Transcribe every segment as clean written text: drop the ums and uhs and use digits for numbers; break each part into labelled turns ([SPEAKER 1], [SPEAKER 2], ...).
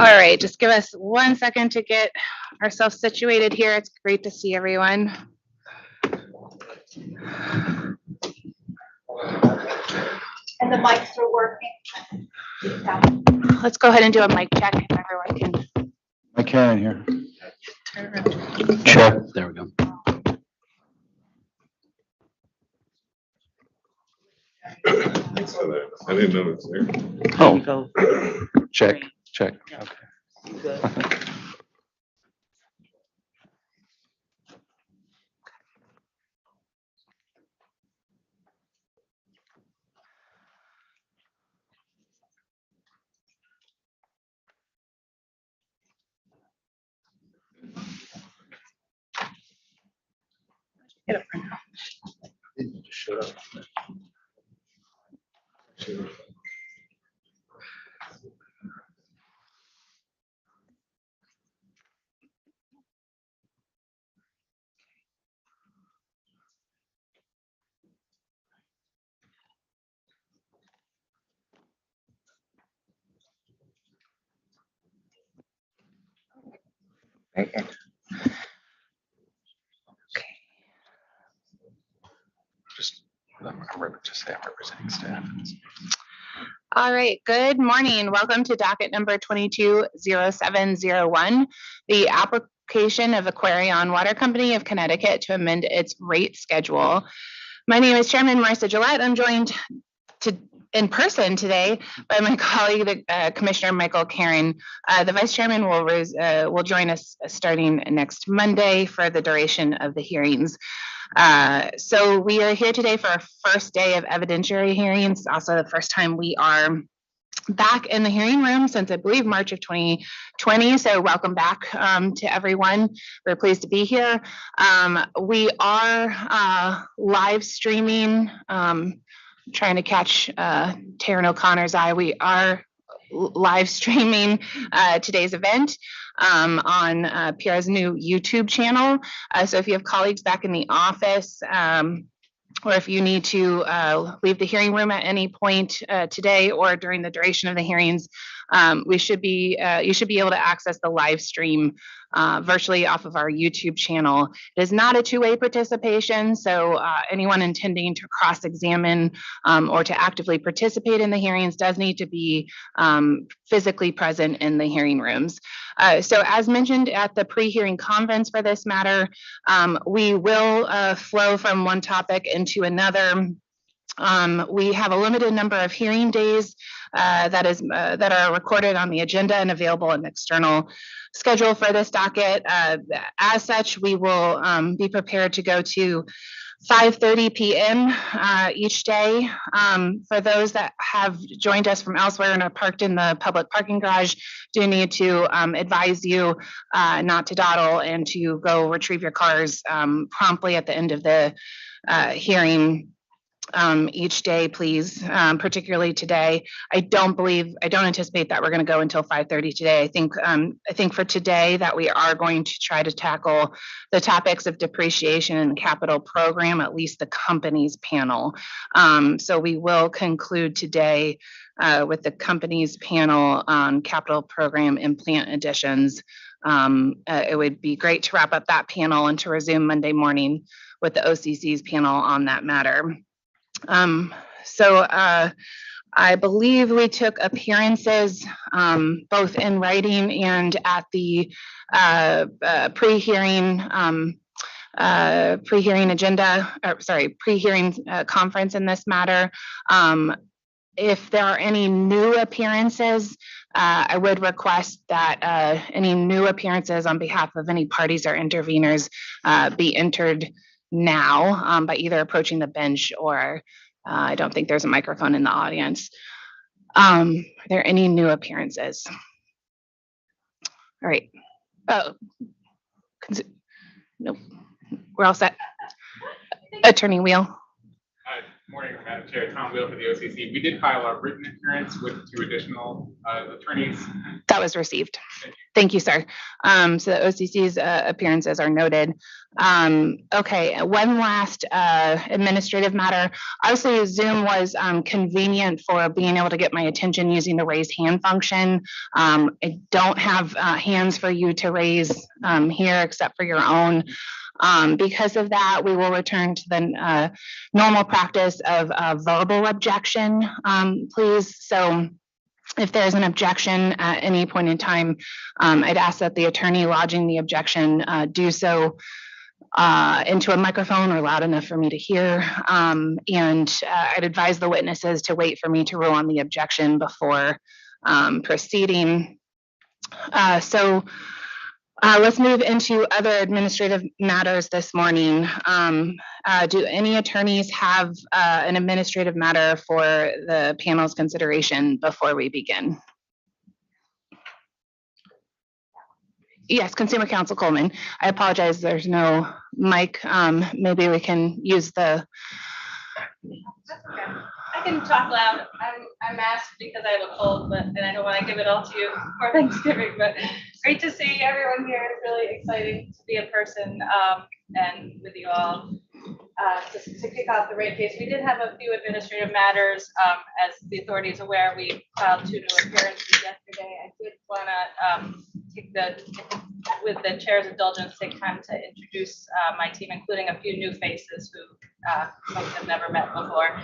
[SPEAKER 1] right, just give us 1 second to get ourselves situated here. It's great to see everyone.
[SPEAKER 2] And the mics are working.
[SPEAKER 1] Let's go ahead and do a mic check if everyone can
[SPEAKER 3] I can here.
[SPEAKER 1] turn around.
[SPEAKER 3] Check. There we go.
[SPEAKER 4] I didn't know it's there.
[SPEAKER 3] Oh, check, check. Okay.
[SPEAKER 1] Get up right now.
[SPEAKER 3] Just shut up.
[SPEAKER 1] Very good. Okay.
[SPEAKER 3] Just say I'm representing staff.
[SPEAKER 1] All right, good morning. Welcome to docket number 220701, the application of AQUARION Water Company of Connecticut to amend its rate schedule. My name is Chairman Marissa Gillette. I'm joined in person today by my colleague, Commissioner Michael Karen. The Vice Chairman will join us starting next Monday for the duration of the hearings. So we are here today for our first day of evidentiary hearings. Also the first time we are back in the hearing room since I believe March of 2020. So welcome back to everyone. We're pleased to be here. We are live streaming, trying to catch Taryn O'Connor's eye. We are live streaming today's event on PR's new YouTube channel. So if you have colleagues back in the office, or if you need to leave the hearing room at any point today or during the duration of the hearings, you should be able to access the live stream virtually off of our YouTube channel. It is not a two-way participation, so anyone intending to cross-examine or to actively participate in the hearings does need to be physically present in the hearing rooms. So as mentioned at the pre-hearing conference for this matter, we will flow from one topic into another. We have a limited number of hearing days that are recorded on the agenda and available in the external schedule for this docket. As such, we will be prepared to go to 5:30 p.m. Each day. For those that have joined us from elsewhere and are parked in the public parking garage, do need to advise you not to dawdle and to go retrieve your cars promptly at the end of the hearing each day, please, particularly today. I don't anticipate that we're going to go until 5:30 today. I think for today that we are going to try to tackle the topics of depreciation and capital program, at least the company's panel. So we will conclude today with the company's panel on capital program and plant additions. It would be great to wrap up that panel and to resume Monday morning with the OCC's panel on that matter. So I believe we took appearances both in writing and at the pre-hearing conference in this matter. If there are any new appearances, I would request that any new appearances on behalf of any parties or interveners be entered now by either approaching the bench or I don't think there's a microphone in the audience. Are there any new appearances? All right. Oh, nope. We're all set. Attorney Wheel.
[SPEAKER 5] Morning, Madam Chair. Tom Wheel for the OCC. We did file a written appearance with 2 additional attorneys.
[SPEAKER 1] That was received.
[SPEAKER 5] Thank you.
[SPEAKER 1] Thank you, sir. So the OCC's appearances are noted. Okay, one last administrative matter. Obviously, Zoom was convenient for being able to get my attention using the raise hand function. I don't have hands for you to raise here except for your own. Because of that, we will return to the normal practice of verbal objection, please. So if there's an objection at any point in time, I'd ask that the attorney lodging the objection do so into a microphone or loud enough for me to hear. And I'd advise the witnesses to wait for me to rule on the objection before proceeding. Let's move into other administrative matters this morning. Do any attorneys have an administrative matter for the panel's consideration before we begin? Yes, Consumer Counsel Coleman. I apologize, there's no mic. Maybe we can use the.
[SPEAKER 4] That's okay. I can talk loud. I'm asked because I have a cold, but and I don't want to give it all to you for Thanksgiving. But great to see everyone here. It's really exciting to be in person and with you all. Just to kick off the rate case, we did have a few administrative matters. As the authority is aware, we filed 2 new appearances yesterday. I did want to with the chair's indulgence, take time to introduce my team, including a few new faces who folks have never met before.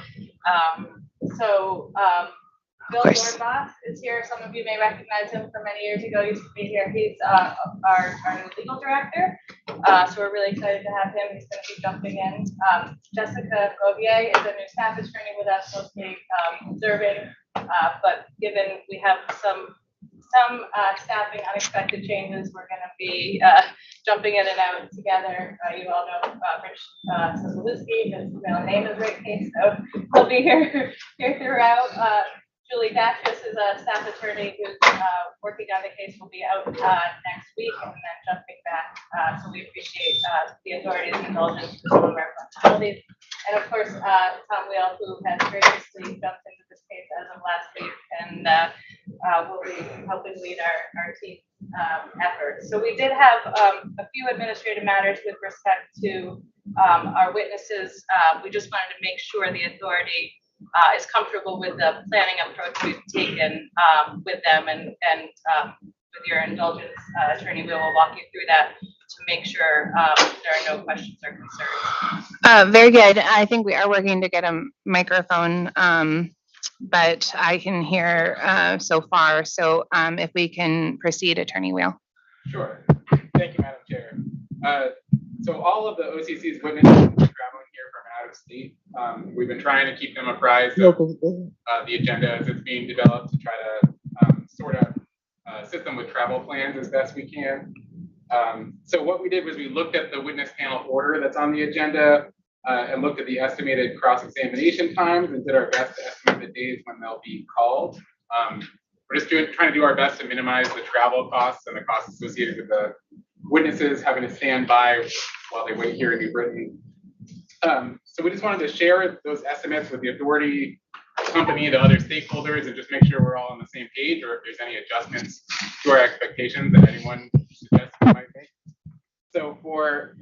[SPEAKER 4] Bill Dornbach is here. Some of you may recognize him from many years ago. He used to be here. He's our new legal director. So we're really excited to have him. He's going to be jumping in. Jessica Govier is a new staff attorney with us, mostly observing. But given we have some staffing unexpected changes, we're going to be jumping in and out together. You all know Rich Sokolowski, his middle name is Rate Case, so he'll be here throughout. Julie Dacus is a staff attorney who's working on the case, will be out next week and then jumping back. So we appreciate the authority's indulgence for some of our responsibilities. And of course, Tom Wheel, who has graciously jumped into this case as of last week and will be helping lead our team efforts. So we did have a few administrative matters with respect to our witnesses. We just wanted to make sure the authority is comfortable with the planning approach we've taken with them, and with your indulgence, Attorney Will walk you through that to make sure there are no questions or concerns.
[SPEAKER 1] Very good. I think we are working to get a microphone, but I can hear so far. So if we can proceed, Attorney Wheel.
[SPEAKER 5] Sure. Thank you, Madam Chair. So all of the OCC's witnesses are traveling here from out of state. We've been trying to keep them apprised of the agenda as it's being developed to try to sort of assist them with travel plans as best we can. So what we did was we looked at the witness panel order that's on the agenda and looked at the estimated cross-examination times and did our best to estimate the days when they'll be called. We're just trying to do our best to minimize the travel costs and the costs associated with the witnesses having to stand by while they wait here in New Britain. So we just wanted to share those estimates with the authority, the company, the other stakeholders, and just make sure we're all on the same page, or if there's any adjustments to our expectations that anyone suggests we might make. So for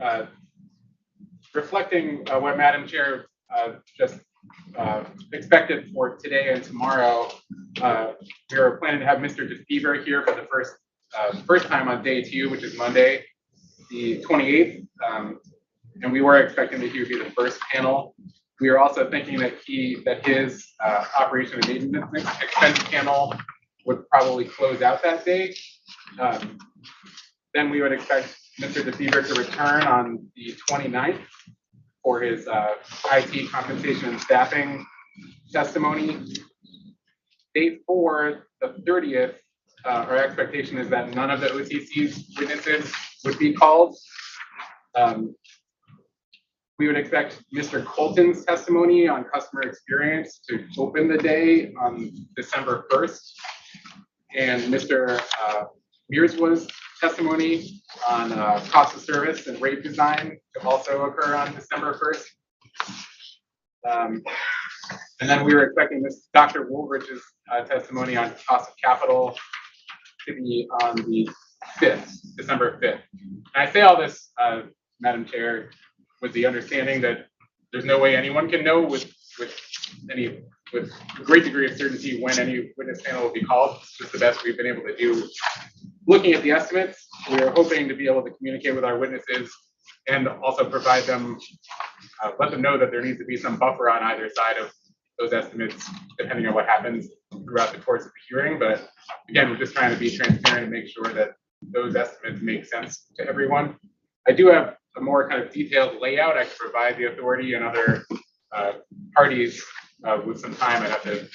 [SPEAKER 5] reflecting what Madam Chair just expected for today and tomorrow, we are planning to have Mr. DeFever here for the first time on day 2, which is Monday, the 28th. And we were expecting that he would be the first panel. We are also thinking that his operation and maintenance expense panel would probably close out that day. Then we would expect Mr. DeFever to return on the 29th for his IT compensation and staffing testimony. Date 4, the 30th, our expectation is that none of the OCC's witnesses would be called. We would expect Mr. Colton's testimony on customer experience to open the day on December 1st, and Mr. Mearswood's testimony on cost of service and rate design to also occur on December 1st. And then we were expecting Dr. Woolridge's testimony on cost of capital to be on the 5th, December 5th. And I say all this, Madam Chair, with the understanding that there's no way anyone can know with a great degree of certainty when any witness panel will be called. It's just the best we've been able to do. Looking at the estimates, we're hoping to be able to communicate with our witnesses and also provide them, let them know that there needs to be some buffer on either side of those estimates, depending on what happens throughout the course of the hearing. But again, we're just trying to be transparent and make sure that those estimates make sense to everyone. I do have a more kind of detailed layout. I can provide the authority and other parties with some time. I'd have to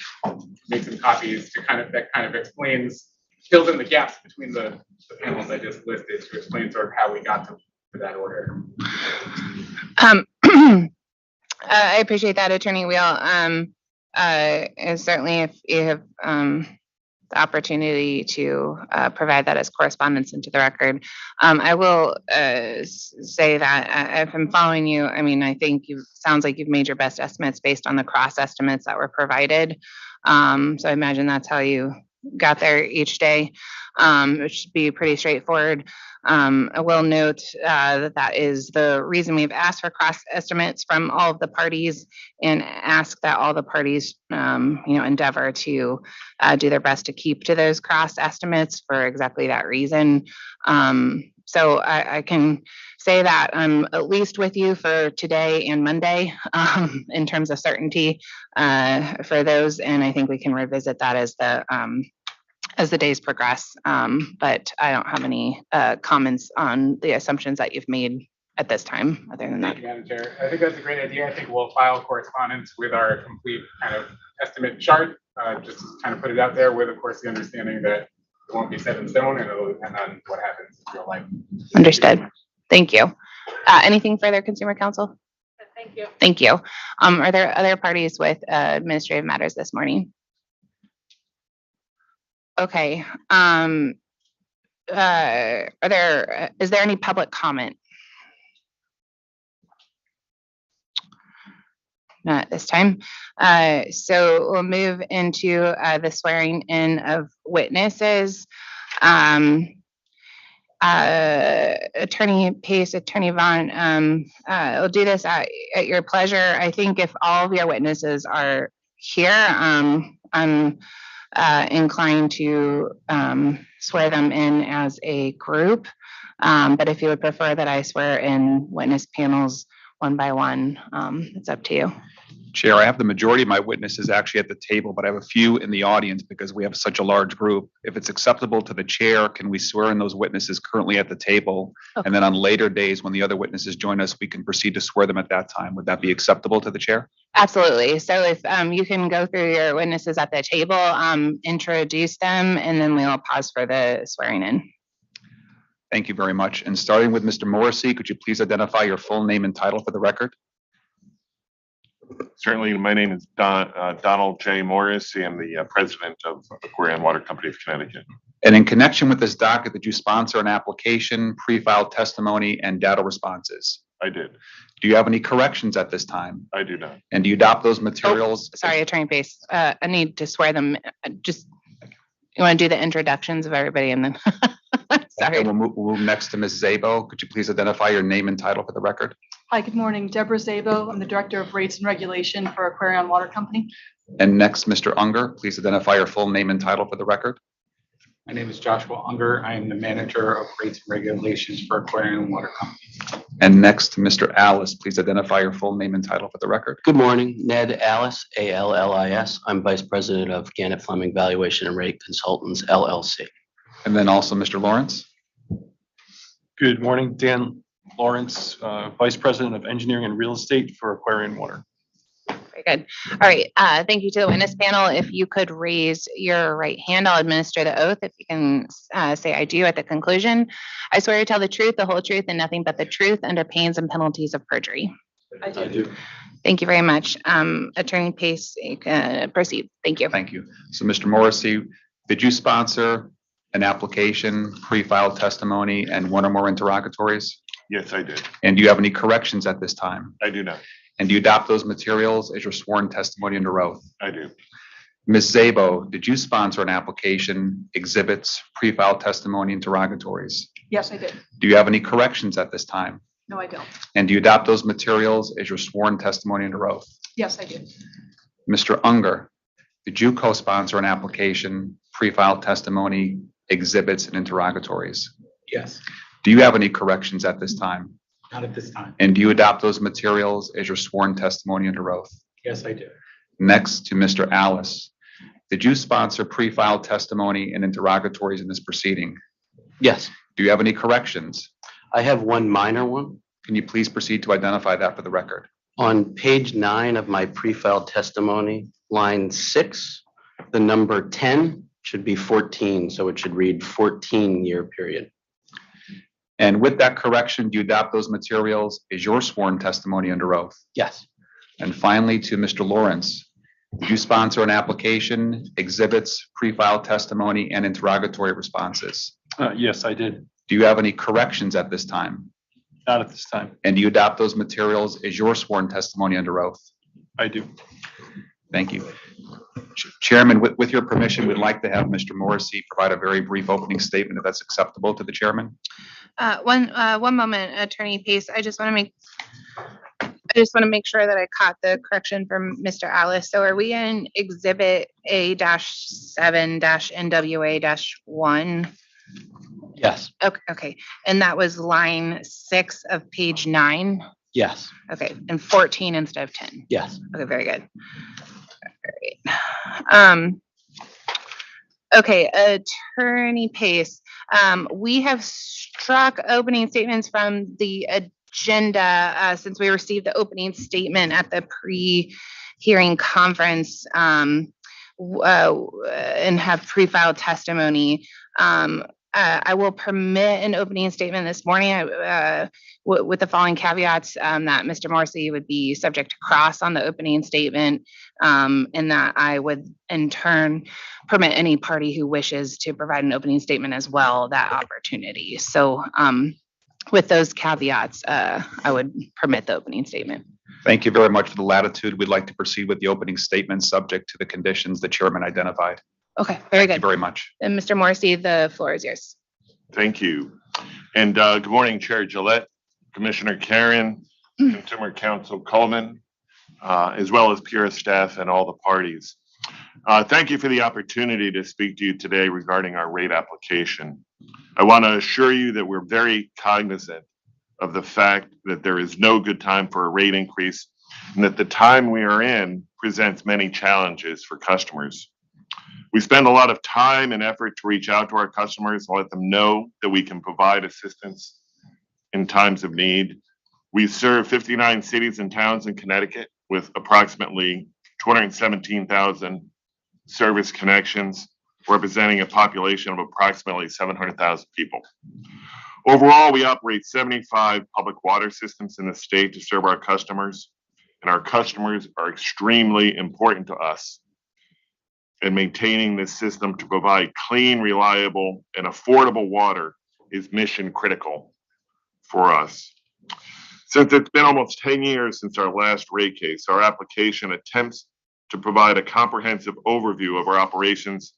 [SPEAKER 5] make some copies to kind of explains, fills in the gaps between the panels I just listed to explain sort of how we got to that order.
[SPEAKER 1] I appreciate that, Attorney Wheel. And certainly if you have the opportunity to provide that as correspondence into the record. I will say that if I'm following you, I mean, I think sounds like you've made your best estimates based on the cross estimates that were provided. So I imagine that's how you got there each day, which should be pretty straightforward. I will note that is the reason we've asked for cross estimates from all of the parties and ask that all the parties, endeavor to do their best to keep to those cross estimates for exactly that reason. So I can say that I'm at least with you for today and Monday in terms of certainty for those, and I think we can revisit that as the days progress. But I don't have any comments on the assumptions that you've made at this time, other than that.
[SPEAKER 5] Thank you, Madam Chair. I think that's a great idea. I think we'll file correspondence with our complete kind of estimate chart, just to kind of put it out there with, of course, the understanding that it won't be set in stone and it'll depend on what happens in real life.
[SPEAKER 1] Understood. Thank you. Anything further, Consumer Counsel?
[SPEAKER 4] Thank you.
[SPEAKER 1] Thank you. Are there other parties with administrative matters this morning? Okay. Is there any public comment? Not at this time. So we'll move into the swearing in of witnesses. Attorney Pace, Attorney Vaughn, we'll do this at your pleasure. I think if all of your witnesses are here, I'm inclined to swear them in as a group. But if you would prefer that I swear in witness panels one by one, it's up to you.
[SPEAKER 3] Chair, I have the majority of my witnesses actually at the table, but I have a few in the audience because we have such a large group. If it's acceptable to the chair, can we swear in those witnesses currently at the table?
[SPEAKER 1] Okay.
[SPEAKER 3] And then on later days, when the other witnesses join us, we can proceed to swear them at that time. Would that be acceptable to the chair?
[SPEAKER 1] Absolutely. So if you can go through your witnesses at the table, introduce them, and then we'll pause for the swearing in.
[SPEAKER 3] Thank you very much. And starting with Mr. Morrissey, could you please identify your full name and title for the record?
[SPEAKER 6] Certainly, my name is Donald J. Morris. I am the president of AQUARION Water Company of Connecticut.
[SPEAKER 3] And in connection with this docket, did you sponsor an application, pre-filed testimony, and data responses?
[SPEAKER 6] I did.
[SPEAKER 3] Do you have any corrections at this time?
[SPEAKER 6] I do not.
[SPEAKER 3] And do you adopt those materials?
[SPEAKER 1] Sorry, Attorney Pace. I need to swear them. Just, you want to do the introductions of everybody and then, sorry.
[SPEAKER 3] Okay, we'll move next to Ms. Zabo. Could you please identify your name and title for the record?
[SPEAKER 7] Hi, good morning. Deborah Zabo. I'm the Director of Rates and Regulation for AQUARION Water Company.
[SPEAKER 3] And next, Mr. Unger, please identify your full name and title for the record.
[SPEAKER 8] My name is Joshua Unger. I am the Manager of Rates and Regulations for AQUARION Water Company.
[SPEAKER 3] And next, Mr. Alice, please identify your full name and title for the record.
[SPEAKER 9] Good morning, Ned Alice, ALLIS. I'm Vice President of Gannett Fleming Valuation and Rate Consultants, LLC.
[SPEAKER 3] And then also Mr. Lawrence.
[SPEAKER 10] Good morning, Dan Lawrence, Vice President of Engineering and Real Estate for AQUARION Water.
[SPEAKER 1] Very good. All right. Thank you to the witness panel. If you could raise your right hand, I'll administer the oath. If you can say I do at the conclusion. I swear to tell the truth, the whole truth, and nothing but the truth under pains and penalties of perjury.
[SPEAKER 7] I do.
[SPEAKER 1] Thank you very much. Attorney Pace, you can proceed. Thank you.
[SPEAKER 3] Thank you. So Mr. Morrissey, did you sponsor an application, pre-filed testimony, and one or more interrogatories?
[SPEAKER 6] Yes, I did.
[SPEAKER 3] And do you have any corrections at this time?
[SPEAKER 6] I do not.
[SPEAKER 3] And do you adopt those materials as your sworn testimony under oath?
[SPEAKER 6] I do.
[SPEAKER 3] Ms. Zabo, did you sponsor an application, exhibits, pre-filed testimony, interrogatories?
[SPEAKER 7] Yes, I did.
[SPEAKER 3] Do you have any corrections at this time?
[SPEAKER 7] No, I don't.
[SPEAKER 3] And do you adopt those materials as your sworn testimony under oath?
[SPEAKER 7] Yes, I did.
[SPEAKER 3] Mr. Unger, did you co-sponsor an application, pre-filed testimony, exhibits, and interrogatories?
[SPEAKER 8] Yes,
[SPEAKER 3] Do you have any corrections at this time?
[SPEAKER 8] not at this time.
[SPEAKER 3] And do you adopt those materials as your sworn testimony under oath?
[SPEAKER 8] Yes, I do.
[SPEAKER 3] Next to Mr. Alice, did you sponsor pre-filed testimony and interrogatories in this proceeding?
[SPEAKER 9] Yes,
[SPEAKER 3] Do you have any corrections?
[SPEAKER 9] I have one minor one.
[SPEAKER 3] Can you please proceed to identify that for the record?
[SPEAKER 9] On page 9 of my pre-filed testimony, line 6, the number 10 should be 14, so it should read 14-year period.
[SPEAKER 3] And with that correction, do you adopt those materials as your sworn testimony under oath?
[SPEAKER 9] Yes,
[SPEAKER 3] And finally, to Mr. Lawrence, did you sponsor an application, exhibits, pre-filed testimony, and interrogatory responses?
[SPEAKER 10] Yes, I did.
[SPEAKER 3] Do you have any corrections at this time?
[SPEAKER 10] Not at this time.
[SPEAKER 3] And do you adopt those materials as your sworn testimony under oath?
[SPEAKER 10] I do.
[SPEAKER 3] Thank you. Chairman, with your permission, we'd like to have Mr. Morrissey provide a very brief opening statement, if that's acceptable to the chairman.
[SPEAKER 1] One moment, Attorney Pace. I just want to make sure that I caught the correction from Mr. Alice. So are we in Exhibit A-7-NWA-1?
[SPEAKER 9] yes,
[SPEAKER 1] Okay. And that was line 6 of page 9?
[SPEAKER 9] yes,
[SPEAKER 1] Okay, and 14 instead of 10.
[SPEAKER 9] yes.
[SPEAKER 1] Okay, very good. All right. Okay, Attorney Pace, we have struck opening statements from the agenda since we received the opening statement at the pre-hearing conference and have pre-filed testimony. I will permit an opening statement this morning with the following caveats, that Mr. Morrissey would be subject to cross on the opening statement, and that I would in turn permit any party who wishes to provide an opening statement as well that opportunity. So with those caveats, I would permit the opening statement.
[SPEAKER 3] Thank you very much for the latitude. We'd like to proceed with the opening statement subject to the conditions the chairman identified.
[SPEAKER 1] Okay, very
[SPEAKER 3] Thank you
[SPEAKER 1] good.
[SPEAKER 3] very much.
[SPEAKER 1] And Mr. Morrissey, the floor is yours.
[SPEAKER 6] Thank you. And good morning, Chair Gillette, Commissioner Karen, Consumer Counsel Coleman, as well as Pura staff and all the parties. Thank you for the opportunity to speak to you today regarding our rate application. I want to assure you that we're very cognizant of the fact that there is no good time for a rate increase and that the time we are in presents many challenges for customers. We spend a lot of time and effort to reach out to our customers and let them know that we can provide assistance in times of need. We serve 59 cities and towns in Connecticut with approximately 217,000 service connections, representing a population of approximately 700,000 people. Overall, we operate 75 public water systems in the state to serve our customers, and our customers are extremely important to us. And maintaining this system to provide clean, reliable, and affordable water is mission critical for us. Since it's been almost 10 years since our last rate case, our application attempts to provide a comprehensive overview of our operations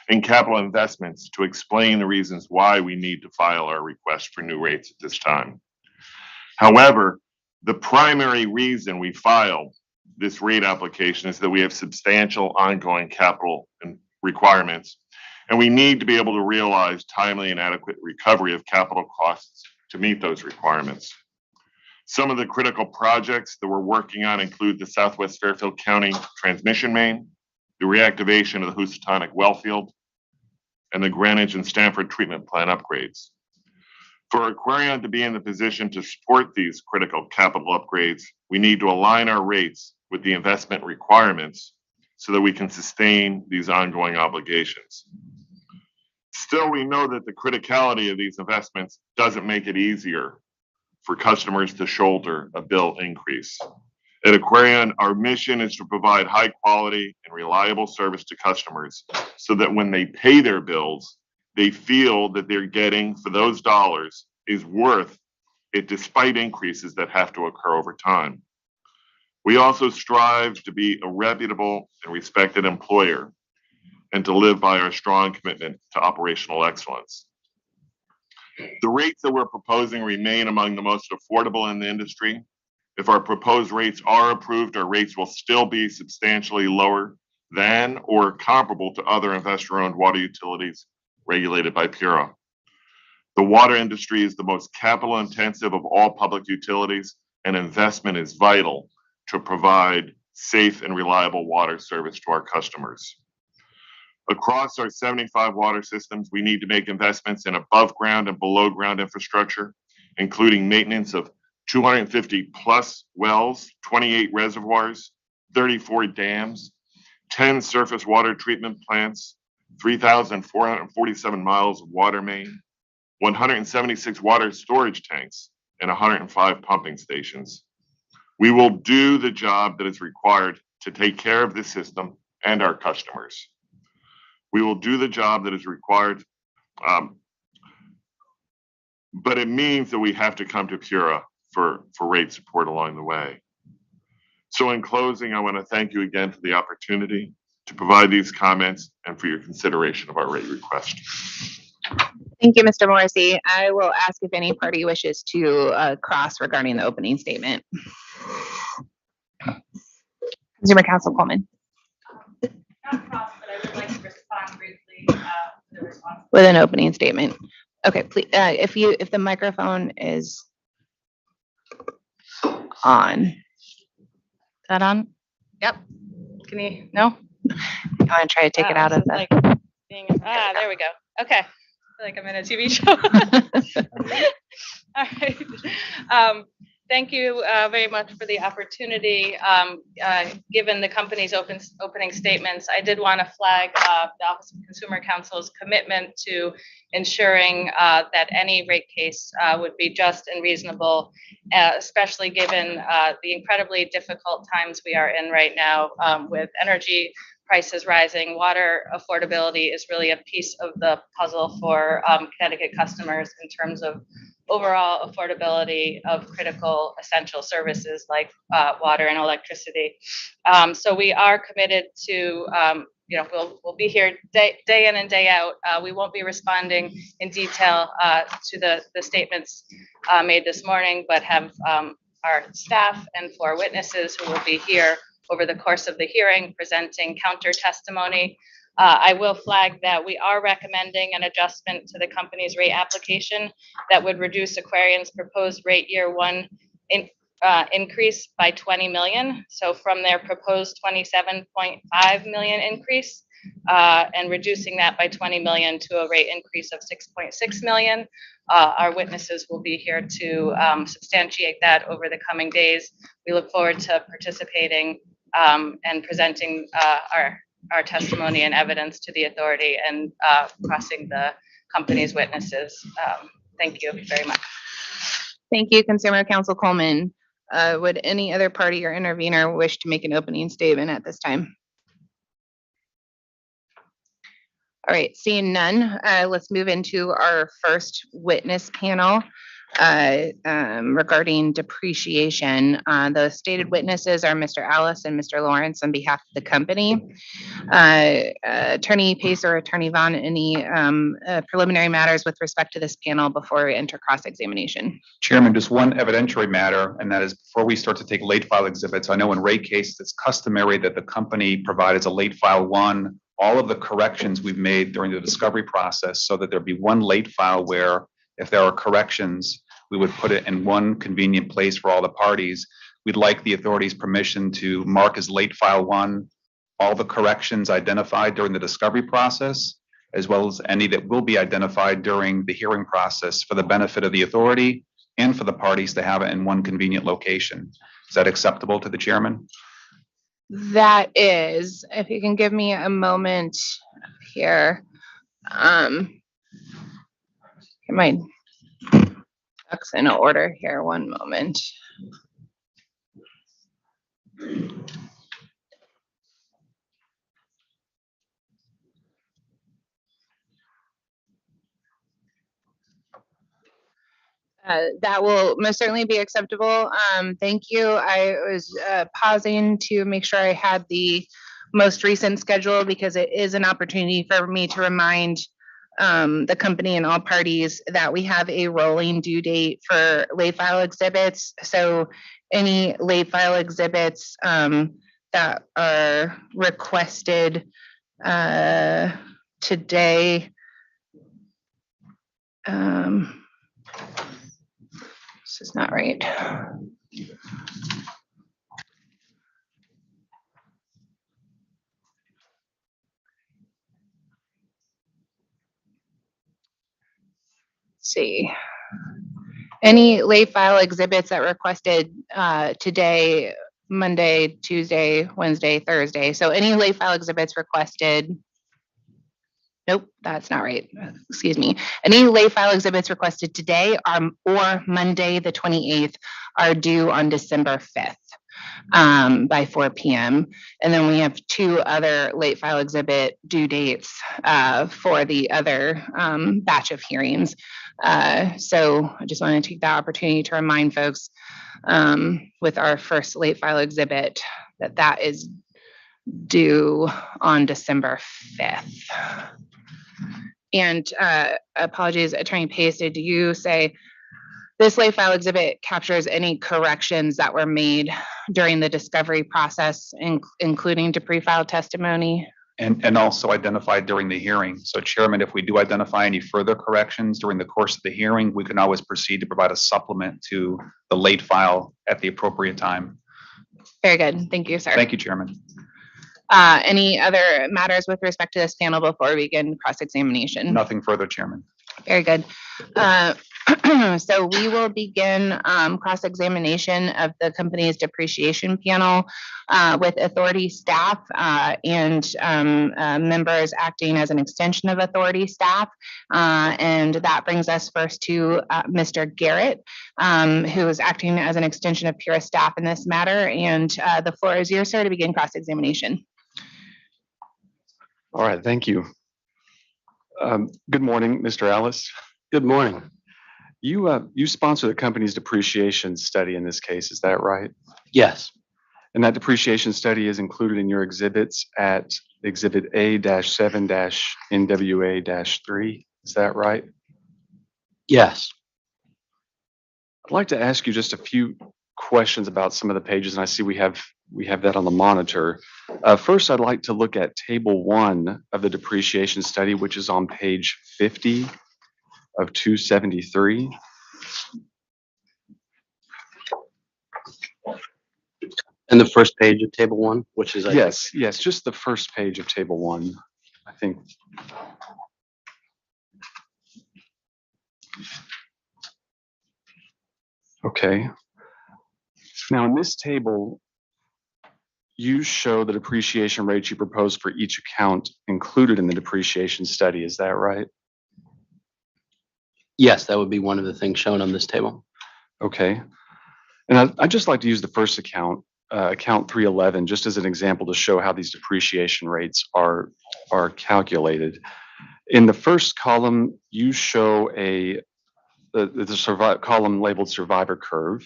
[SPEAKER 6] and capital investments to explain the reasons why we need to file our request for new rates at this time. However, the primary reason we filed this rate application is that we have substantial ongoing capital and requirements, and we need to be able to realize timely and adequate recovery of capital costs to meet those requirements. Some of the critical projects that we're working on include the Southwest Fairfield County transmission main, the reactivation of the Housatonic well field, and the Greenwich and Stanford treatment plant upgrades. For Aquarion to be in the position to support these critical capital upgrades, we need to align our rates with the investment requirements so that we can sustain these ongoing obligations. Still, we know that the criticality of these investments doesn't make it easier for customers to shoulder a bill increase. At Aquarion, our mission is to provide high quality and reliable service to customers so that when they pay their bills, they feel that they're getting for those dollars is worth it despite increases that have to occur over time. We also strive to be a reputable and respected employer and to live by our strong commitment to operational excellence. The rates that we're proposing remain among the most affordable in the industry. If our proposed rates are approved, our rates will still be substantially lower than or comparable to other investor-owned water utilities regulated by PURA. The water industry is the most capital intensive of all public utilities, and investment is vital to provide safe and reliable water service to our customers. Across our 75 water systems, we need to make investments in above ground and below ground infrastructure, including maintenance of 250 plus wells, 28 reservoirs, 34 dams, 10 surface water treatment plants, 3,447 miles of water main, 176 water storage tanks, and 105 pumping stations. We will do the job that is required to take care of this system and our customers. We will do the job that is required, but it means that we have to come to PURA for rate support along the way. So in closing, I want to thank you again for the opportunity to provide these comments and for your consideration of our rate request.
[SPEAKER 1] Thank you, Mr. Morrissey. I will ask if any party wishes to cross regarding the opening statement. Consumer Counsel Coleman.
[SPEAKER 4] Not cross, but I would like to respond briefly to the response.
[SPEAKER 1] With an opening statement. Okay, please, if the microphone is on. Is that on?
[SPEAKER 4] Yep. Can you, no?
[SPEAKER 1] I want to try to take it out of the.
[SPEAKER 4] Like there we go. Okay. I feel like I'm in a TV show. All right. Thank you very much for the opportunity. Given the company's opening statements, I did want to flag the Office of Consumer Counsel's commitment to ensuring that any rate case would be just and reasonable, especially given the incredibly difficult times we are in right now with energy prices rising. Water affordability is really a piece of the puzzle for Connecticut customers in terms of overall affordability of critical essential services like water and electricity. So we are committed to, we'll be here day in and day out. We won't be responding in detail to the statements made this morning, but have our staff and 4 witnesses who will be here over the course of the hearing presenting counter testimony. I will flag that we are recommending an adjustment to the company's rate application that would reduce Aquarion's proposed rate year 1 increase by 20 million. So from their proposed 27.5 million increase and reducing that by 20 million to a rate increase of 6.6 million. Our witnesses will be here to substantiate that over the coming days. We look forward to participating and presenting our testimony and evidence to the authority and crossing the company's witnesses. Thank you very much.
[SPEAKER 1] Thank you, Consumer Counsel Coleman. Would any other party or intervener wish to make an opening statement at this time? All right, seeing none, let's move into our first witness panel regarding depreciation. The stated witnesses are Mr. Alice and Mr. Lawrence on behalf of the company. Attorney Pace or Attorney Vaughn, any preliminary matters with respect to this panel before we enter cross-examination?
[SPEAKER 3] Chairman, just one evidentiary matter, and that is before we start to take late file exhibits, I know in rate cases, it's customary that the company provides a late file 1, all of the corrections we've made during the discovery process, so that there'd be one late file where if there are corrections, we would put it in one convenient place for all the parties. We'd like the authority's permission to mark as late file 1 all the corrections identified during the discovery process, as well as any that will be identified during the hearing process for the benefit of the authority and for the parties to have it in one convenient location. Is that acceptable to the chairman?
[SPEAKER 1] That is, if you can give me a moment here. Get my ducks in order here, one moment. That will most certainly be acceptable. Thank you. I was pausing to make sure I had the most recent schedule because it is an opportunity for me to remind the company and all parties that we have a rolling due date for late file exhibits. So any late file exhibits that are requested today. This is not right. See. Any late file exhibits that requested today, Monday, Tuesday, Wednesday, Thursday. So any late file exhibits requested. Nope, that's not right. Excuse me. Any late file exhibits requested today or Monday, the 28th are due on December 5th by 4 p.m. And then we have 2 other late file exhibit due dates for the other batch of hearings. So I just want to take that opportunity to remind folks with our first late file exhibit that is due on December 5th. And apologies, Attorney Pace, did you say this late file exhibit captures any corrections that were made during the discovery process, including to pre-file testimony?
[SPEAKER 3] And also identified during the hearing. So Chairman, if we do identify any further corrections during the course of the hearing, we can always proceed to provide a supplement to the late file at the appropriate time.
[SPEAKER 1] Very good. Thank you, sir.
[SPEAKER 3] Thank you, Chairman.
[SPEAKER 1] Any other matters with respect to this panel before we begin cross-examination?
[SPEAKER 3] Nothing further, Chairman.
[SPEAKER 1] Very good. So we will begin cross-examination of the company's depreciation panel with authority staff and members acting as an extension of authority staff. And that brings us first to Mr. Garrett, who is acting as an extension of Pura staff in this matter. And the floor is yours, sir, to begin cross-examination.
[SPEAKER 10] All right, thank you. Good morning, Mr. Ellis.
[SPEAKER 9] Good morning.
[SPEAKER 10] You sponsor the company's depreciation study in this case, is that right?
[SPEAKER 9] Yes,
[SPEAKER 10] And that depreciation study is included in your exhibits at Exhibit A-7-NWA-3, is that right?
[SPEAKER 9] yes.
[SPEAKER 10] I'd like to ask you just a few questions about some of the pages, and I see we have that on the monitor. First, I'd like to look at Table 1 of the depreciation study, which is on page 50 of 273.
[SPEAKER 9] And the first page of Table 1, which is, I think,
[SPEAKER 10] Yes, just the first page of Table 1, I think. Okay. Now, in this table, you show the depreciation rates you propose for each account included in the depreciation study. Is that right?
[SPEAKER 9] yes, that would be one of the things shown on this table.
[SPEAKER 10] Okay. And I'd just like to use the first account, account 311, just as an example to show how these depreciation rates are calculated. In the first column, you show the column labeled survivor curve.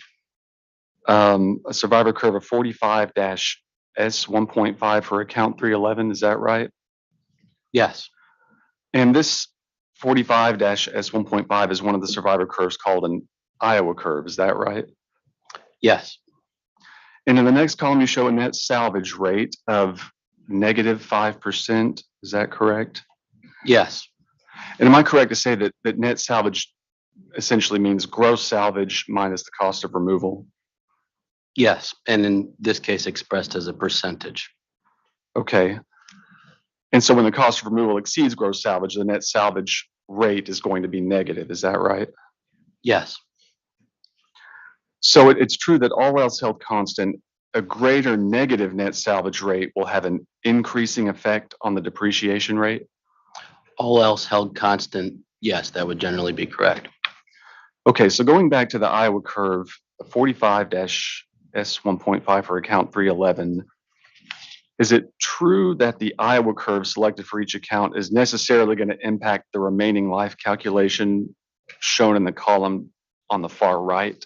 [SPEAKER 10] A survivor curve of 45-S1.5 for account 311, is that right?
[SPEAKER 9] Yes,
[SPEAKER 10] And this 45-S1.5 is one of the survivor curves called an Iowa curve, is that right?
[SPEAKER 9] yes,
[SPEAKER 10] And in the next column, you show a net salvage rate of -5%, is that correct?
[SPEAKER 9] yes,
[SPEAKER 10] And am I correct to say that net salvage essentially means gross salvage minus the cost of removal?
[SPEAKER 9] yes. And in this case, expressed as a percentage.
[SPEAKER 10] Okay. And so when the cost of removal exceeds gross salvage, the net salvage rate is going to be negative, is that right?
[SPEAKER 9] Yes,
[SPEAKER 10] So it's true that all else held constant, a greater negative net salvage rate will have an increasing effect on the depreciation rate?
[SPEAKER 9] all else held constant, yes, that would generally be correct.
[SPEAKER 10] Okay, so going back to the Iowa curve, 45-S1.5 for account 311, is it true that the Iowa curve selected for each account is necessarily going to impact the remaining life calculation shown in the column on the far right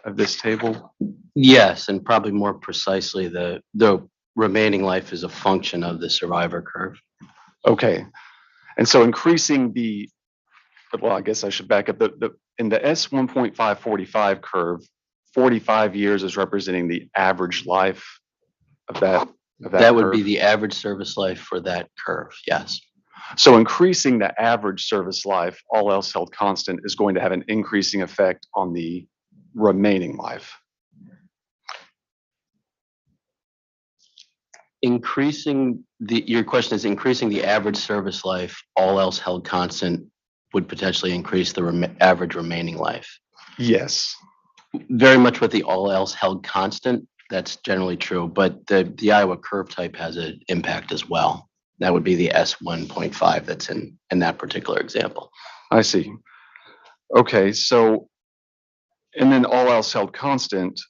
[SPEAKER 10] of this table?
[SPEAKER 9] Yes, and probably more precisely, the remaining life is a function of the survivor curve.
[SPEAKER 10] Okay. And so increasing well, I guess I should back up. In the S 1.545 curve, 45 years is representing the average life of that
[SPEAKER 9] That would be
[SPEAKER 10] curve.
[SPEAKER 9] the average service life for that curve, yes.
[SPEAKER 10] So increasing the average service life, all else held constant, is going to have an increasing effect on the remaining life.
[SPEAKER 9] Your question is increasing the average service life, all else held constant, would potentially increase the average remaining life.
[SPEAKER 10] Yes.
[SPEAKER 9] Very much with the all else held constant, that's generally true, but the Iowa curve type has an impact as well. That would be the S 1.5 that's in that particular example.
[SPEAKER 10] I see. Okay, so, and then all else held constant,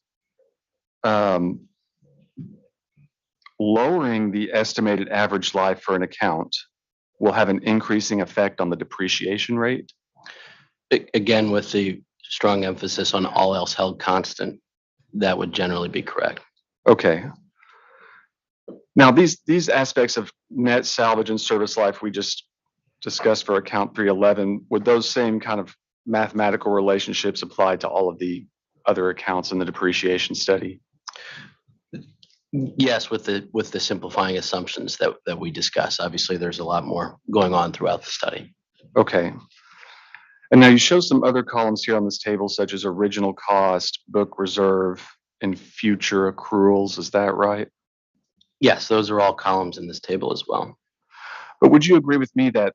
[SPEAKER 10] lowering the estimated average life for an account will have an increasing effect on the depreciation rate?
[SPEAKER 9] Again, with the strong emphasis on all else held constant, that would generally be correct.
[SPEAKER 10] Okay. Now, these aspects of net salvage and service life we just discussed for account 311, would those same kind of mathematical relationships apply to all of the other accounts in the depreciation study?
[SPEAKER 9] Yes, with the simplifying assumptions that we discuss. Obviously, there's a lot more going on throughout the study.
[SPEAKER 10] Okay. And now you show some other columns here on this table, such as original cost, book reserve, and future accruals. Is that right?
[SPEAKER 9] Yes, those are all columns in this table as well.
[SPEAKER 10] But would you agree with me that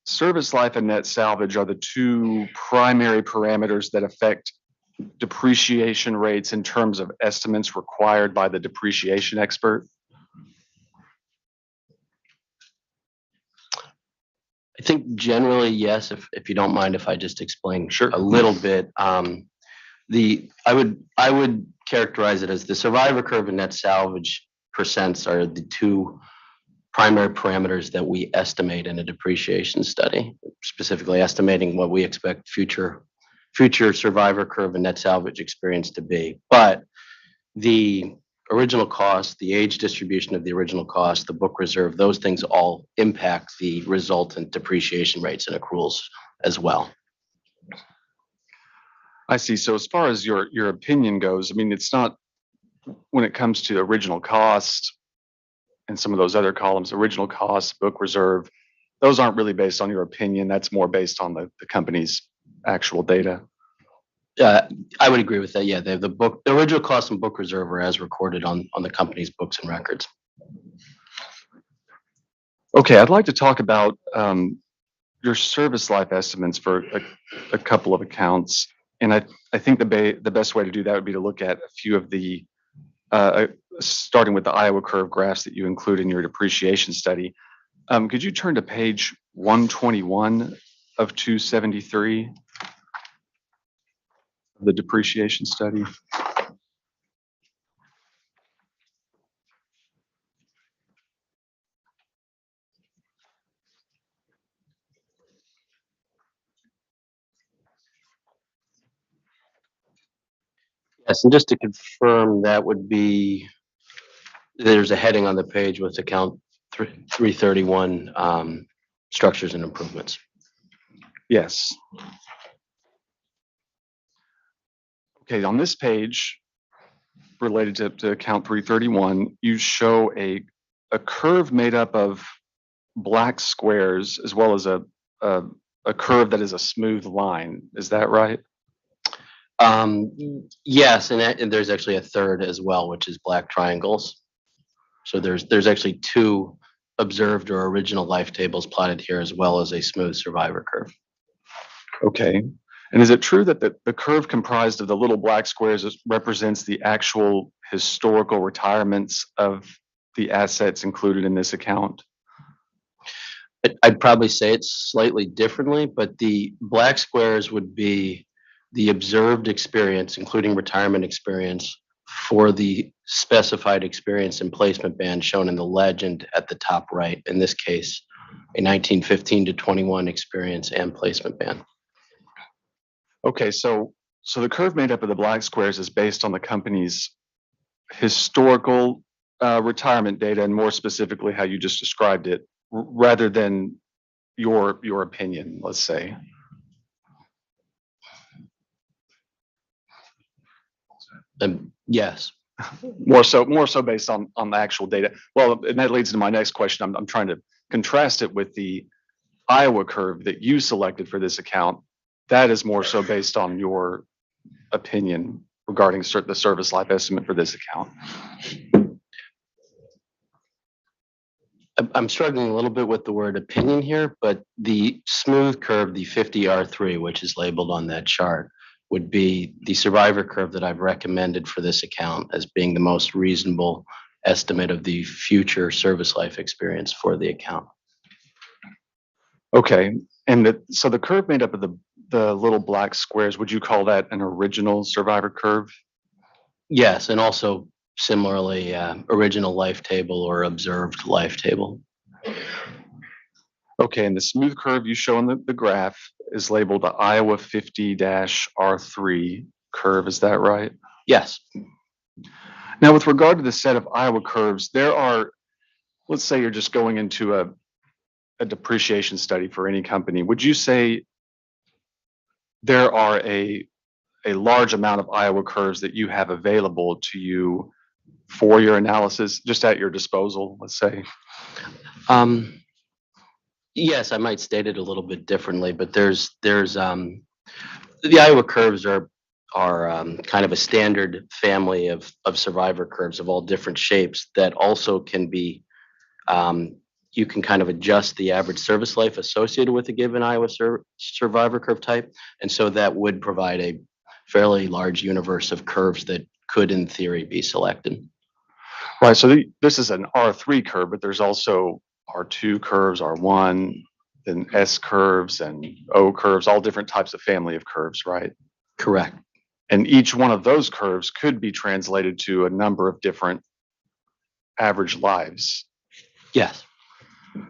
[SPEAKER 10] service life and net salvage are the two primary parameters that affect depreciation rates in terms of estimates required by the depreciation expert?
[SPEAKER 9] I think generally, yes, if you don't mind if I just explain
[SPEAKER 10] Sure.
[SPEAKER 9] a little bit. I would characterize it as the survivor curve and net salvage percents are the two primary parameters that we estimate in a depreciation study, specifically estimating what we expect future survivor curve and net salvage experience to be. But the original cost, the age distribution of the original cost, the book reserve, those things all impact the resultant depreciation rates and accruals as well.
[SPEAKER 10] I see. So as far as your opinion goes, I mean, it's not, when it comes to original cost and some of those other columns, original cost, book reserve, those aren't really based on your opinion. That's more based on the company's actual data.
[SPEAKER 9] I would agree with that. Yeah, the original cost and book reserve are as recorded on the company's books and records.
[SPEAKER 10] Okay, I'd like to talk about your service life estimates for a couple of accounts. And I think the best way to do that would be to look at a few of the, starting with the Iowa curve graphs that you include in your depreciation study. Could you turn to page 121 of 273? The depreciation study.
[SPEAKER 9] Yes, and just to confirm, that would be, there's a heading on the page with account 331, structures and improvements.
[SPEAKER 10] Yes. Okay, on this page, related to account 331, you show a curve made up of black squares as well as a curve that is a smooth line. Is that right?
[SPEAKER 9] Yes, and there's actually a third as well, which is black triangles. So there's actually two observed or original life tables plotted here, as well as a smooth survivor curve.
[SPEAKER 10] Okay. And is it true that the curve comprised of the little black squares represents the actual historical retirements of the assets included in this account?
[SPEAKER 9] I'd probably say it slightly differently, but the black squares would be the observed experience, including retirement experience, for the specified experience and placement band shown in the legend at the top right. In this case, a 1915 to 21 experience and placement band.
[SPEAKER 10] Okay, so the curve made up of the black squares is based on the company's historical retirement data, and more specifically, how you just described it, rather than your opinion, let's say.
[SPEAKER 9] Yes,
[SPEAKER 10] More so based on the actual data. Well, and that leads to my next question. I'm trying to contrast it with the Iowa curve that you selected for this account. That is more so based on your opinion regarding the service life estimate for this account.
[SPEAKER 9] I'm struggling a little bit with the word opinion here, but the smooth curve, the 50R3, which is labeled on that chart, would be the survivor curve that I've recommended for this account as being the most reasonable estimate of the future service life experience for the account.
[SPEAKER 10] Okay, and so the curve made up of the little black squares, would you call that an original survivor curve?
[SPEAKER 9] Yes, and also similarly, original life table or observed life table.
[SPEAKER 10] Okay, and the smooth curve you show on the graph is labeled the Iowa 50-R3 curve, is that right?
[SPEAKER 9] Yes.
[SPEAKER 10] Now, with regard to the set of Iowa curves, there are, let's say you're just going into a depreciation study for any company. Would you say there are a large amount of Iowa curves that you have available to you for your analysis, just at your disposal, let's say?
[SPEAKER 9] Yes, I might state it a little bit differently, but there's the Iowa curves are kind of a standard family of survivor curves of all different shapes that also can be you can kind of adjust the average service life associated with a given Iowa survivor curve type, and so that would provide a fairly large universe of curves that could, in theory, be selected.
[SPEAKER 10] Right, so this is an R3 curve, but there's also R2 curves, R1, then S curves and O curves, all different types of family of curves, right?
[SPEAKER 9] Correct.
[SPEAKER 10] And each one of those curves could be translated to a number of different average lives.
[SPEAKER 9] Yes.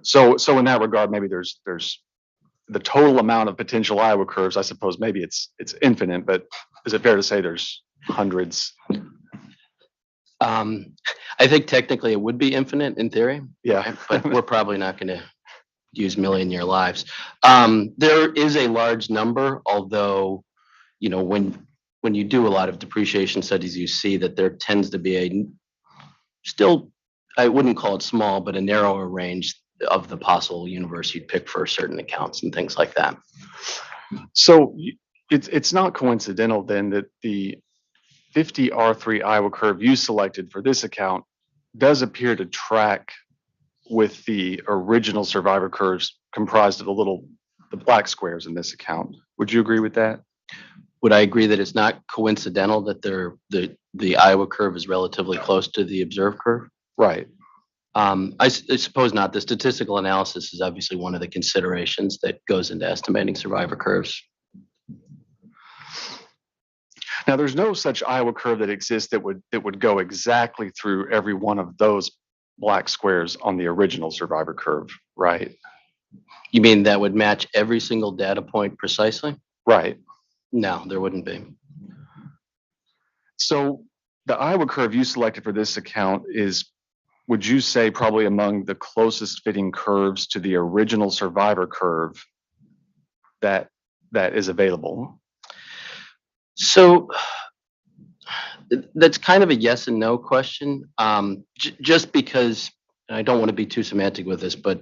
[SPEAKER 10] So in that regard, maybe there's the total amount of potential Iowa curves. I suppose maybe it's infinite, but is it fair to say there's hundreds?
[SPEAKER 9] I think technically it would be infinite in theory.
[SPEAKER 10] Yeah.
[SPEAKER 9] But we're probably not going to use million-year lives. There is a large number, although, you know, when you do a lot of depreciation studies, you see that there tends to be still, I wouldn't call it small, but a narrower range of the possible universe you'd pick for certain accounts and things like that.
[SPEAKER 10] So it's not coincidental then that the 50R3 Iowa curve you selected for this account does appear to track with the original survivor curves comprised of the black squares in this account. Would you agree with that?
[SPEAKER 9] Would I agree that it's not coincidental that the Iowa curve is relatively close to the observed curve?
[SPEAKER 10] Right.
[SPEAKER 9] I suppose not. The statistical analysis is obviously one of the considerations that goes into estimating survivor curves.
[SPEAKER 10] Now, there's no such Iowa curve that exists that would go exactly through every one of those black squares on the original survivor curve, right?
[SPEAKER 9] You mean that would match every single data point precisely?
[SPEAKER 10] Right.
[SPEAKER 9] No, there wouldn't be.
[SPEAKER 10] So the Iowa curve you selected for this account is, would you say, probably among the closest fitting curves to the original survivor curve that is available?
[SPEAKER 9] So that's kind of a yes and no question. Just because, and I don't want to be too semantic with this, but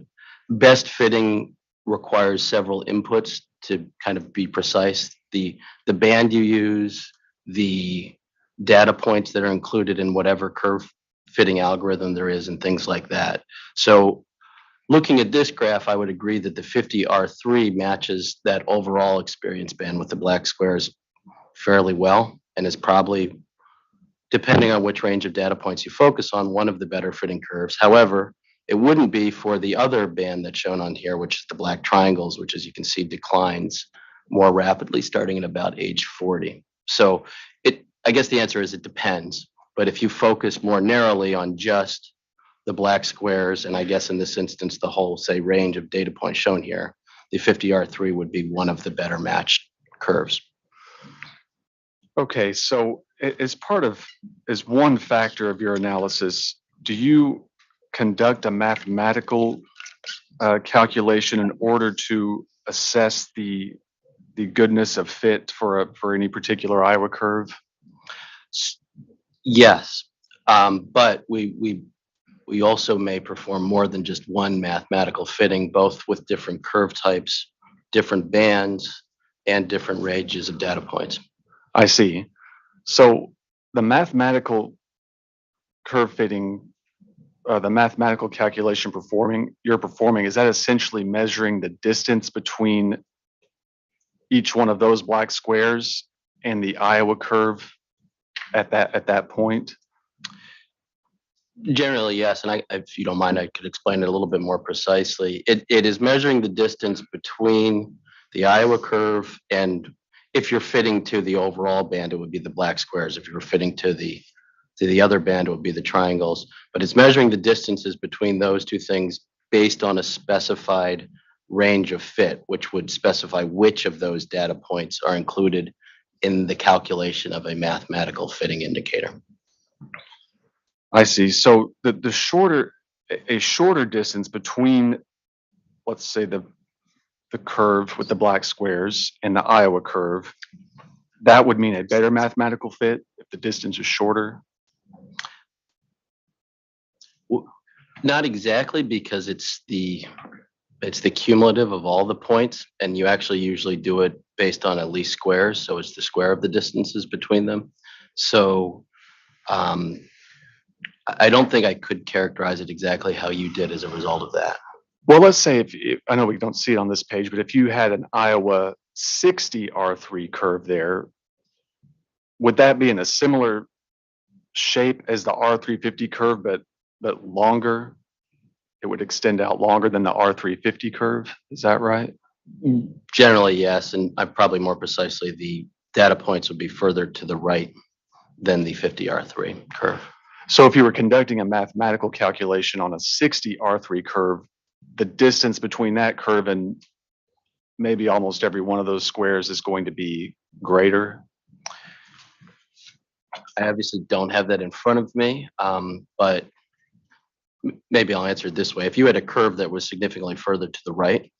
[SPEAKER 9] best fitting requires several inputs to kind of be precise. The band you use, the data points that are included in whatever curve fitting algorithm there is, and things like that. So looking at this graph, I would agree that the 50R3 matches that overall experience band with the black squares fairly well, and is probably, depending on which range of data points you focus on, one of the better fitting curves. However, it wouldn't be for the other band that's shown on here, which is the black triangles, which, as you can see, declines more rapidly starting at about age 40. So I guess the answer is it depends. But if you focus more narrowly on just the black squares, and I guess in this instance, the whole, say, range of data points shown here, the 50R3 would be one of the better matched curves.
[SPEAKER 10] Okay, so as one factor of your analysis, do you conduct a mathematical calculation in order to assess the goodness of fit for any particular Iowa curve?
[SPEAKER 9] Yes, but we also may perform more than just one mathematical fitting, both with different curve types, different bands, and different ranges of data points.
[SPEAKER 10] I see. So the mathematical curve fitting, the mathematical calculation you're performing, is that essentially measuring the distance between each one of those black squares and the Iowa curve at that point?
[SPEAKER 9] Generally, yes, and if you don't mind, I could explain it a little bit more precisely. It is measuring the distance between the Iowa curve, and if you're fitting to the overall band, it would be the black squares. If you were fitting to the other band, it would be the triangles. But it's measuring the distances between those two things based on a specified range of fit, which would specify which of those data points are included in the calculation of a mathematical fitting indicator.
[SPEAKER 10] I see. So a shorter distance between, let's say, the curve with the black squares and the Iowa curve, that would mean a better mathematical fit if the distance is shorter?
[SPEAKER 9] Not exactly, because it's the cumulative of all the points, and you actually usually do it based on at least squares, so it's the square of the distances between them. So I don't think I could characterize it exactly how you did as a result of that.
[SPEAKER 10] Well, let's say if I know we don't see it on this page, but if you had an Iowa 60 R3 curve there, would that be in a similar shape as the R350 curve, but longer? It would extend out longer than the R350 curve. Is that right?
[SPEAKER 9] Generally, yes, and probably more precisely, the data points would be further to the right than the 50R3 curve.
[SPEAKER 10] So if you were conducting a mathematical calculation on a 60 R3 curve, the distance between that curve and maybe almost every one of those squares is going to be greater?
[SPEAKER 9] I obviously don't have that in front of me, but maybe I'll answer it this way. If you had a curve that was significantly further to the right,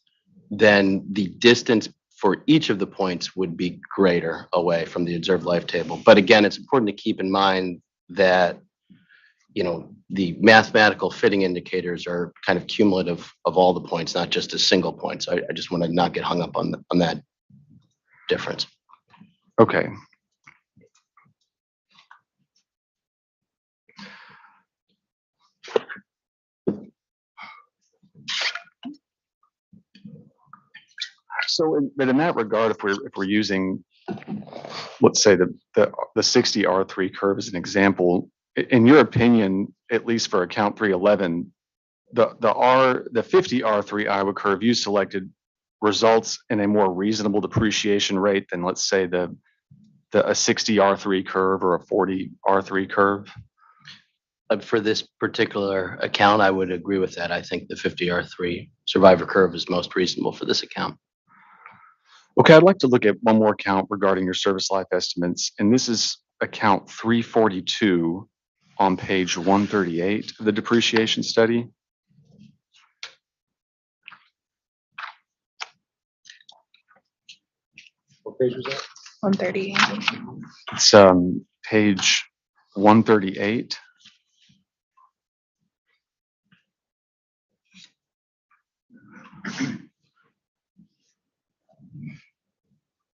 [SPEAKER 9] then the distance for each of the points would be greater away from the observed life table. But again, it's important to keep in mind that the mathematical fitting indicators are kind of cumulative of all the points, not just a single point. So I just want to not get hung up on that difference.
[SPEAKER 10] Okay. So, but in that regard, if we're using, let's say the 60 R3 curve as an example, in your opinion, at least for account 311, the 50 R3 Iowa curve you selected results in a more reasonable depreciation rate than, let's say, a 60 R3 curve or a 40 R3 curve?
[SPEAKER 9] For this particular account, I would agree with that. I think the 50R3 survivor curve is most reasonable for this account.
[SPEAKER 10] Okay, I'd like to look at one more account regarding your service life estimates, and this is account 342 on page 138 of the depreciation study.
[SPEAKER 8] What page was that?
[SPEAKER 1] 138.
[SPEAKER 10] It's page 138.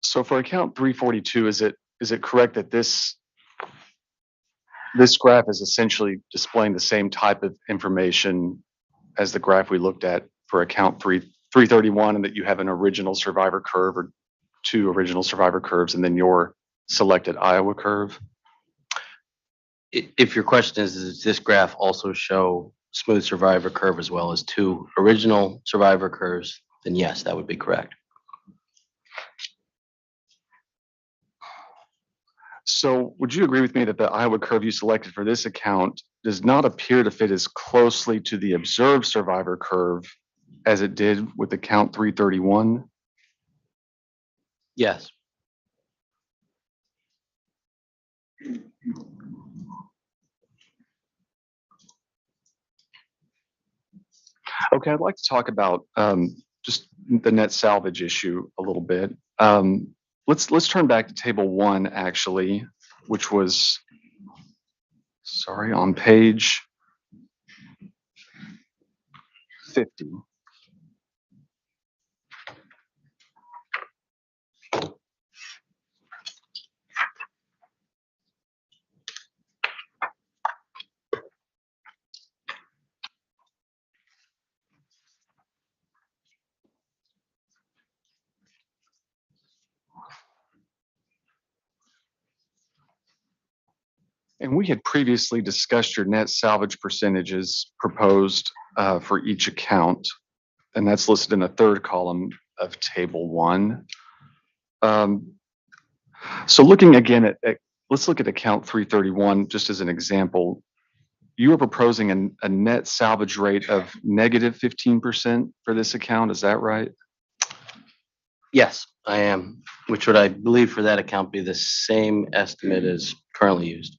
[SPEAKER 10] So for account 342, is it correct that this graph is essentially displaying the same type of information as the graph we looked at for account 331, and that you have an original survivor curve or two original survivor curves and then your selected Iowa curve?
[SPEAKER 9] If your question is, does this graph also show smooth survivor curve as well as two original survivor curves, then yes, that would be correct.
[SPEAKER 10] So would you agree with me that the Iowa curve you selected for this account does not appear to fit as closely to the observed survivor curve as it did with account 331?
[SPEAKER 9] Yes.
[SPEAKER 10] Okay, I'd like to talk about just the net salvage issue a little bit. Let's turn back to table 1 actually, which was, sorry, on page 50. And we had previously discussed your net salvage percentages proposed for each account, and that's listed in the third column of table 1. So looking again let's look at account 331 just as an example. You are proposing a net salvage rate of negative 15% for this account, is that right?
[SPEAKER 9] Yes, I am, which would I believe for that account be the same estimate as currently used.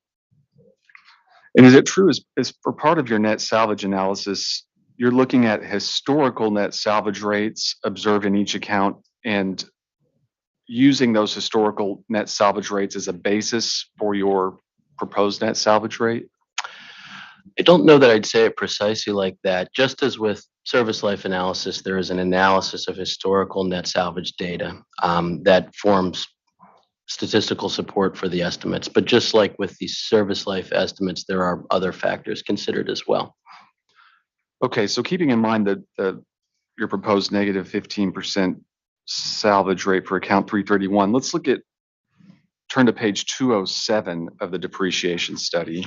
[SPEAKER 10] And is it true as for part of your net salvage analysis, you're looking at historical net salvage rates observed in each account and using those historical net salvage rates as a basis for your proposed net salvage rate?
[SPEAKER 9] I don't know that I'd say it precisely like that. Just as with service life analysis, there is an analysis of historical net salvage data that forms statistical support for the estimates. But just like with the service life estimates, there are other factors considered as well.
[SPEAKER 10] Okay, so keeping in mind that your proposed negative 15% salvage rate for account 331, let's turn to page 207 of the depreciation study.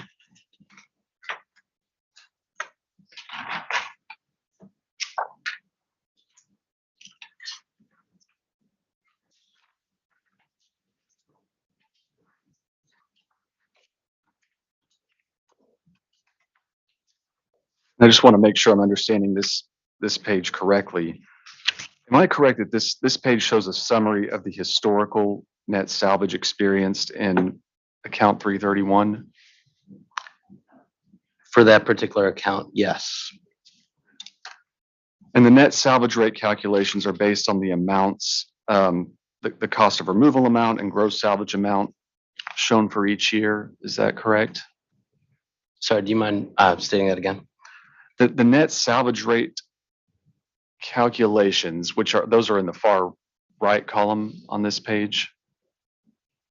[SPEAKER 10] I just want to make sure I'm understanding this page correctly. Am I correct that this page shows a summary of the historical net salvage experienced in account 331?
[SPEAKER 9] For that particular account, yes.
[SPEAKER 10] And the net salvage rate calculations are based on the amounts, the cost of removal amount and gross salvage amount shown for each year. Is that correct?
[SPEAKER 9] Sorry, do you mind stating that again?
[SPEAKER 10] The net salvage rate calculations, those are in the far right column on this page.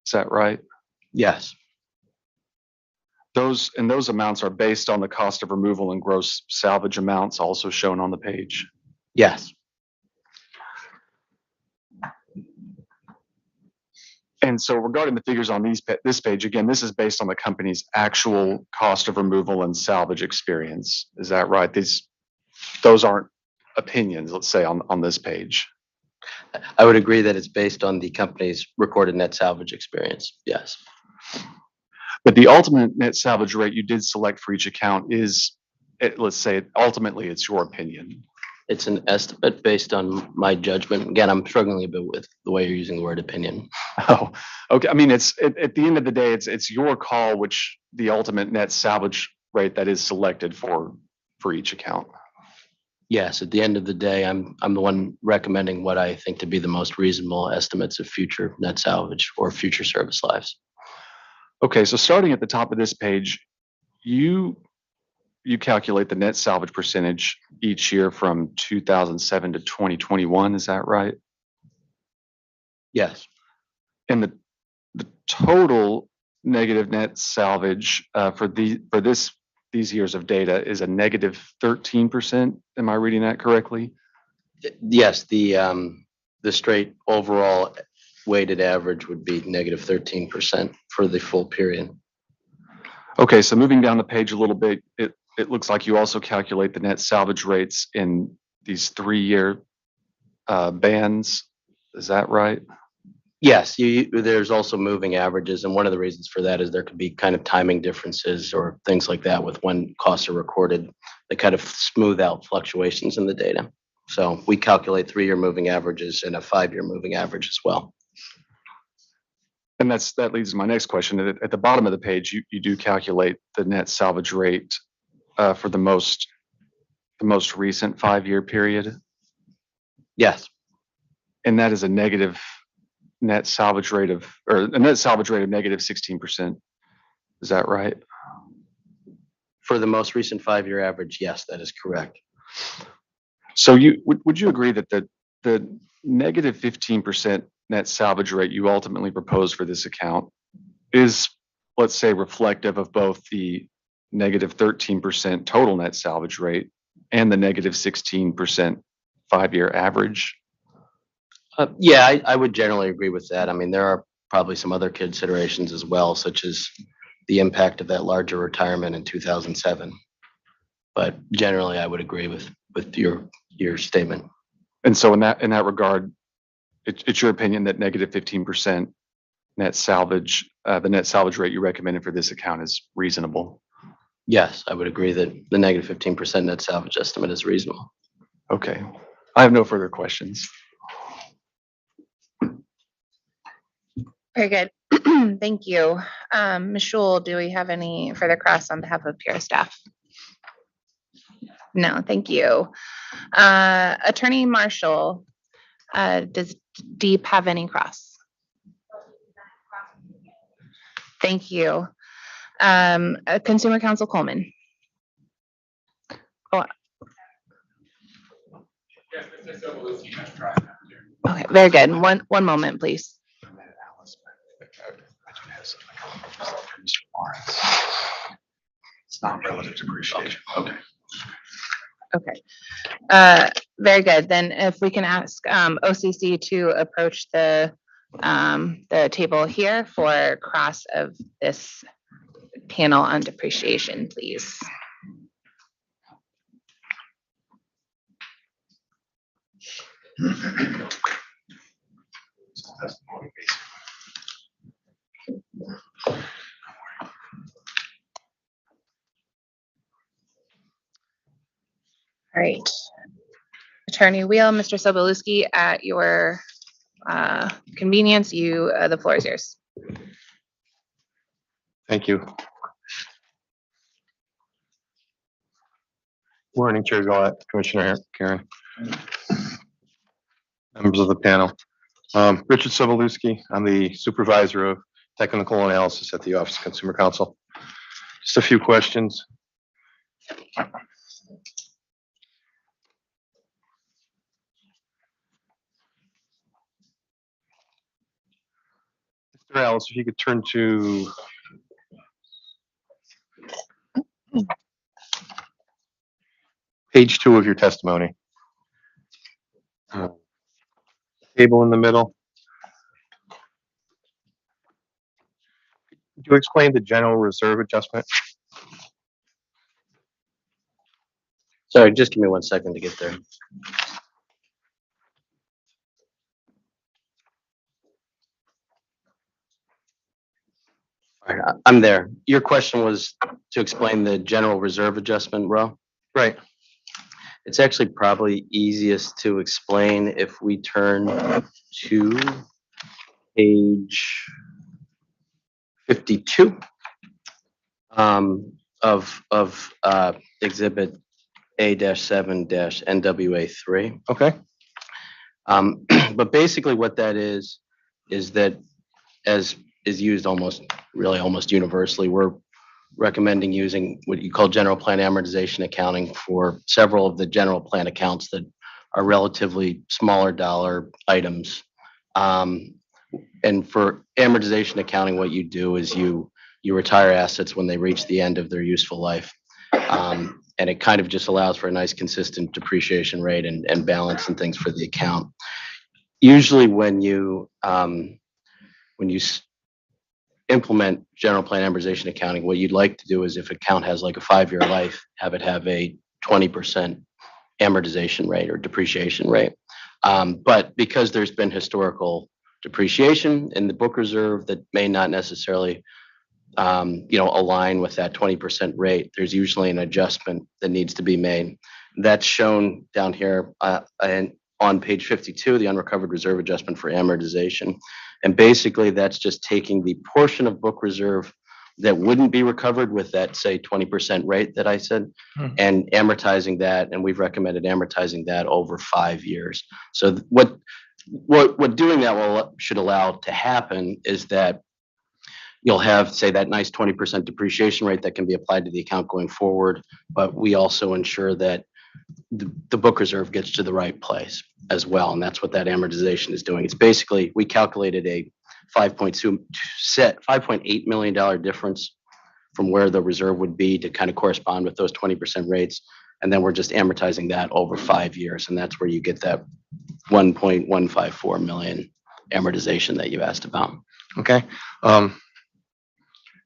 [SPEAKER 10] Is that right?
[SPEAKER 9] Yes.
[SPEAKER 10] Those amounts are based on the cost of removal and gross salvage amounts also shown on the page.
[SPEAKER 9] Yes.
[SPEAKER 10] And so regarding the figures on this page, again, this is based on the company's actual cost of removal and salvage experience. Is that right? Those aren't opinions, let's say, on this page.
[SPEAKER 9] I would agree that it's based on the company's recorded net salvage experience. Yes.
[SPEAKER 10] But the ultimate net salvage rate you did select for each account is, let's say, ultimately it's your opinion.
[SPEAKER 9] It's an estimate based on my judgment. Again, I'm struggling a bit with the way you're using the word opinion.
[SPEAKER 10] Oh, okay. I mean, it's at the end of the day, it's your call which the ultimate net salvage rate that is selected for each account.
[SPEAKER 9] Yes, at the end of the day, I'm the one recommending what I think to be the most reasonable estimates of future net salvage or future service lives.
[SPEAKER 10] Okay, so starting at the top of this page, you calculate the net salvage percentage each year from 2007 to 2021. Is that right?
[SPEAKER 9] Yes.
[SPEAKER 10] And the total negative net salvage for these years of data is a negative 13%. Am I reading that correctly?
[SPEAKER 9] Yes, the straight overall weighted average would be negative 13% for the full period.
[SPEAKER 10] Okay, so moving down the page a little bit, it looks like you also calculate the net salvage rates in these 3-year bands. Is that right?
[SPEAKER 9] Yes, there's also moving averages, and one of the reasons for that is there could be kind of timing differences or things like that with when costs are recorded that kind of smooth out fluctuations in the data. So we calculate 3-year moving averages and a 5-year moving average as well.
[SPEAKER 10] And that leads to my next question. At the bottom of the page, you do calculate the net salvage rate for the most the most recent 5-year period,
[SPEAKER 9] Yes,
[SPEAKER 10] and that is a negative net salvage rate of, or a net salvage rate of negative 16%. Is that right?
[SPEAKER 9] for the most recent 5-year average, yes, that is correct.
[SPEAKER 10] So would you agree that the negative 15% net salvage rate you ultimately proposed for this account is, let's say, reflective of both the negative 13% total net salvage rate and the negative 16% 5-year average?
[SPEAKER 9] Yeah, I would generally agree with that. I mean, there are probably some other considerations as well, such as the impact of that larger retirement in 2007. But generally, I would agree with your statement.
[SPEAKER 10] And so in that regard, it's your opinion that negative 15% net salvage, the net salvage rate you recommended for this account is reasonable?
[SPEAKER 9] Yes, I would agree that the negative 15% net salvage estimate is reasonable.
[SPEAKER 10] Okay. I have no further questions.
[SPEAKER 1] Very good. Thank you. Ms. Schul, do we have any further cross on behalf of peer staff? No, thank you. Attorney Marshall, does Deep have any cross? Thank you. Consumer Counsel Coleman.
[SPEAKER 5] Yes, Mr. Sobolewski has tried that too.
[SPEAKER 1] Okay, very good. One moment, please.
[SPEAKER 10] It's not relative depreciation. Okay.
[SPEAKER 1] Okay. Very good. Then if we can ask OCC to approach the table here for cross of this panel on depreciation, please. All right. Attorney Wheel, Mr. Sobolewski, at your convenience, the floor is yours.
[SPEAKER 11] Thank you. Morning, Chair Gillette, Commissioner Karen. Members of the panel. Richard Sobolewski, I'm the Supervisor of Technical Analysis at the Office of Consumer Counsel. Just a few questions. Mr. Ellis, if you could turn to page 2 of your testimony. Table in the middle. Could you explain the general reserve adjustment?
[SPEAKER 9] Sorry, just give me 1 second to get there. All right, I'm there. Your question was to explain the general reserve adjustment row?
[SPEAKER 11] Right.
[SPEAKER 9] It's actually probably easiest to explain if we turn to page 52 of exhibit A-7-NWA3.
[SPEAKER 11] Okay.
[SPEAKER 9] But basically what that is that, as is used almost universally, we're recommending using what you call general plan amortization accounting for several of the general plan accounts that are relatively smaller dollar items. And for amortization accounting, what you do is you retire assets when they reach the end of their useful life. And it kind of just allows for a nice consistent depreciation rate and balance and things for the account. Usually when you implement general plan amortization accounting, what you'd like to do is, if account has like a 5-year life, have it have a 20% amortization rate or depreciation rate. But because there's been historical depreciation in the book reserve that may not necessarily align with that 20% rate, there's usually an adjustment that needs to be made. That's shown down here and on page 52, the unrecovered reserve adjustment for amortization. And basically that's just taking the portion of book reserve that wouldn't be recovered with that, say, 20% rate that I said, and amortizing that, and we've recommended amortizing that over 5 years. So what doing that should allow to happen is that you'll have, say, that nice 20% depreciation rate that can be applied to the account going forward, but we also ensure that the book reserve gets to the right place as well, and that's what that amortization is doing. It's basically, we calculated a $5.8 million difference from where the reserve would be to kind of correspond with those 20% rates, and then we're just amortizing that over 5 years, and that's where you get that 1.154 million amortization that you asked about.
[SPEAKER 11] Okay.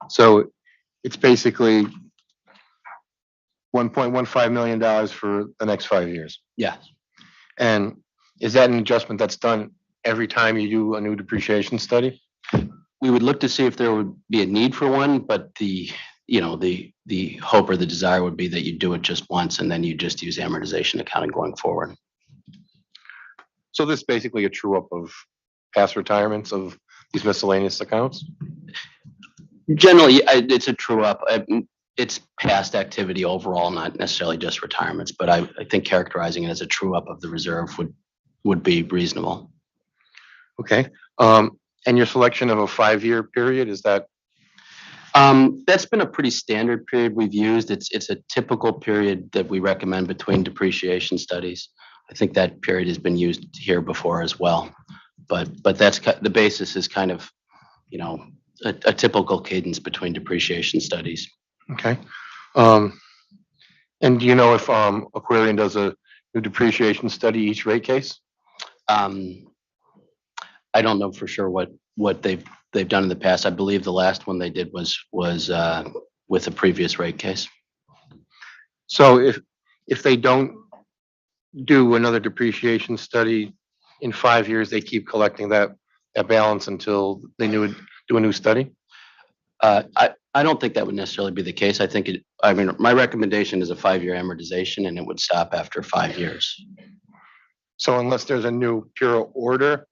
[SPEAKER 11] So it's basically $1.15 million for the next 5 years.
[SPEAKER 9] Yeah.
[SPEAKER 11] And is that an adjustment that's done every time you do a new depreciation study?
[SPEAKER 9] We would look to see if there would be a need for one, but the hope or the desire would be that you do it just once and then you just use amortization accounting going forward.
[SPEAKER 11] So this is basically a true up of past retirements of these miscellaneous accounts?
[SPEAKER 9] Generally, it's a true up. It's past activity overall, not necessarily just retirements, but I think characterizing it as a true up of the reserve would be reasonable.
[SPEAKER 11] Okay. And your selection of a 5-year period, is that?
[SPEAKER 9] That's been a pretty standard period we've used. It's a typical period that we recommend between depreciation studies. I think that period has been used here before as well. But that's the basis is kind of, a typical cadence between depreciation studies.
[SPEAKER 11] Okay. And do you know if Aquarion does a new depreciation study each rate case?
[SPEAKER 9] I don't know for sure what they've done in the past. I believe the last one they did was with a previous rate case.
[SPEAKER 11] So if they don't do another depreciation study in 5 years, they keep collecting that balance until they do a new study?
[SPEAKER 9] I don't think that would necessarily be the case. My recommendation is a 5-year amortization, and it would stop after 5 years.
[SPEAKER 11] So unless there's a new pure order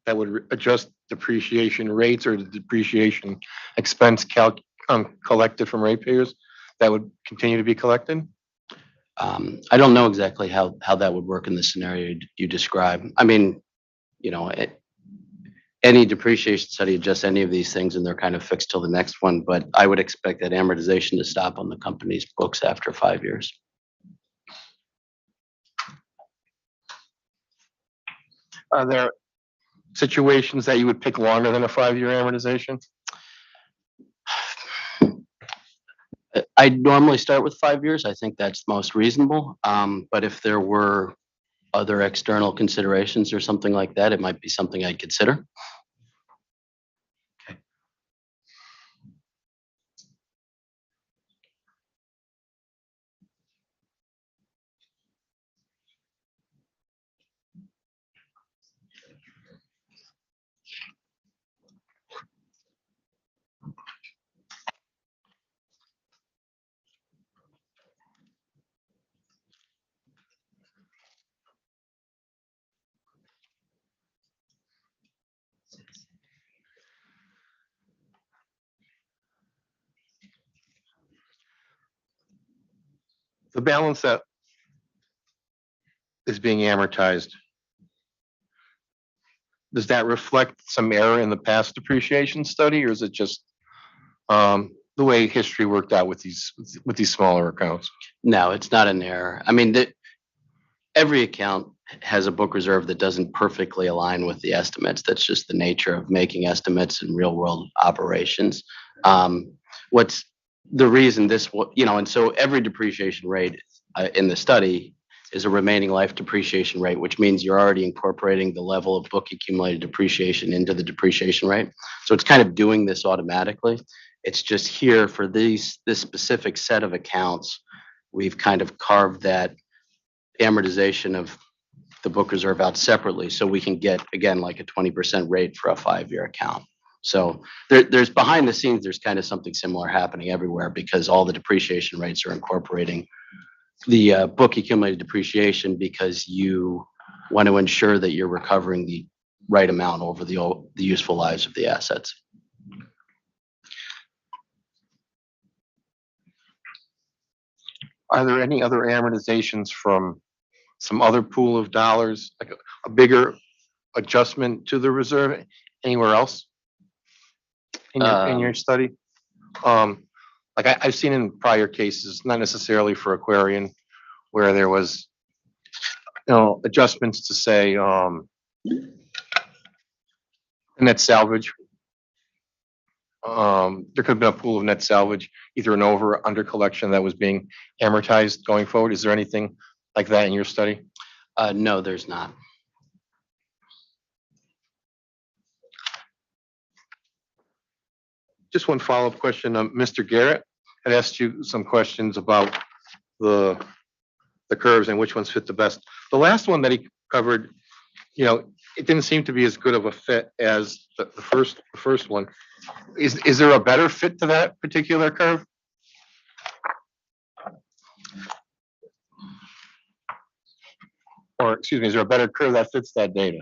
[SPEAKER 11] that would adjust depreciation rates or the depreciation expense collected from ratepayers, that would continue to be collected?
[SPEAKER 9] I don't know exactly how that would work in the scenario you describe. Any depreciation study adjusts any of these things and they're kind of fixed till the next one, but I would expect that amortization to stop on the company's books after 5 years.
[SPEAKER 11] Are there situations that you would pick longer than a 5-year amortization?
[SPEAKER 9] I normally start with 5 years. I think that's most reasonable. But if there were other external considerations or something like that, it might be something I'd consider.
[SPEAKER 11] Okay. The balance that is being amortized, does that reflect some error in the past depreciation study, or is it just the way history worked out with these smaller accounts?
[SPEAKER 9] No, it's not an error. Every account has a book reserve that doesn't perfectly align with the estimates. That's just the nature of making estimates in real world operations. What's the reason and so every depreciation rate in the study is a remaining life depreciation rate, which means you're already incorporating the level of book accumulated depreciation into the depreciation rate. So it's kind of doing this automatically. It's just here for this specific set of accounts, we've kind of carved that amortization of the book reserve out separately so we can get, again, like a 20% rate for a 5-year account. So there's behind the scenes, there's kind of something similar happening everywhere because all the depreciation rates are incorporating the book accumulated depreciation because you want to ensure that you're recovering the right amount over the useful lives of the assets.
[SPEAKER 11] are there any other amortizations from some other pool of dollars, like a bigger adjustment to the reserve anywhere else in your study? Like I've seen in prior cases, not necessarily for Aquarian, where there was, adjustments to say, net salvage. There could have been a pool of net salvage, either an over or under collection that was being amortized going forward. Is there anything like that in your study?
[SPEAKER 9] No, there's not.
[SPEAKER 11] Just one follow-up question. Mr. Garrett had asked you some questions about the curves and which ones fit the best. The last one that he covered, it didn't seem to be as good of a fit as the first one. Is there a better fit to that particular curve? Or, excuse me, is there a better curve that fits that data?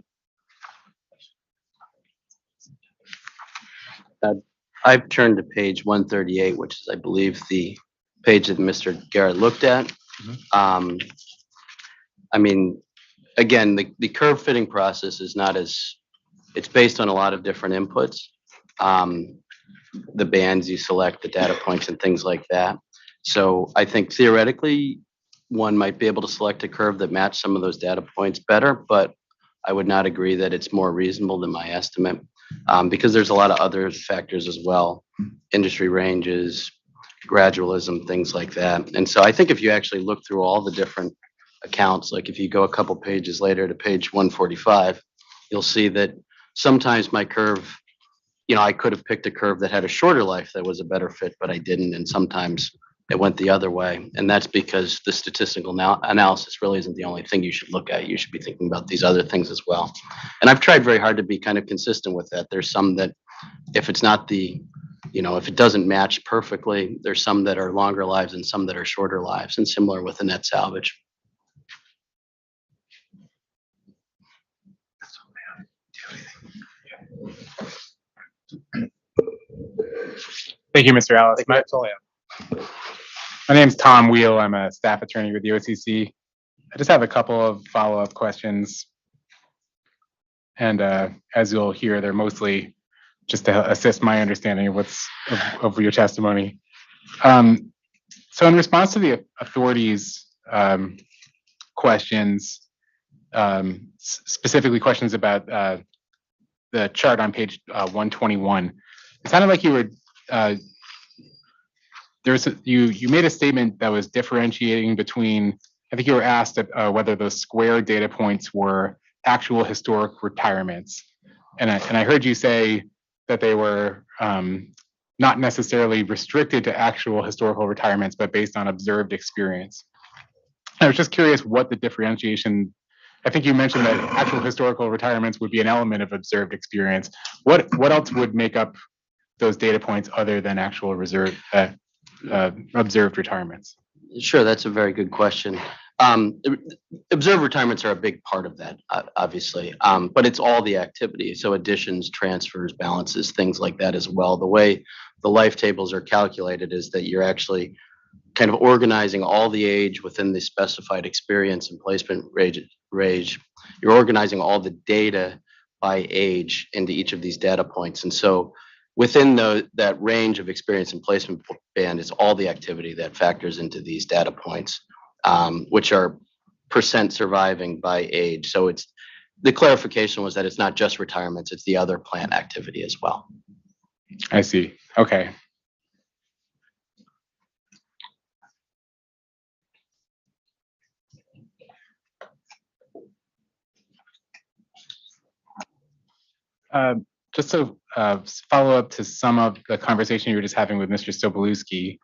[SPEAKER 9] I've turned to page 138, which is, I believe, the page that Mr. Garrett looked at. I mean, again, the curve fitting process is not as, it's based on a lot of different inputs. The bands you select, the data points and things like that. So I think theoretically, one might be able to select a curve that matched some of those data points better, but I would not agree that it's more reasonable than my estimate, because there's a lot of other factors as well, industry ranges, gradualism, things like that. And so I think if you actually look through all the different accounts, like if you go a couple pages later to page 145, you'll see that sometimes my curve, I could have picked a curve that had a shorter life that was a better fit, but I didn't. And sometimes it went the other way. And that's because the statistical analysis really isn't the only thing you should look at. You should be thinking about these other things as well. And I've tried very hard to be kind of consistent with that. There's some that if it's not if it doesn't match perfectly, there's some that are longer lives and some that are shorter lives, and similar with the net salvage.
[SPEAKER 12] Thank you, Mr. Alice. My name's Tom Wheel. I'm a staff attorney with the OCC. I just have a couple of follow-up questions. And as you'll hear, they're mostly just to assist my understanding of your testimony. So in response to the authorities' questions, specifically questions about the chart on page 121, it sounded like you were you made a statement that was differentiating between, I think you were asked whether those square data points were actual historic retirements. And I heard you say that they were not necessarily restricted to actual historical retirements, but based on observed experience. I was just curious what the differentiation, I think you mentioned that actual historical retirements would be an element of observed experience. What else would make up those data points other than actual observed retirements?
[SPEAKER 9] Sure, that's a very good question. Observed retirements are a big part of that, obviously, but it's all the activity. So additions, transfers, balances, things like that as well. The way the life tables are calculated is that you're actually kind of organizing all the age within the specified experience and placement range. You're organizing all the data by age into each of these data points. And so within that range of experience and placement band is all the activity that factors into these data points, which are percent surviving by age. So the clarification was that it's not just retirements, it's the other plant activity as well.
[SPEAKER 12] I see. Okay. Just to follow up to some of the conversation you were just having with Mr. Sobolewski,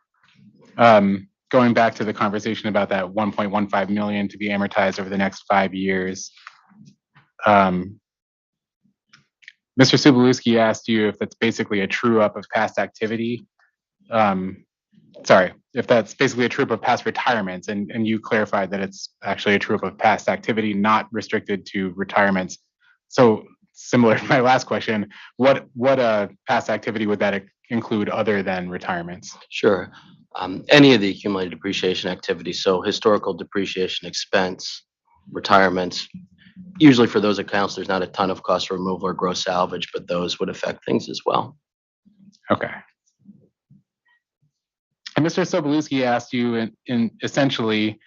[SPEAKER 12] going back to the conversation about that 1.15 million to be amortized over the next 5 years. Mr. Sobolewski asked you if that's basically a true up of past activity. If that's basically a true up of past retirements, and you clarified that it's actually a true up of past activity, not restricted to retirements. So similar to my last question, what past activity would that include other than retirements?
[SPEAKER 9] Sure. any of the accumulated depreciation activities. So historical depreciation expense, retirements. Usually for those accounts, there's not a ton of cost removal or gross salvage, but those would affect things as well.
[SPEAKER 12] Okay. And Mr. Sobolewski asked you in essentially,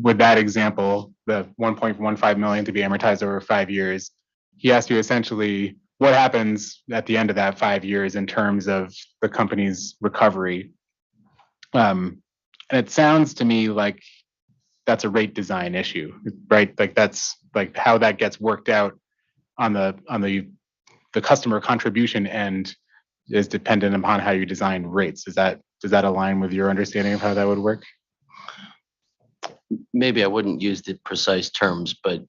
[SPEAKER 12] with that example, the 1.15 million to be amortized over 5 years, he asked you essentially what happens at the end of that 5 years in terms of the company's recovery. And it sounds to me like that's a rate design issue, right? Like that's like how that gets worked out on the customer contribution end is dependent upon how you design rates. Does that align with your understanding of how that would work?
[SPEAKER 9] Maybe I wouldn't use the precise terms, but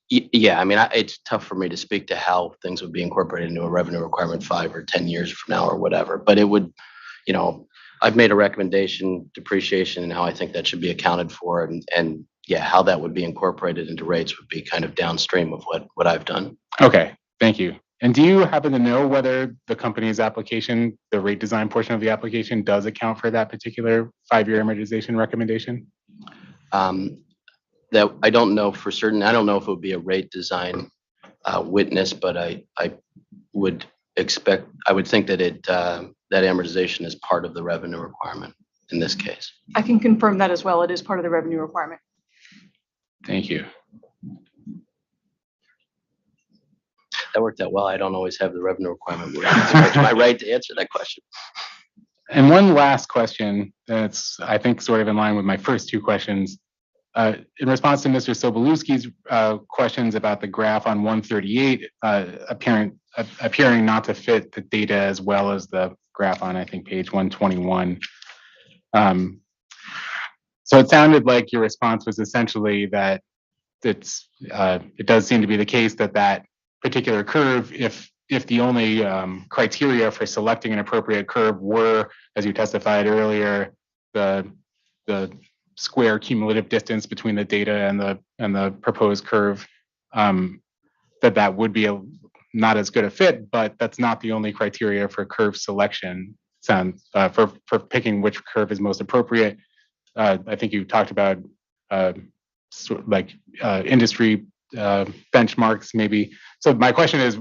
[SPEAKER 9] yeah, I mean, it's tough for me to speak to how things would be incorporated into a revenue requirement 5 or 10 years from now or whatever, but it would, I've made a recommendation, depreciation, and how I think that should be accounted for, and yeah, how that would be incorporated into rates would be kind of downstream of what I've done.
[SPEAKER 12] Okay, thank you. And do you happen to know whether the company's application, the rate design portion of the application, does account for that particular 5-year amortization recommendation?
[SPEAKER 9] That I don't know for certain. I don't know if it would be a rate design witness, but I would think that that amortization is part of the revenue requirement in this case.
[SPEAKER 7] I can confirm that as well. It is part of the revenue requirement.
[SPEAKER 12] Thank you.
[SPEAKER 9] That worked out well. I don't always have the revenue requirement. It's my right to answer that question.
[SPEAKER 12] And one last question that's, I think, sort of in line with my first two questions. In response to Mr. Sobolewski's questions about the graph on 138 appearing not to fit the data as well as the graph on, I think, page 121. So it sounded like your response was essentially that it does seem to be the case that particular curve, if the only criteria for selecting an appropriate curve were, as you testified earlier, the square cumulative distance between the data and the proposed curve, that would be not as good a fit, but that's not the only criteria for curve selection. For picking which curve is most appropriate. I think you talked about industry benchmarks maybe. So my question is,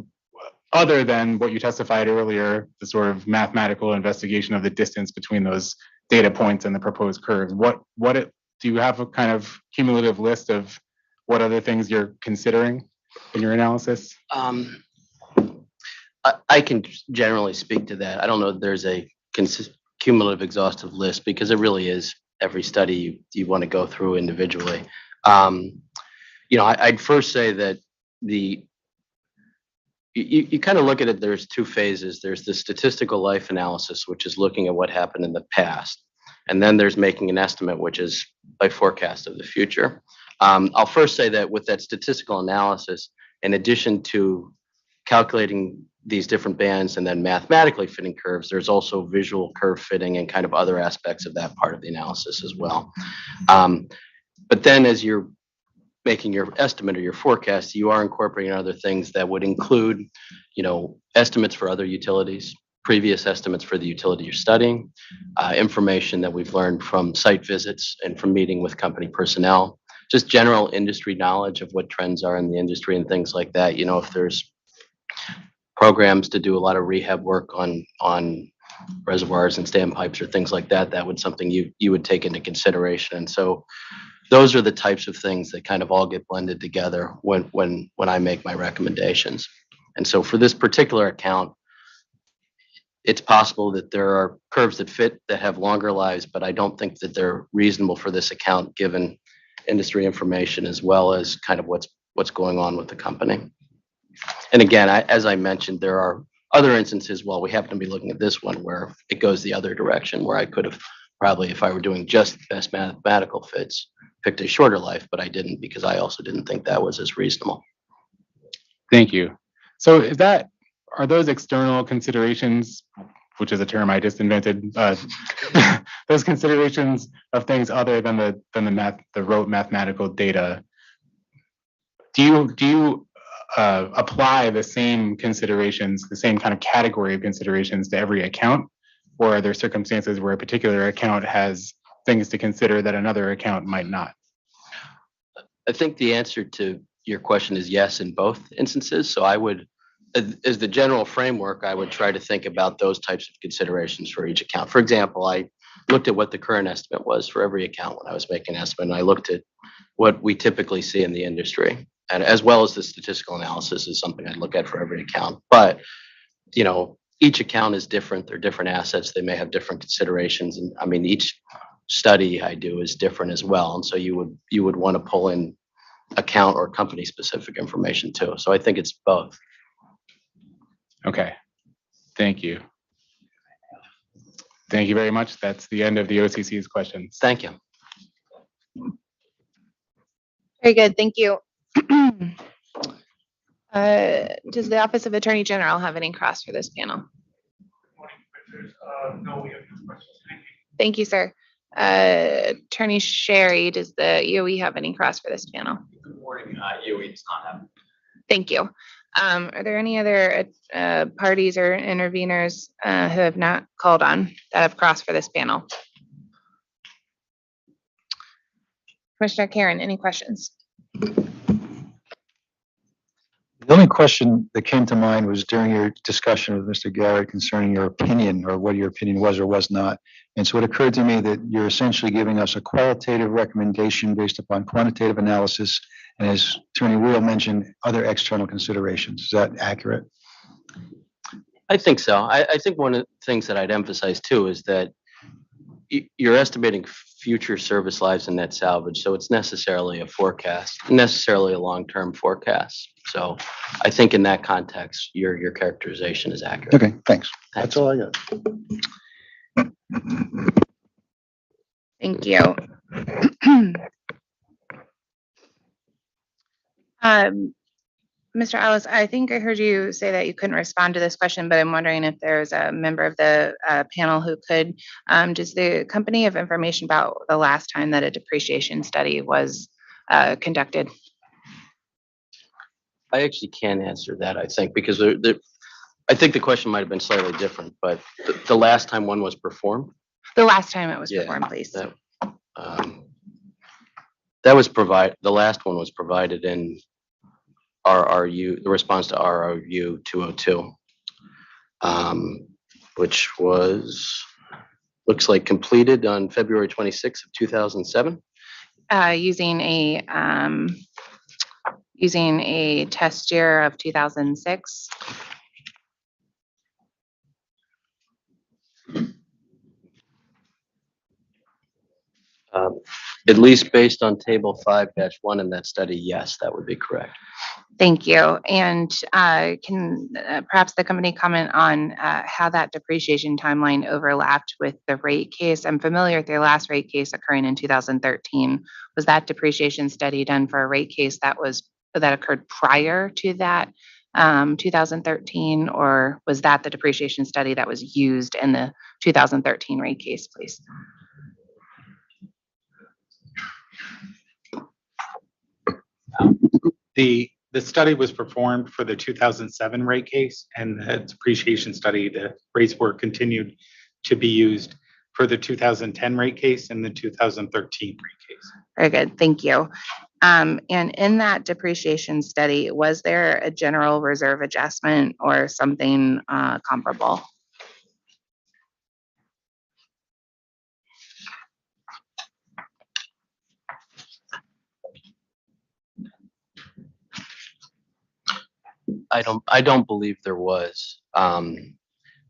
[SPEAKER 12] other than what you testified earlier, the sort of mathematical investigation of the distance between those data points and the proposed curves, do you have a kind of cumulative list of what other things you're considering in your analysis?
[SPEAKER 9] I can generally speak to that. I don't know if there's a cumulative exhaustive list because it really is every study you want to go through individually. I'd first say that you kind of look at it, there's two phases. There's the statistical life analysis, which is looking at what happened in the past. And then there's making an estimate, which is a forecast of the future. I'll first say that with that statistical analysis, in addition to calculating these different bands and then mathematically fitting curves, there's also visual curve fitting and kind of other aspects of that part of the analysis as well. But then as you're making your estimate or your forecast, you are incorporating other things that would include, estimates for other utilities, previous estimates for the utility you're studying, information that we've learned from site visits and from meeting with company personnel, just general industry knowledge of what trends are in the industry and things like that. If there's programs to do a lot of rehab work on reservoirs and standpipes or things like that, that would something you would take into consideration. And so those are the types of things that kind of all get blended together when I make my recommendations. And so for this particular account, it's possible that there are curves that fit that have longer lives, but I don't think that they're reasonable for this account given industry information as well as kind of what's going on with the company. And again, as I mentioned, there are other instances, while we happen to be looking at this one, where it goes the other direction, where I could have probably, if I were doing just best mathematical fits, picked a shorter life, but I didn't because I also didn't think that was as reasonable.
[SPEAKER 12] Thank you. So are those external considerations, which is a term I just invented, those considerations of things other than the rote mathematical data, do you apply the same considerations, the same kind of category of considerations to every account? Or are there circumstances where a particular account has things to consider that another account might not?
[SPEAKER 9] I think the answer to your question is yes in both instances. So I would, as the general framework, I would try to think about those types of considerations for each account. For example, I looked at what the current estimate was for every account when I was making an estimate, and I looked at what we typically see in the industry, and as well as the statistical analysis is something I look at for every account. But, you know, each account is different. They're different assets. They may have different considerations. And I mean, each study I do is different as well. And so you would want to pull in account or company specific information too. So I think it's both.
[SPEAKER 12] Okay, thank you. Thank you very much. That's the end of the OCC's questions.
[SPEAKER 9] Thank you.
[SPEAKER 1] Very good, thank you. Does the Office of Attorney General have any cross for this panel?
[SPEAKER 8] No, we have no questions.
[SPEAKER 1] Thank you, sir. Attorney Sherry, does the EOE have any cross for this panel?
[SPEAKER 8] Good morning, EOE does not have.
[SPEAKER 1] Thank you. Are there any other parties or interveners who have not called on that have crossed for this panel? Commissioner Karen, any questions?
[SPEAKER 13] The only question that came to mind was during your discussion with Mr. Garrett concerning your opinion or what your opinion was or was not. And so it occurred to me that you're essentially giving us a qualitative recommendation based upon quantitative analysis. And as Attorney Wheel mentioned, other external considerations. Is that accurate?
[SPEAKER 9] I think so. I think one of the things that I'd emphasize too is that you're estimating future service lives in net salvage. So it's necessarily a forecast, necessarily a long-term forecast. So I think in that context, your characterization is accurate.
[SPEAKER 13] Okay, thanks.
[SPEAKER 9] Thanks.
[SPEAKER 13] That's all I got.
[SPEAKER 1] Thank you. Mr. Ellis, I think I heard you say that you couldn't respond to this question, but I'm wondering if there's a member of the panel who could. Does the company have information about the last time that a depreciation study was conducted?
[SPEAKER 9] I actually can answer that, I think, because I think the question might have been slightly different, but the last time one was performed.
[SPEAKER 1] The last time it was
[SPEAKER 9] Yeah,
[SPEAKER 1] performed, please.
[SPEAKER 9] That was the last one was provided in RRU, the response to RRU 202, which looks like completed on February 26th of 2007.
[SPEAKER 1] Using a test year of 2006.
[SPEAKER 9] At least based on table 5-1 in that study, yes, that would be correct.
[SPEAKER 1] Thank you. And can perhaps the company comment on how that depreciation timeline overlapped with the rate case? I'm familiar with your last rate case occurring in 2013. Was that depreciation study done for a rate case that occurred prior to that 2013, or was that the depreciation study that was used in the 2013 rate case, please?
[SPEAKER 8] The study was performed for the 2007 rate case, and the depreciation study, the rates were continued to be used for the 2010 rate case and the 2013 rate case.
[SPEAKER 1] Very good, thank you. And in that depreciation study, was there a general reserve adjustment or something comparable?
[SPEAKER 9] I don't believe there was.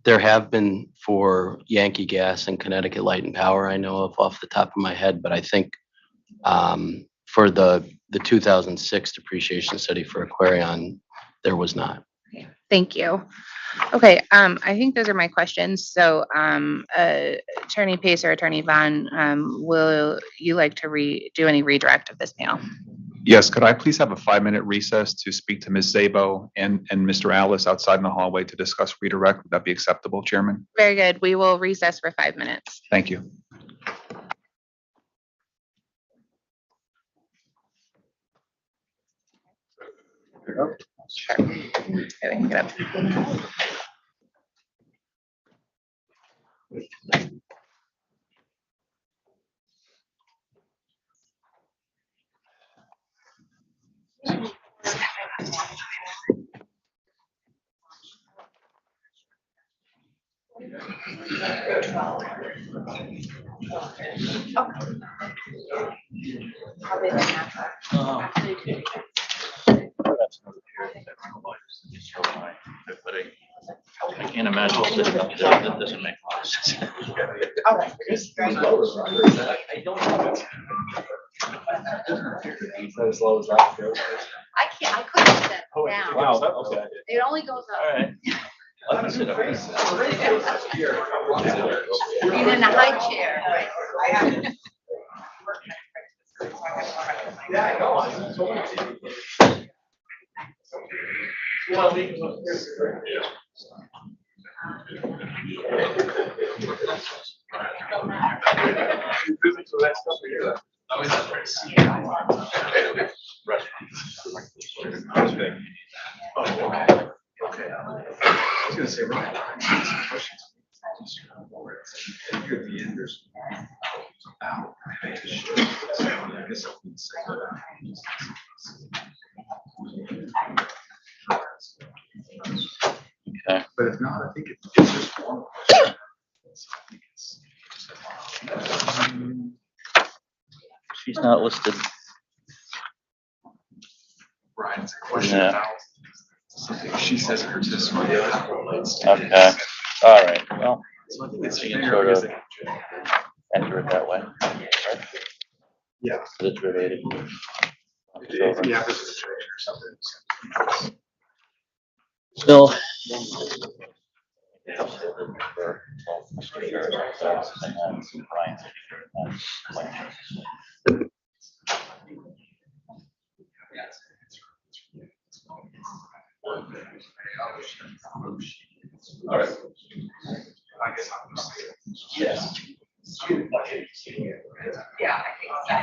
[SPEAKER 9] There have been for Yankee Gas and Connecticut Light and Power, I know of off the top of my head, but I think for the 2006 depreciation study for AQUARION, there was not.
[SPEAKER 1] Okay, thank you. Okay, I think those are my questions. So Attorney Pace or Attorney Vaughn, will you like to do any redirect of this panel?
[SPEAKER 3] Yes, could I please have a 5-minute recess to speak to Ms. Szabo and Mr. Alice outside in the hallway to discuss redirect? Would that be acceptable, Chairman?
[SPEAKER 1] Very good. We will recess for 5 minutes.
[SPEAKER 3] Thank you.
[SPEAKER 1] Sure. Okay, we can get up.
[SPEAKER 14] I can't imagine sitting up there. That doesn't make a lot of sense.
[SPEAKER 2] I couldn't sit down.
[SPEAKER 14] Wow, okay.
[SPEAKER 2] It only goes
[SPEAKER 14] All
[SPEAKER 2] up.
[SPEAKER 14] right. I can sit up.
[SPEAKER 2] Even in a high chair, right?
[SPEAKER 14] Okay.
[SPEAKER 3] But if not, I think it's just one question.
[SPEAKER 14] She's not listed.
[SPEAKER 3] Brian, it's a question
[SPEAKER 14] Yeah.
[SPEAKER 3] about something she says in her testimony.
[SPEAKER 14] Okay. All right. Well,
[SPEAKER 3] So I think it's
[SPEAKER 14] we can
[SPEAKER 3] fair
[SPEAKER 14] sort
[SPEAKER 3] because
[SPEAKER 14] of
[SPEAKER 3] it-
[SPEAKER 14] enter it that way.
[SPEAKER 3] Yeah.
[SPEAKER 14] But it's related.
[SPEAKER 3] If the opposite situation or something.
[SPEAKER 14] Still.
[SPEAKER 3] All right. I guess I'm just saying. Yes.
[SPEAKER 2] Yeah, I think so.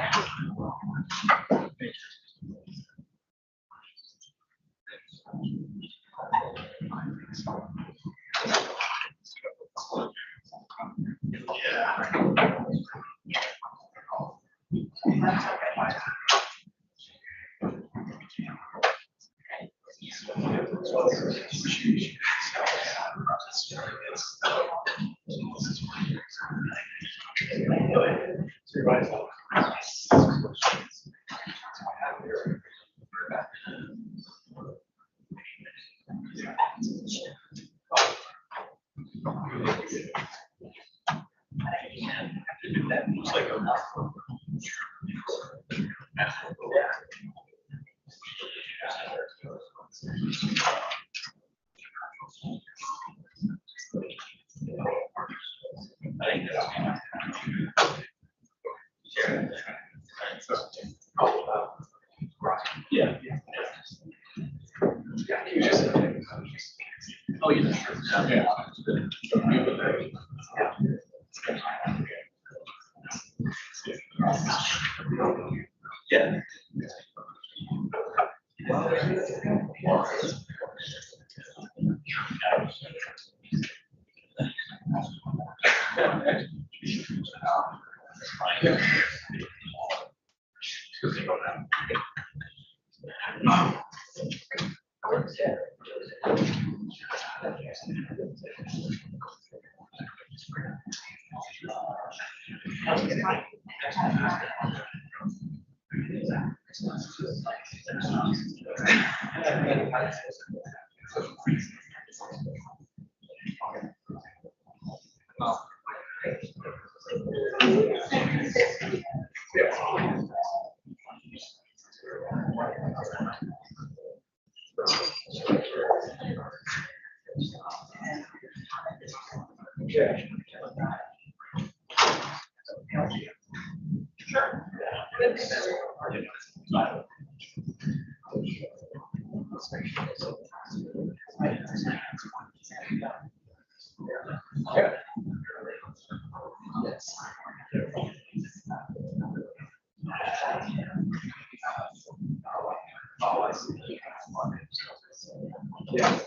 [SPEAKER 3] Oh, yeah. Yeah.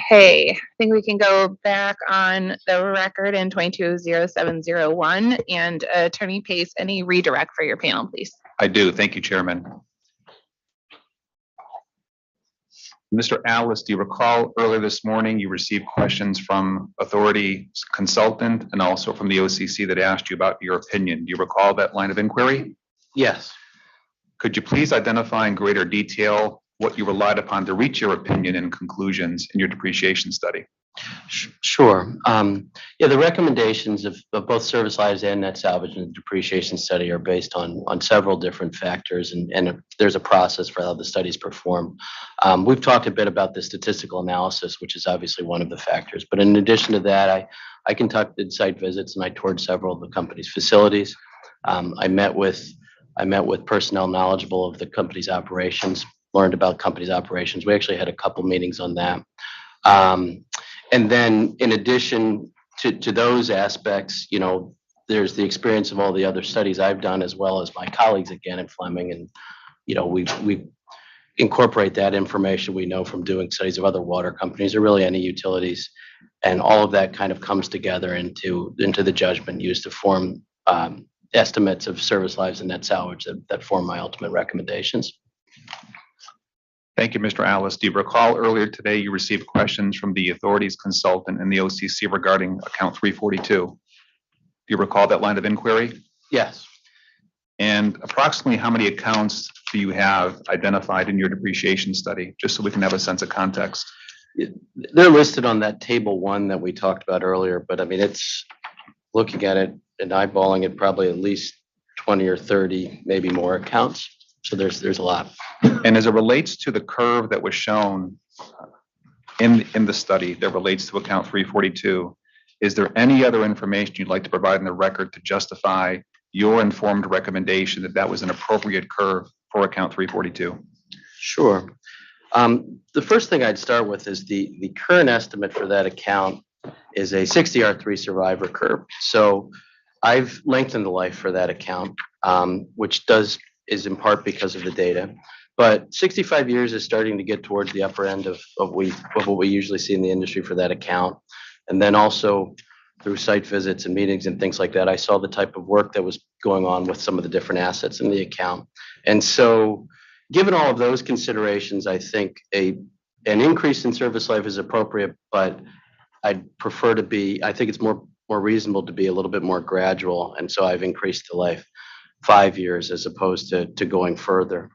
[SPEAKER 1] Okay, I think we can go back on the record in 220701 and Attorney Pace, any redirect for your panel, please?
[SPEAKER 3] I do. Thank you, Chairman. Mr. Alice, do you recall earlier this morning you received questions from authority consultant and also from the OCC that asked you about your opinion? Do you recall that line of inquiry?
[SPEAKER 9] Yes.
[SPEAKER 3] Could you please identify in greater detail what you relied upon to reach your opinion and conclusions in your depreciation study?
[SPEAKER 9] Sure. Yeah, the recommendations of both service lives and net salvage in the depreciation study are based on several different factors, and there's a process for how the study is performed. We've talked a bit about the statistical analysis, which is obviously one of the factors. But in addition to that, I conducted site visits and I toured several of the company's facilities. I met with personnel knowledgeable of the company's operations, learned about company's operations. We actually had a couple meetings on that. And then in addition to those aspects, you know, there's the experience of all the other studies I've done, as well as my colleagues at Gannon Fleming. And, you know, we incorporate that information we know from doing studies of other water companies or really any utilities. And all of that kind of comes together into the judgment used to form estimates of service lives and net salvage that form my ultimate recommendations.
[SPEAKER 3] Thank you, Mr. Alice. Do you recall earlier today you received questions from the authorities consultant and the OCC regarding account 342? Do you recall that line of inquiry?
[SPEAKER 9] Yes.
[SPEAKER 3] And approximately how many accounts do you have identified in your depreciation study, just so we can have a sense of context?
[SPEAKER 9] They're listed on that table 1 that we talked about earlier, but I mean, it's looking at it and eyeballing it, probably at least 20 or 30, maybe more accounts. So there's a lot.
[SPEAKER 3] And as it relates to the curve that was shown in the study that relates to account 342, is there any other information you'd like to provide in the record to justify your informed recommendation that that was an appropriate curve for account 342?
[SPEAKER 9] Sure. The first thing I'd start with is the current estimate for that account is a 60R3 survivor curve. So I've lengthened the life for that account, which is in part because of the data. But 65 years is starting to get towards the upper end of what we usually see in the industry for that account. And then also through site visits and meetings and things like that, I saw the type of work that was going on with some of the different assets in the account. And so given all of those considerations, I think an increase in service life is appropriate, but I think it's more reasonable to be a little bit more gradual. And so I've increased the life 5 years as opposed to going further.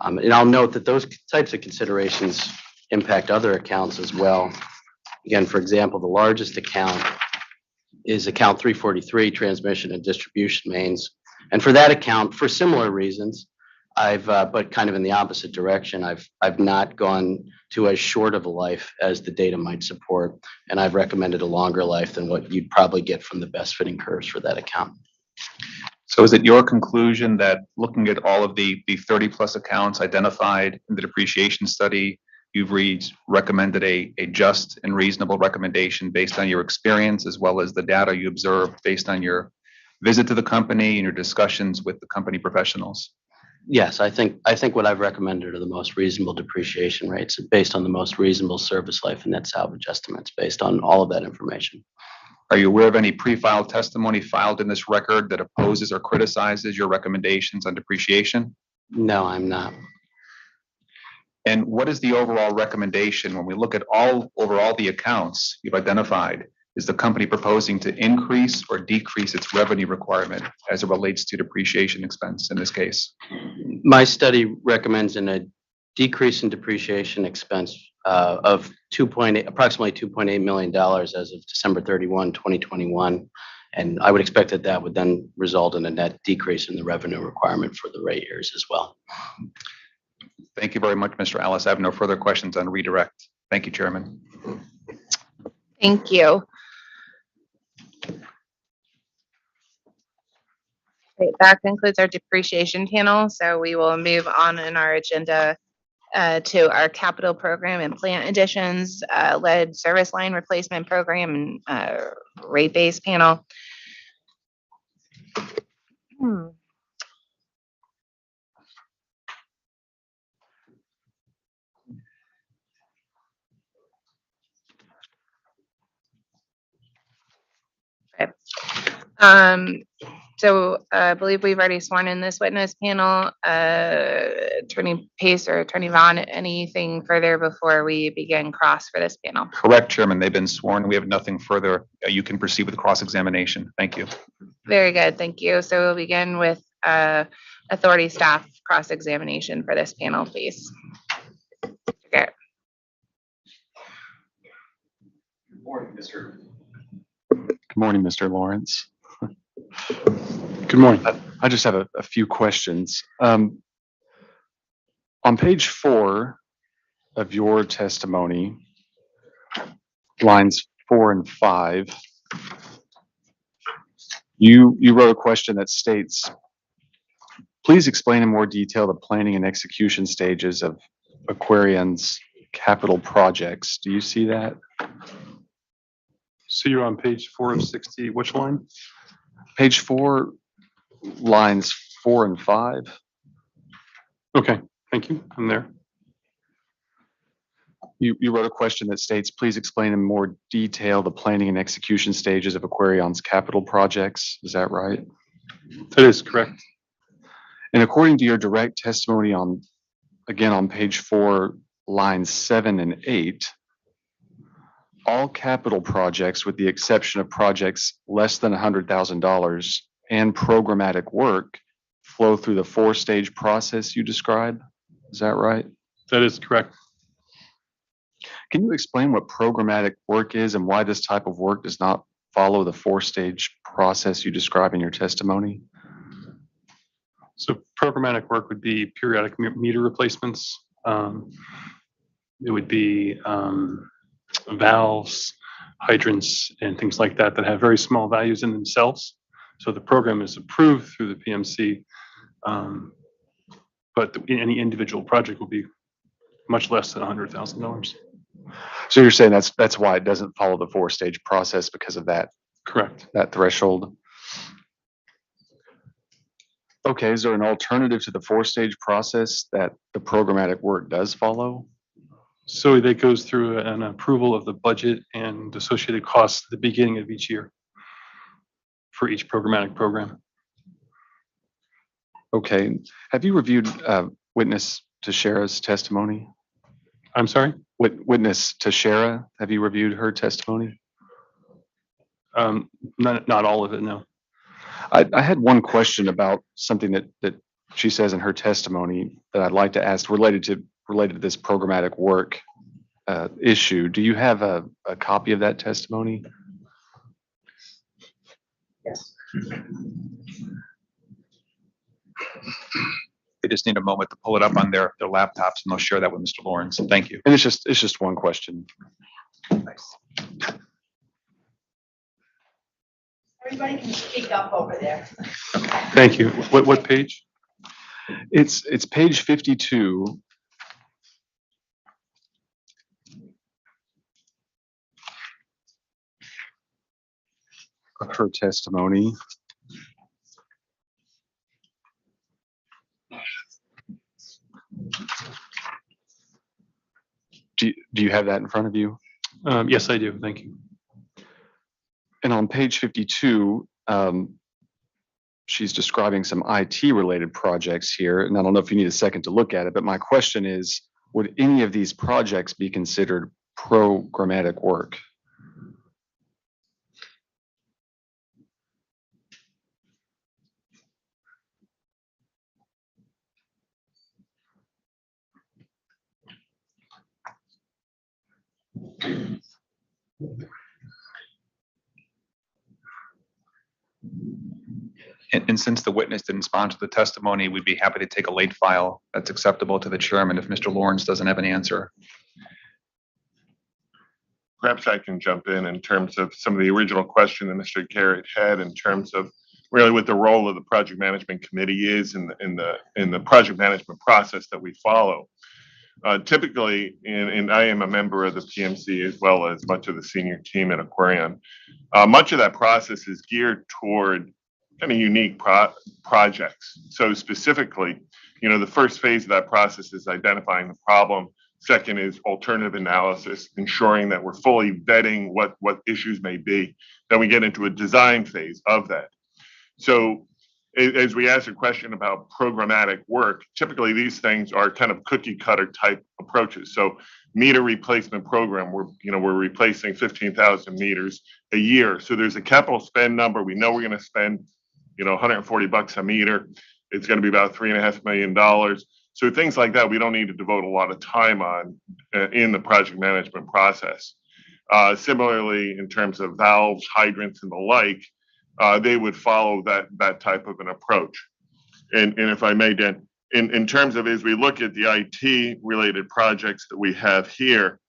[SPEAKER 9] And I'll note that those types of considerations impact other accounts as well. Again, for example, the largest account is account 343, transmission and distribution mains. And for that account, for similar reasons, but kind of in the opposite direction, I've not gone to as short of a life as the data might support. And I've recommended a longer life than what you'd probably get from the best fitting curves for that account.
[SPEAKER 3] So is it your conclusion that looking at all of the 30+ accounts identified in the depreciation study, you've recommended a just and reasonable recommendation based on your experience as well as the data you observed based on your visit to the company and your discussions with the company professionals?
[SPEAKER 9] Yes, I think what I've recommended are the most reasonable depreciation rates based on the most reasonable service life and net salvage estimates based on all of that information.
[SPEAKER 3] Are you aware of any pre-filed testimony filed in this record that opposes or criticizes your recommendations on depreciation?
[SPEAKER 9] No, I'm not.
[SPEAKER 3] And what is the overall recommendation when we look at overall the accounts you've identified? Is the company proposing to increase or decrease its revenue requirement as it relates to depreciation expense in this case?
[SPEAKER 9] My study recommends a decrease in depreciation expense of approximately $2.8 million as of December 31, 2021. And I would expect that would then result in a net decrease in the revenue requirement for the rate years as well.
[SPEAKER 3] Thank you very much, Mr. Ellis. I have no further questions on redirect. Thank you, Chairman.
[SPEAKER 1] Thank you. Great, that concludes our depreciation panel. So we will move on in our agenda to our capital program and plant additions, lead service line replacement program, and rate base panel. Okay. So I believe we've already sworn in this witness panel. Attorney Pace or Attorney Vaughn, anything further before we begin cross for this panel?
[SPEAKER 3] Correct, Chairman. They've been sworn. We have nothing further. You can proceed with cross-examination. Thank you.
[SPEAKER 1] Very good, thank you. So we'll begin with authority staff cross-examination for this panel, please. Okay.
[SPEAKER 3] Good morning, Mr.
[SPEAKER 10] Good morning, Mr. Lawrence.
[SPEAKER 8] Good morning.
[SPEAKER 10] I just have a few questions. On page 4 of your testimony, lines 4 and 5, you wrote a question that states, please explain in more detail the planning and execution stages of AQUARION's capital projects. Do you see that?
[SPEAKER 15] So you're on page 4 of 60, which line?
[SPEAKER 10] Page 4, lines 4 and 5.
[SPEAKER 15] Okay, thank you. I'm there.
[SPEAKER 10] You wrote a question that states, please explain in more detail the planning and execution stages of AQUARION's capital projects. Is that right?
[SPEAKER 15] That is correct.
[SPEAKER 10] And according to your direct testimony on page 4, lines 7 and 8, all capital projects, with the exception of projects less than $100,000 and programmatic work, flow through the 4-stage process you describe. Is that right?
[SPEAKER 15] That is correct.
[SPEAKER 10] Can you explain what programmatic work is and why this type of work does not follow the 4-stage process you describe in your testimony?
[SPEAKER 15] So programmatic work would be periodic meter replacements. It would be valves, hydrants, and things like that that have very small values in themselves. So the program is approved through the PMC, but any individual project will be much less than $100,000.
[SPEAKER 10] So you're saying that's why it doesn't follow the 4-stage process, because of that?
[SPEAKER 15] Correct.
[SPEAKER 10] That threshold. Okay, is there an alternative to the 4-stage process that the programmatic work does follow?
[SPEAKER 15] So that goes through an approval of the budget and associated costs at the beginning of each year for each programmatic program.
[SPEAKER 10] Okay, have you reviewed witness Teixeira's testimony?
[SPEAKER 15] I'm sorry?
[SPEAKER 10] Witness Teixeira, have you reviewed her testimony?
[SPEAKER 15] Not all of it, no.
[SPEAKER 10] I had one question about something that she says in her testimony that I'd like to ask related to this programmatic work issue. Do you have a copy of that testimony?
[SPEAKER 7] Yes.
[SPEAKER 3] They just need a moment to pull it up on their laptops, and they'll share that with Mr. Lawrence. Thank you.
[SPEAKER 10] And it's just one question.
[SPEAKER 2] Everybody can speak up over there.
[SPEAKER 15] Thank you. What page?
[SPEAKER 10] It's page 52. Of her testimony. Do you have that in front of you?
[SPEAKER 15] Yes, I do. Thank you.
[SPEAKER 10] And on page 52, she's describing some IT-related projects here, and I don't know if you need a second to look at it, but my question is, would any of these projects be considered programmatic work?
[SPEAKER 3] And since the witness didn't respond to the testimony, we'd be happy to take a late file that's acceptable to the chairman if Mr. Lawrence doesn't have an answer.
[SPEAKER 6] Perhaps I can jump in terms of some of the original question that Mr. Garrett had in terms of really what the role of the project management committee is in the project management process that we follow. Typically, and I am a member of the PMC as well as much of the senior team at AQUARION. Much of that process is geared toward kind of unique projects. So specifically, the first phase of that process is identifying the problem. Second is alternative analysis, ensuring that we're fully vetting what issues may be. Then we get into a design phase of that. So as we ask a question about programmatic work, typically these things are kind of cookie cutter type approaches. So meter replacement program, we're replacing 15,000 meters a year. So there's a capital spend number. We know we're going to spend, $140 a meter. It's going to be about $3.5 million. So things like that, we don't need to devote a lot of time on in the project management process. Similarly, in terms of valves, hydrants, and the like, they would follow that type of an approach. And if I may, Dan, in terms of as we look at the IT related projects that we have here,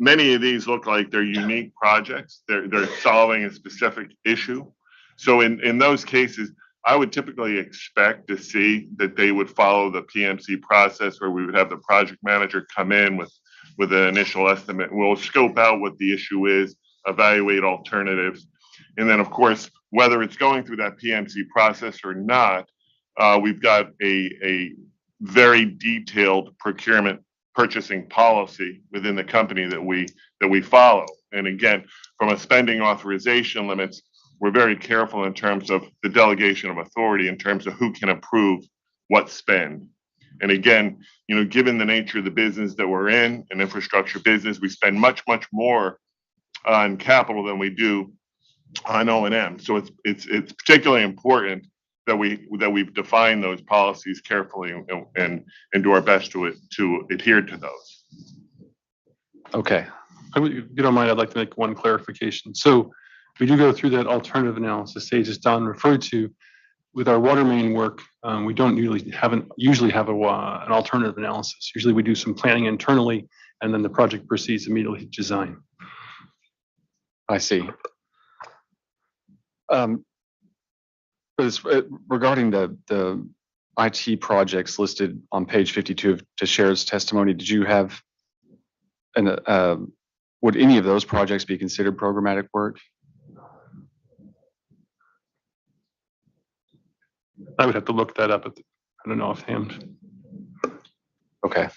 [SPEAKER 6] many of these look like they're unique projects. They're solving a specific issue. So in those cases, I would typically expect to see that they would follow the PMC process where we would have the project manager come in with an initial estimate. We'll scope out what the issue is, evaluate alternatives. And then, of course, whether it's going through that PMC process or not, we've got a very detailed procurement purchasing policy within the company that we follow. And again, from a spending authorization limits, we're very careful in terms of the delegation of authority in terms of who can approve what spend. And again, given the nature of the business that we're in, an infrastructure business, we spend much more on capital than we do on O&M. So it's particularly important that we've defined those policies carefully and do our best to adhere to those.
[SPEAKER 10] Okay.
[SPEAKER 15] If you don't mind, I'd like to make one clarification. So we do go through that alternative analysis stage, as Don referred to. With our water main work, we don't usually have an alternative analysis. Usually we do some planning internally, and then the project proceeds immediately to design.
[SPEAKER 10] I see. Regarding the IT projects listed on page 52 of Tashera's testimony, did you have would any of those projects be considered programmatic work?
[SPEAKER 15] I would have to look that up. I don't know offhand.
[SPEAKER 10] Okay.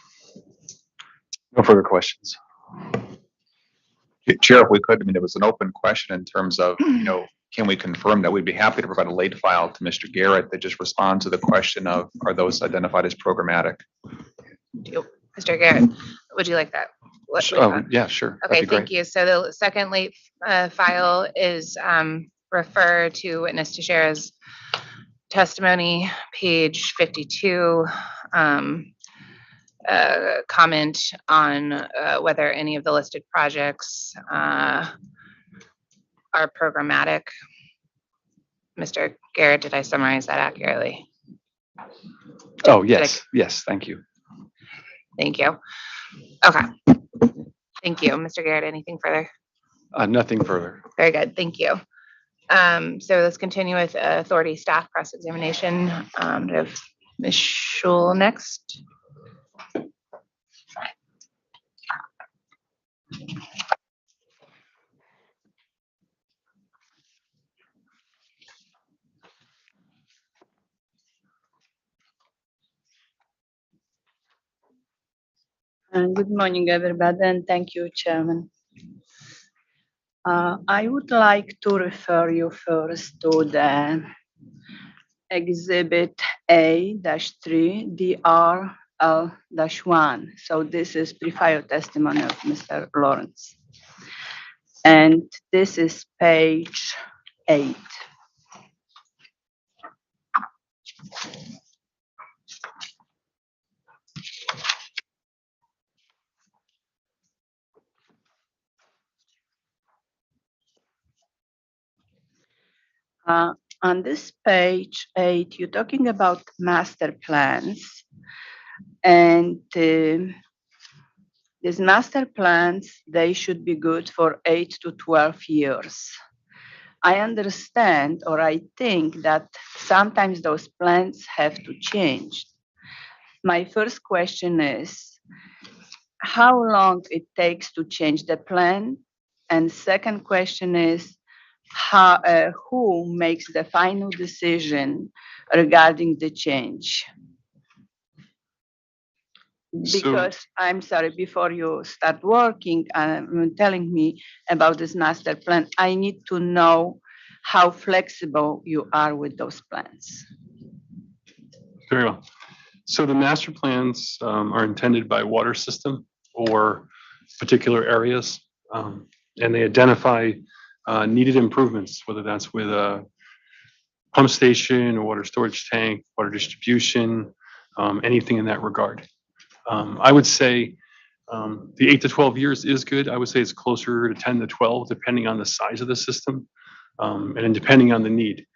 [SPEAKER 10] No further questions.
[SPEAKER 3] Chair, if we could, there was an open question in terms of, can we confirm that we'd be happy to provide a late file to Mr. Garrett that just responds to the question of, are those identified as programmatic?
[SPEAKER 1] Mr. Garrett, would you like that?
[SPEAKER 10] Yeah, sure.
[SPEAKER 1] Okay, thank you. So the second late file is refer to witness Tashera's testimony, page 52, comment on whether any of the listed projects are programmatic. Mr. Garrett, did I summarize that accurately?
[SPEAKER 10] Oh, yes, yes, thank you.
[SPEAKER 1] Thank you. Okay. Thank you. Mr. Garrett, anything further?
[SPEAKER 10] Nothing further.
[SPEAKER 1] Very good. Thank you. So let's continue with authority staff cross-examination. We have Ms. Schul next.
[SPEAKER 2] Good morning, everybody, and thank you, Chairman. I would like to refer you first to the Exhibit A-3 DRL-1. So this is pre-file testimony of Mr. Lawrence. And this is page 8. On this page 8, you're talking about master plans. And these master plans, they should be good for 8 to 12 years. I understand, or I think that sometimes those plans have to change. My first question is, how long it takes to change the plan? And second question is, who makes the final decision regarding the change? Because I'm sorry, before you start working, telling me about this master plan, I need to know how flexible you are with those plans.
[SPEAKER 15] Very well. So the master plans are intended by water system or particular areas, and they identify needed improvements, whether that's with a pump station, a water storage tank, water distribution, anything in that regard. I would say the 8 to 12 years is good. I would say it's closer to 10 to 12, depending on the size of the system and depending on the need.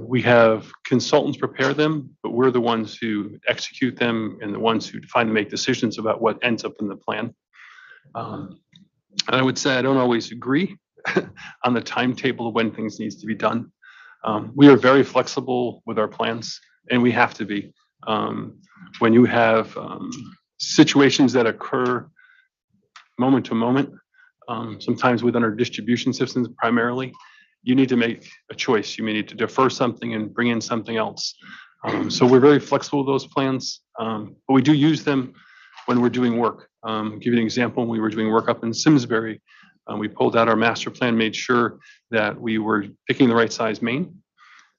[SPEAKER 15] We have consultants prepare them, but we're the ones who execute them and the ones who find and make decisions about what ends up in the plan. And I would say I don't always agree on the timetable of when things needs to be done. We are very flexible with our plans, and we have to be. When you have situations that occur moment to moment, sometimes within our distribution systems primarily, you need to make a choice. You may need to defer something and bring in something else. So we're very flexible with those plans, but we do use them when we're doing work. Give you an example, when we were doing work up in Simsbury, we pulled out our master plan, made sure that we were picking the right size main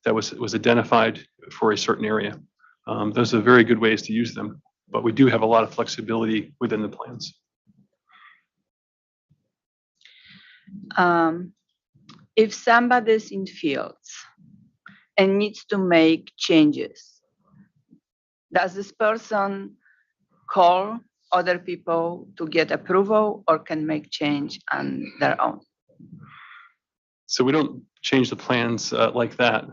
[SPEAKER 15] that was identified for a certain area. Those are very good ways to use them, but we do have a lot of flexibility within the plans.
[SPEAKER 2] If somebody's in fields and needs to make changes, does this person call other people to get approval or can make change on their own?
[SPEAKER 15] So we don't change the plans like that.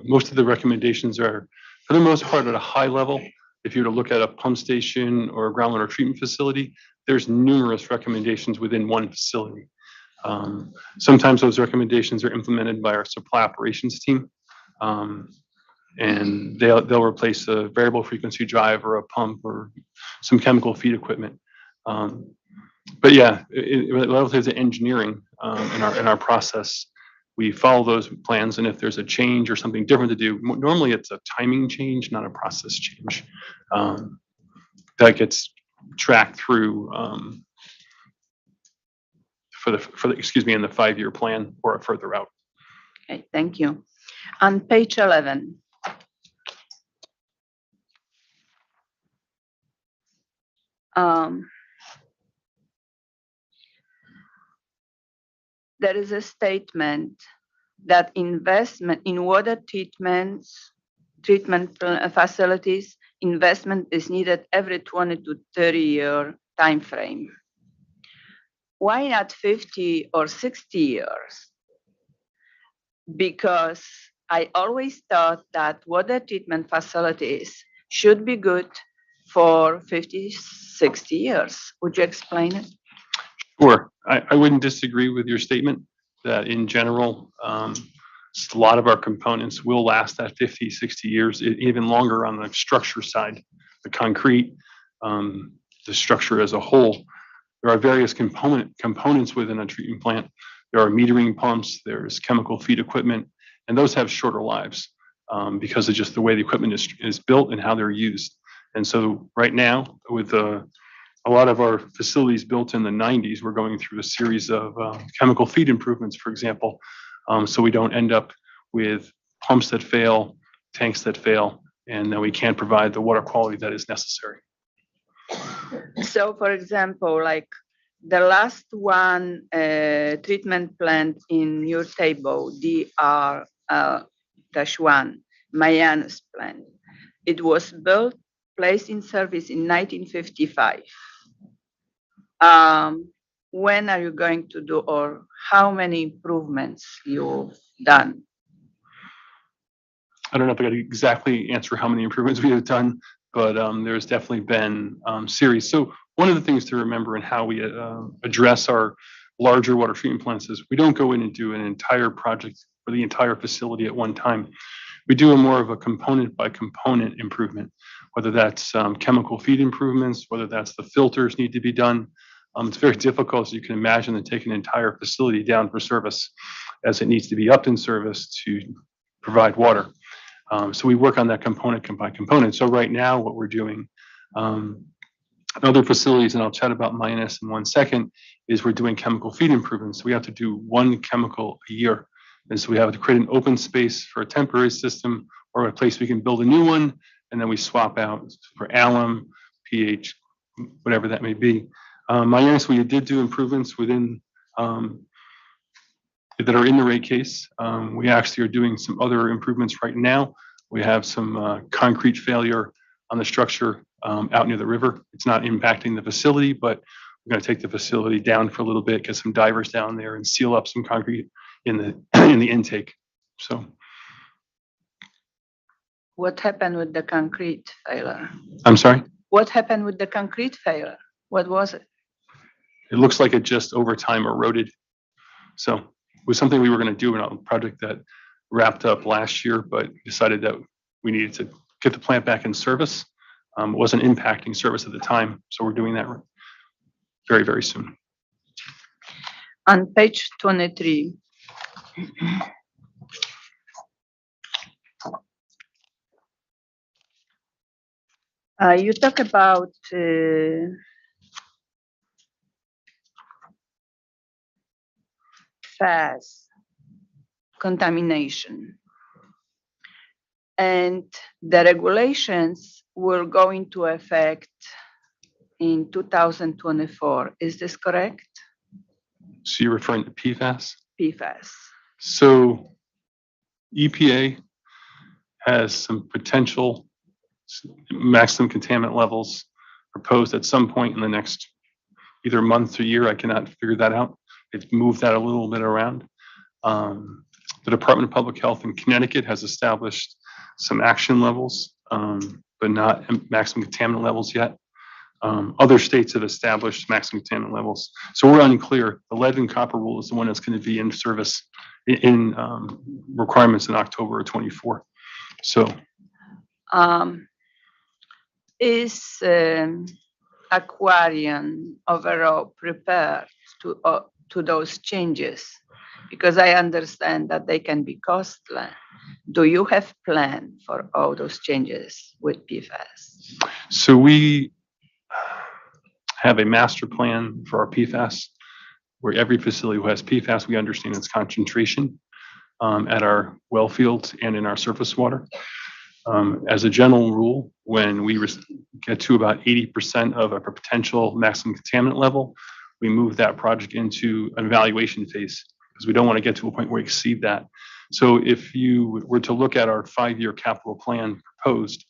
[SPEAKER 15] Most of the recommendations are, for the most part, at a high level. If you were to look at a pump station or a groundwater treatment facility, there's numerous recommendations within one facility. Sometimes those recommendations are implemented by our supply operations team, and they'll replace a variable frequency drive or a pump or some chemical feed equipment. But yeah, relative to engineering in our process, we follow those plans, and if there's a change or something different to do, normally it's a timing change, not a process change. That gets tracked through for the excuse me, in the 5-year plan or further out.
[SPEAKER 2] Okay, thank you. On page 11, there is a statement that investment in water treatment facilities, investment is needed every 20 to 30-year time frame. Why not 50 or 60 years? Because I always thought that water treatment facilities should be good for 50, 60 years. Would you explain it?
[SPEAKER 15] Sure. I wouldn't disagree with your statement that in general, a lot of our components will last that 50, 60 years, even longer on the structure side, the concrete, the structure as a whole. There are various components within a treatment plant. There are metering pumps, there's chemical feed equipment, and those have shorter lives because of just the way the equipment is built and how they're used. And so right now, with a lot of our facilities built in the 90s, we're going through a series of chemical feed improvements, for example, so we don't end up with pumps that fail, tanks that fail, and then we can't provide the water quality that is necessary.
[SPEAKER 2] So, for example, like the last one treatment plant in your table, DR-1, Mayanus plant, it was built, placed in service in 1955. When are you going to do, or how many improvements you've done?
[SPEAKER 15] I don't know if I got to exactly answer how many improvements we have done, but there's definitely been series. So one of the things to remember in how we address our larger water treatment plants is we don't go in and do an entire project for the entire facility at one time. We do a more of a component by component improvement, whether that's chemical feed improvements, whether that's the filters need to be done. It's very difficult, as you can imagine, to take an entire facility down for service as it needs to be upped in service to provide water. So we work on that component by component. So right now, what we're doing, other facilities, and I'll chat about Mayanus in 1 second, is we're doing chemical feed improvements. We have to do one chemical a year. And so we have to create an open space for a temporary system or a place we can build a new one, and then we swap out for alum, pH, whatever that may be. Mayanus, we did do improvements within that are in the rate case. We actually are doing some other improvements right now. We have some concrete failure on the structure out near the river. It's not impacting the facility, but we're going to take the facility down for a little bit, get some divers down there and seal up some concrete in the intake. So.
[SPEAKER 2] What happened with the concrete failure?
[SPEAKER 15] I'm sorry?
[SPEAKER 2] What happened with the concrete failure? What was it?
[SPEAKER 15] It looks like it just over time eroded. So it was something we were going to do in a project that wrapped up last year, but decided that we needed to get the plant back in service. It wasn't impacting service at the time, so we're doing that very, very soon.
[SPEAKER 2] On page 23, you talk about PFAS contamination, and the regulations will go into effect in 2024. Is this correct?
[SPEAKER 15] So you're referring to PFAS?
[SPEAKER 2] PFAS.
[SPEAKER 15] So EPA has some potential maximum contaminant levels proposed at some point in the next either month or year. I cannot figure that out. They've moved that a little bit around. The Department of Public Health in Connecticut has established some action levels, but not maximum contaminant levels yet. Other states have established maximum contaminant levels. So we're unclear. The lead and copper rule is the one that's going to be in service in requirements in October of 24. So.
[SPEAKER 2] Is AQUARION overall prepared to those changes? Because I understand that they can be costly. Do you have plan for all those changes with PFAS?
[SPEAKER 15] So we have a master plan for our PFAS, where every facility who has PFAS, we understand its concentration at our well fields and in our surface water. As a general rule, when we get to about 80% of a potential maximum contaminant level, we move that project into an evaluation phase because we don't want to get to a point where we exceed that. So if you were to look at our 5-year capital plan proposed,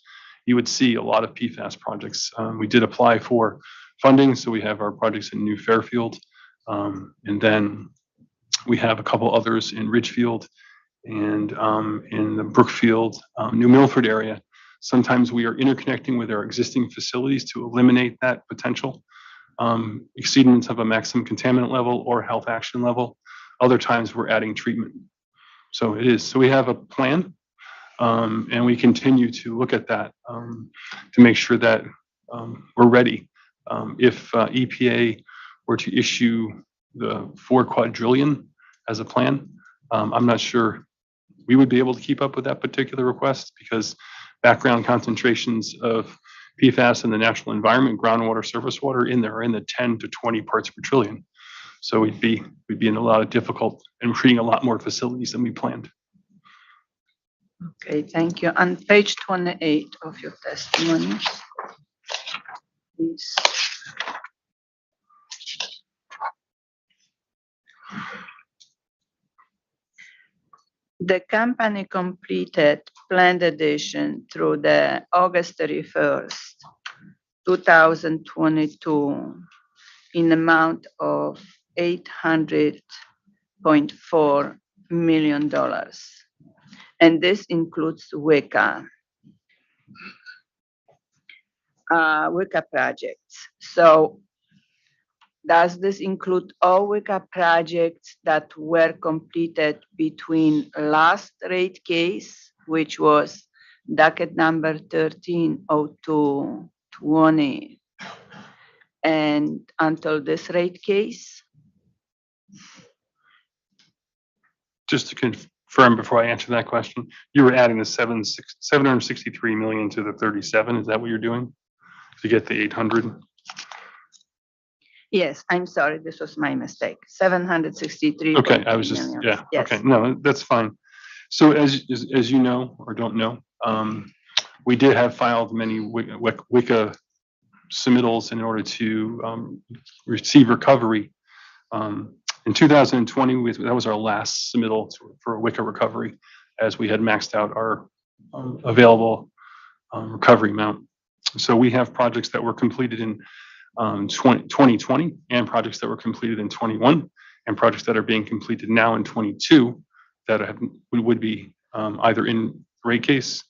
[SPEAKER 15] you would see a lot of PFAS projects. We did apply for funding, so we have our projects in New Fairfield, and then we have a couple others in Ridgefield and in the Brookfield, New Milford area. Sometimes we are interconnecting with our existing facilities to eliminate that potential exceedance of a maximum contaminant level or health action level. Other times we're adding treatment. So it is. So we have a plan, and we continue to look at that to make sure that we're ready. If EPA were to issue the 4 quadrillion as a plan, I'm not sure we would be able to keep up with that particular request because background concentrations of PFAS in the natural environment, groundwater, surface water in there are in the 10 to 20 parts per trillion. So we'd be in a lot of difficult and creating a lot more facilities than we planned.
[SPEAKER 2] Okay, thank you. On page 28 of your testimony, please. The company completed planned addition through the August 31st, 2022 in amount of $800.4 million. And this includes WICA projects. So does this include all WICA projects that were completed between last rate case, which was docket number 130220, and until this rate case?
[SPEAKER 15] Just to confirm before I answer that question, you were adding the 763 million to the 37. Is that what you're doing to get the 800?
[SPEAKER 2] Yes, I'm sorry, this was my mistake. 763.
[SPEAKER 15] Okay, I was just, yeah,
[SPEAKER 2] Yes.
[SPEAKER 15] okay, no, that's fine. So as you know, or don't know, we did have filed many WICA submittals in order to receive recovery. In 2020, that was our last submittal for a WICA recovery, as we had maxed out our available recovery amount. So we have projects that were completed in 2020 and projects that were completed in 21 and projects that are being completed now in 22 that would be either in rate case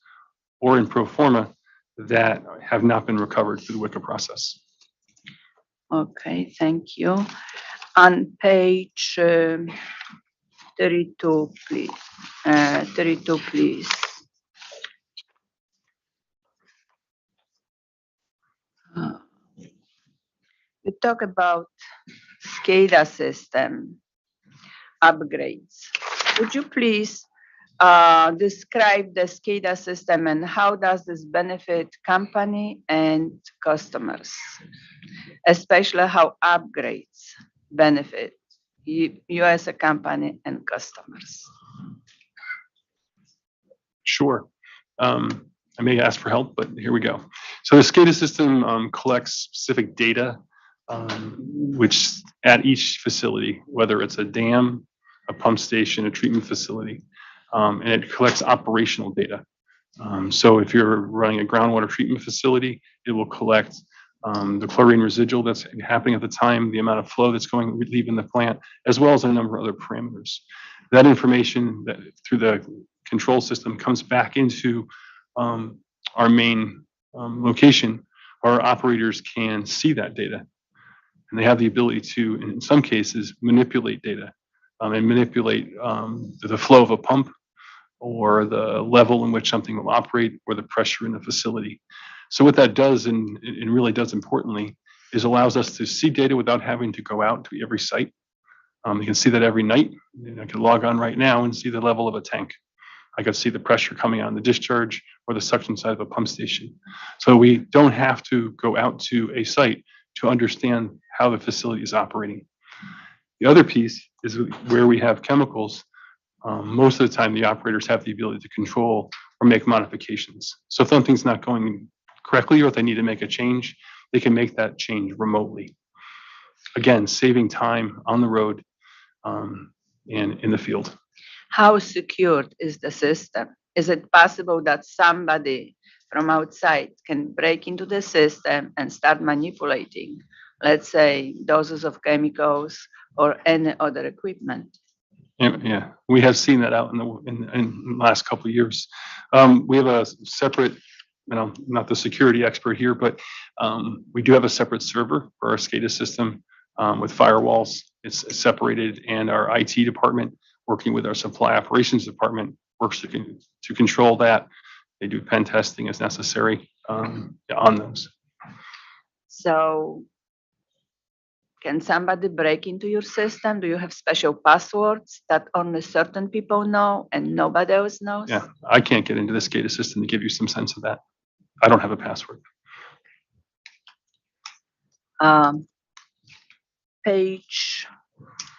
[SPEAKER 15] or in pro forma that have not been recovered through the WICA process.
[SPEAKER 2] Okay, thank you. On page 32, please. 32, please. You talk about SCADA system upgrades. Would you please describe the SCADA system and how does this benefit company and customers, especially how upgrades benefit you as a company and customers?
[SPEAKER 15] Sure. I may ask for help, but here we go. So the SCADA system collects specific data, which at each facility, whether it's a dam, a pump station, a treatment facility, and it collects operational data. So if you're running a groundwater treatment facility, it will collect the chlorine residual that's happening at the time, the amount of flow that's leaving the plant, as well as a number of other parameters. That information that through the control system comes back into our main location. Our operators can see that data, and they have the ability to, in some cases, manipulate data and manipulate the flow of a pump or the level in which something will operate or the pressure in the facility. So what that does, and really does importantly, is allows us to see data without having to go out to every site. You can see that every night. I can log on right now and see the level of a tank. I could see the pressure coming on the discharge or the suction side of a pump station. So we don't have to go out to a site to understand how the facility is operating. The other piece is where we have chemicals. Most of the time, the operators have the ability to control or make modifications. So if something's not going correctly or if they need to make a change, they can make that change remotely. Again, saving time on the road and in the field.
[SPEAKER 2] How secured is the system? Is it possible that somebody from outside can break into the system and start manipulating, let's say, doses of chemicals or any other equipment?
[SPEAKER 15] Yeah, we have seen that out in the last couple of years. We have a separate, not the security expert here, but we do have a separate server for our SCADA system with firewalls. It's separated, and our IT department, working with our supply operations department, works to control that. They do pen testing as necessary on those.
[SPEAKER 2] So can somebody break into your system? Do you have special passwords that only certain people know and nobody else knows?
[SPEAKER 15] Yeah, I can't get into the SCADA system to give you some sense of that. I don't have a password.
[SPEAKER 2] Page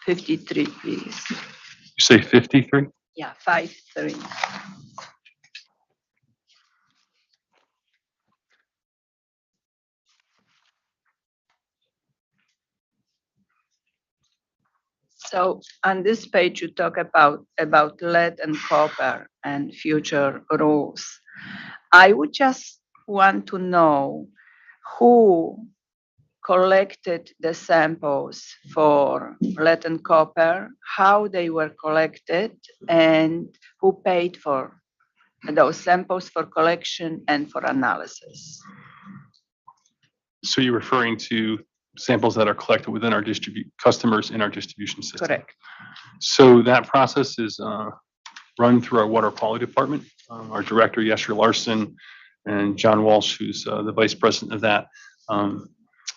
[SPEAKER 2] 53, please.
[SPEAKER 15] You say 53?
[SPEAKER 2] Yeah, 53. So on this page, you talk about lead and copper and future rules. I would just want to know who collected the samples for lead and copper, how they were collected, and who paid for those samples for collection and for analysis.
[SPEAKER 15] So you're referring to samples that are collected within our customers in our distribution system?
[SPEAKER 2] Correct.
[SPEAKER 15] So that process is run through our water quality department. Our director, Yeshua Larson, and John Walsh, who's the vice president of that.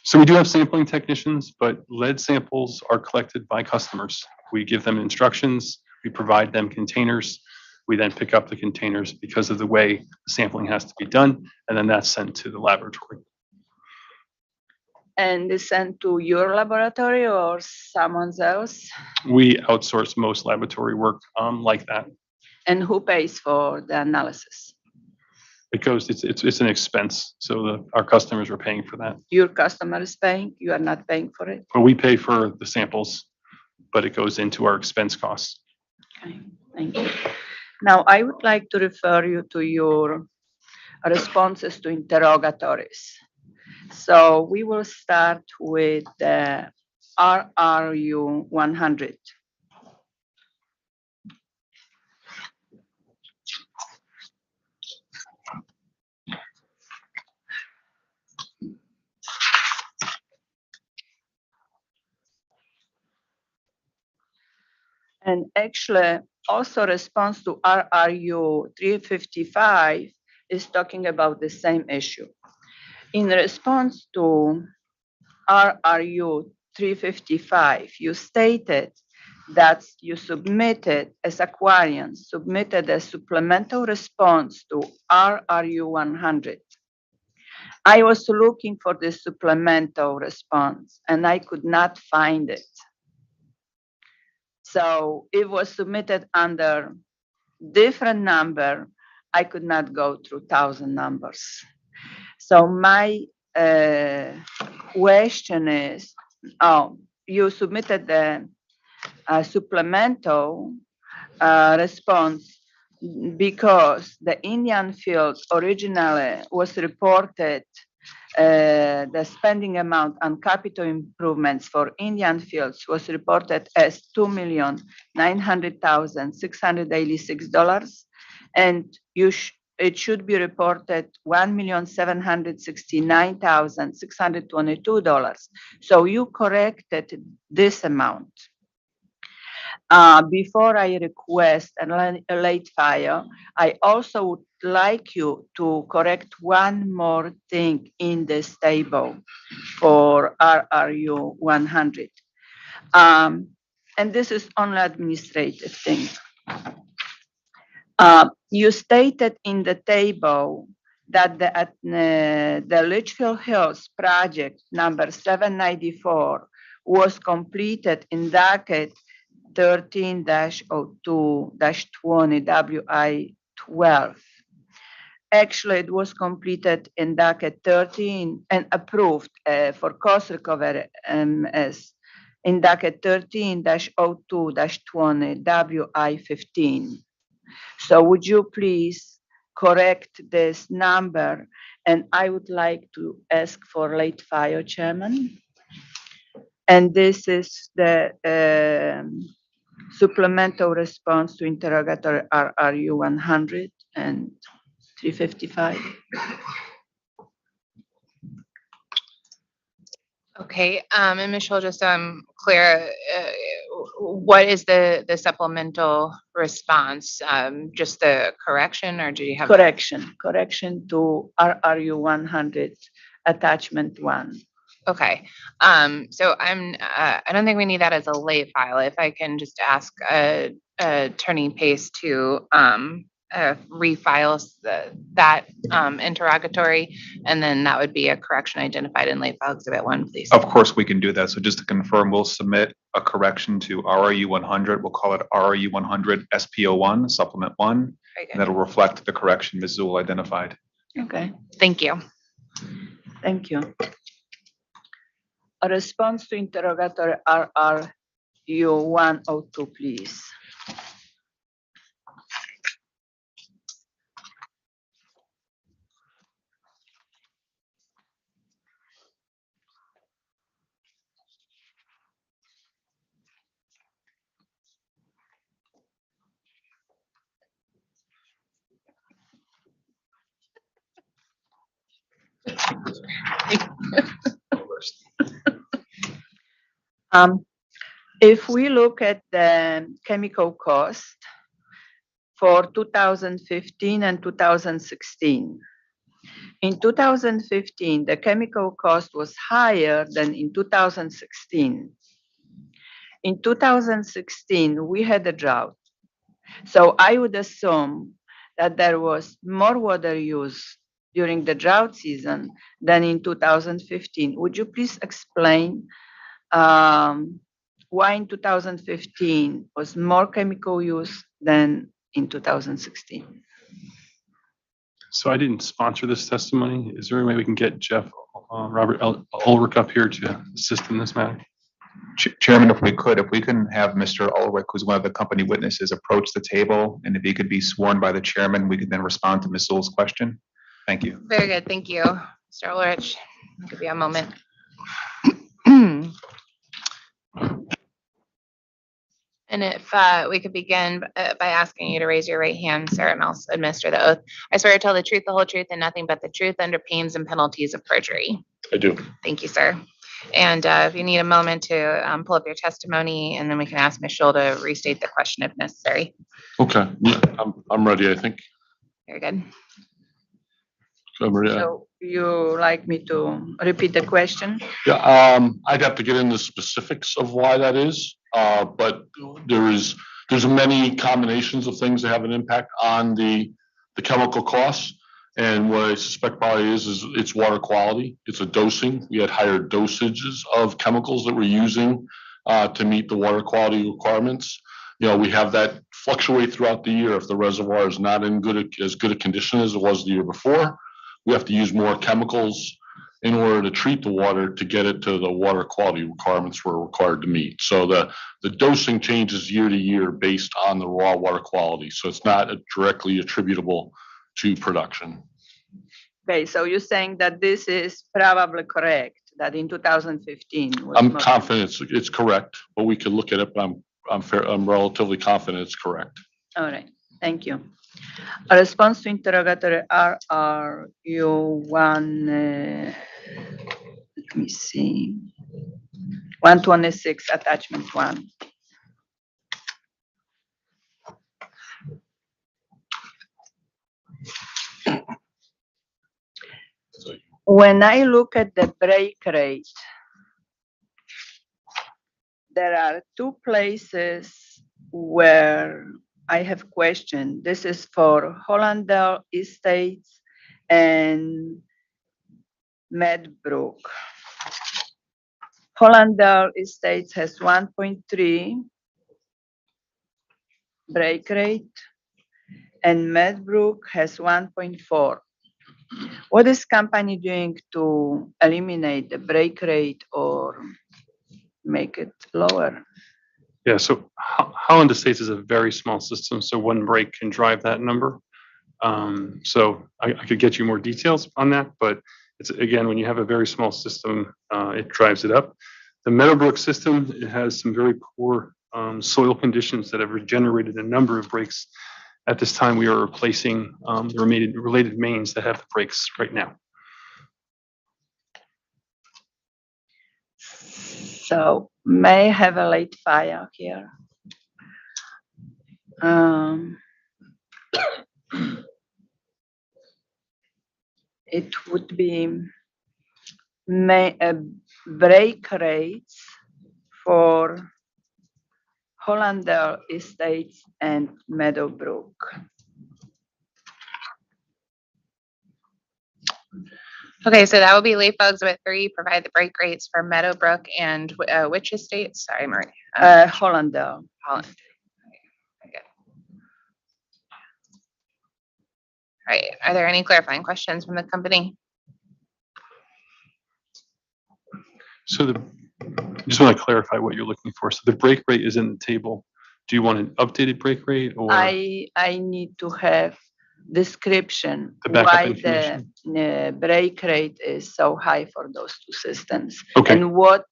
[SPEAKER 15] So we do have sampling technicians, but lead samples are collected by customers. We give them instructions, we provide them containers, we then pick up the containers because of the way the sampling has to be done, and then that's sent to the laboratory.
[SPEAKER 2] And is sent to your laboratory or someone else?
[SPEAKER 15] We outsource most laboratory work like that.
[SPEAKER 2] And who pays for the analysis?
[SPEAKER 15] Because it's an expense, so our customers are paying for that.
[SPEAKER 2] Your customer is paying, you are not paying for it?
[SPEAKER 15] Well, we pay for the samples, but it goes into our expense costs.
[SPEAKER 2] Okay, thank you. Now, I would like to refer you to your responses to interrogatories. So we will start with the RRU 100. And actually, also response to RRU 355 is talking about the same issue. In response to RRU 355, you stated that you submitted, as AQUARION, submitted a supplemental response to RRU 100. I was looking for this supplemental response and I could not find it. So it was submitted under different number. I could not go through 1,000 numbers. So my question is, you submitted the supplemental response because the Indian field originally was reported, the spending amount on capital improvements for Indian fields was reported as $2,900,686, and it should be reported $1,769,622. So you corrected this amount. Before I request a late file, I also would like you to correct one more thing in this table for RRU 100. And this is only administrative thing. You stated in the table that the Litchfield Hills project number 794 was completed in docket 13-02-20 WI-12. Actually, it was completed in docket 13 and approved for cost recovery as in docket 13-02-20 WI-15. So would you please correct this number? And I would like to ask for late file, Chairman. And this is the supplemental response to interrogatory RRU 100 and 355.
[SPEAKER 1] Okay, and Michelle, just clear, what is the supplemental response? Just the correction, or do you have?
[SPEAKER 2] Correction to RRU 100, attachment 1.
[SPEAKER 1] Okay, so I don't think we need that as a late file. If I can just ask Attorney Pace to refile that interrogatory, and then that would be a correction identified in late file exhibit 1, please.
[SPEAKER 3] Of course, we can do that. So just to confirm, we'll submit a correction to RRU 100. We'll call it RRU 100 SPO 1, supplement 1.
[SPEAKER 1] Very
[SPEAKER 3] And
[SPEAKER 1] good.
[SPEAKER 3] that'll reflect the correction Ms. Zoul identified.
[SPEAKER 2] Okay,
[SPEAKER 1] Thank you.
[SPEAKER 2] thank you. A response to interrogatory RRU 102, please. If we look at the chemical cost for 2015 and 2016, in 2015, the chemical cost was higher than in 2016. In 2016, we had a drought. So I would assume that there was more water use during the drought season than in 2015. Would you please explain why in 2015 was more chemical use than in 2016?
[SPEAKER 15] So I didn't sponsor this testimony. Is there any way we can get Jeff Robert Ulrich up here to assist in this matter?
[SPEAKER 3] Chairman, if we can have Mr. Ulrich, who's one of the company witnesses, approach the table, and if he could be sworn by the chairman, we could then respond to Ms. Zoul's question. Thank you.
[SPEAKER 1] Very good. Thank you, Mr. Ulrich. I'll give you a moment. And if we could begin by asking you to raise your right hand, sir, and I'll administer the oath. I swear to tell the truth, the whole truth, and nothing but the truth under pains and penalties of perjury.
[SPEAKER 6] I do.
[SPEAKER 1] Thank you, sir. And if you need a moment to pull up your testimony, and then we can ask Ms. Scholl to restate the question if necessary.
[SPEAKER 6] Okay, yeah, I'm ready, I think.
[SPEAKER 1] Very good.
[SPEAKER 6] I'm ready.
[SPEAKER 2] So you like me to repeat the question?
[SPEAKER 6] Yeah, I'd have to get into specifics of why that is, but there's many combinations of things that have an impact on the chemical costs. And what I suspect probably is it's water quality, it's a dosing. We had higher dosages of chemicals that we're using to meet the water quality requirements. You know, we have that fluctuate throughout the year. If the reservoir is not in as good a condition as it was the year before, we have to use more chemicals in order to treat the water to get it to the water quality requirements we're required to meet. So the dosing changes year to year based on the raw water quality. So it's not directly attributable to production.
[SPEAKER 2] Okay, so you're saying that this is probably correct, that in 2015 was
[SPEAKER 6] I'm
[SPEAKER 2] more-
[SPEAKER 6] confident it's correct, but we could look at it, but I'm relatively confident it's correct.
[SPEAKER 2] All right, thank you. A response to interrogatory RRU1, let me see, 126, attachment 1. When I look at the break rate, there are two places where I have questioned. This is for Hollandale Estates and Medbrook. Hollandale Estates has 1.3 break rate and Medbrook has 1.4. What is company doing to eliminate the break rate or make it lower?
[SPEAKER 15] Yeah, so Holland Estates is a very small system, so one break can drive that number. So I could get you more details on that, but it's, again, when you have a very small system, it drives it up. The Meadowbrook system, it has some very poor soil conditions that have regenerated a number of breaks. At this time, we are replacing the related mains that have the breaks right now.
[SPEAKER 2] So may have a late file here. It would be break rates for Hollander Estates and Meadowbrook.
[SPEAKER 1] Okay, so that will be late file exhibit 3, provide the break rates for Meadowbrook and which estates? Sorry, Marie.
[SPEAKER 2] Hollander.
[SPEAKER 1] Holland. Okay. All right, are there any clarifying questions from the company?
[SPEAKER 15] So just want to clarify what you're looking for. So the break rate is in the table. Do you want an updated break rate or?
[SPEAKER 2] I need to have description
[SPEAKER 15] The backup
[SPEAKER 2] why
[SPEAKER 15] information.
[SPEAKER 2] the break rate is so high for those two systems.
[SPEAKER 15] Okay.
[SPEAKER 2] And what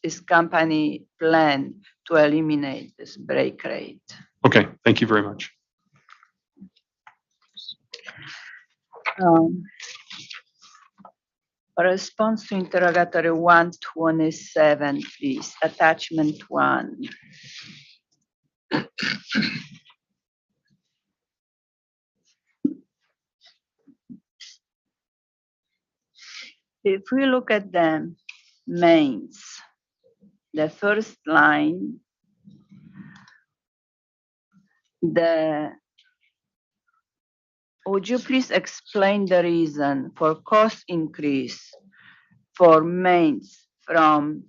[SPEAKER 2] is company plan to eliminate this break rate?
[SPEAKER 15] Okay, thank you very much.
[SPEAKER 2] Response to interrogatory 127, please, attachment 1. If we look at the mains, the first line, would you please explain the reason for cost increase for mains from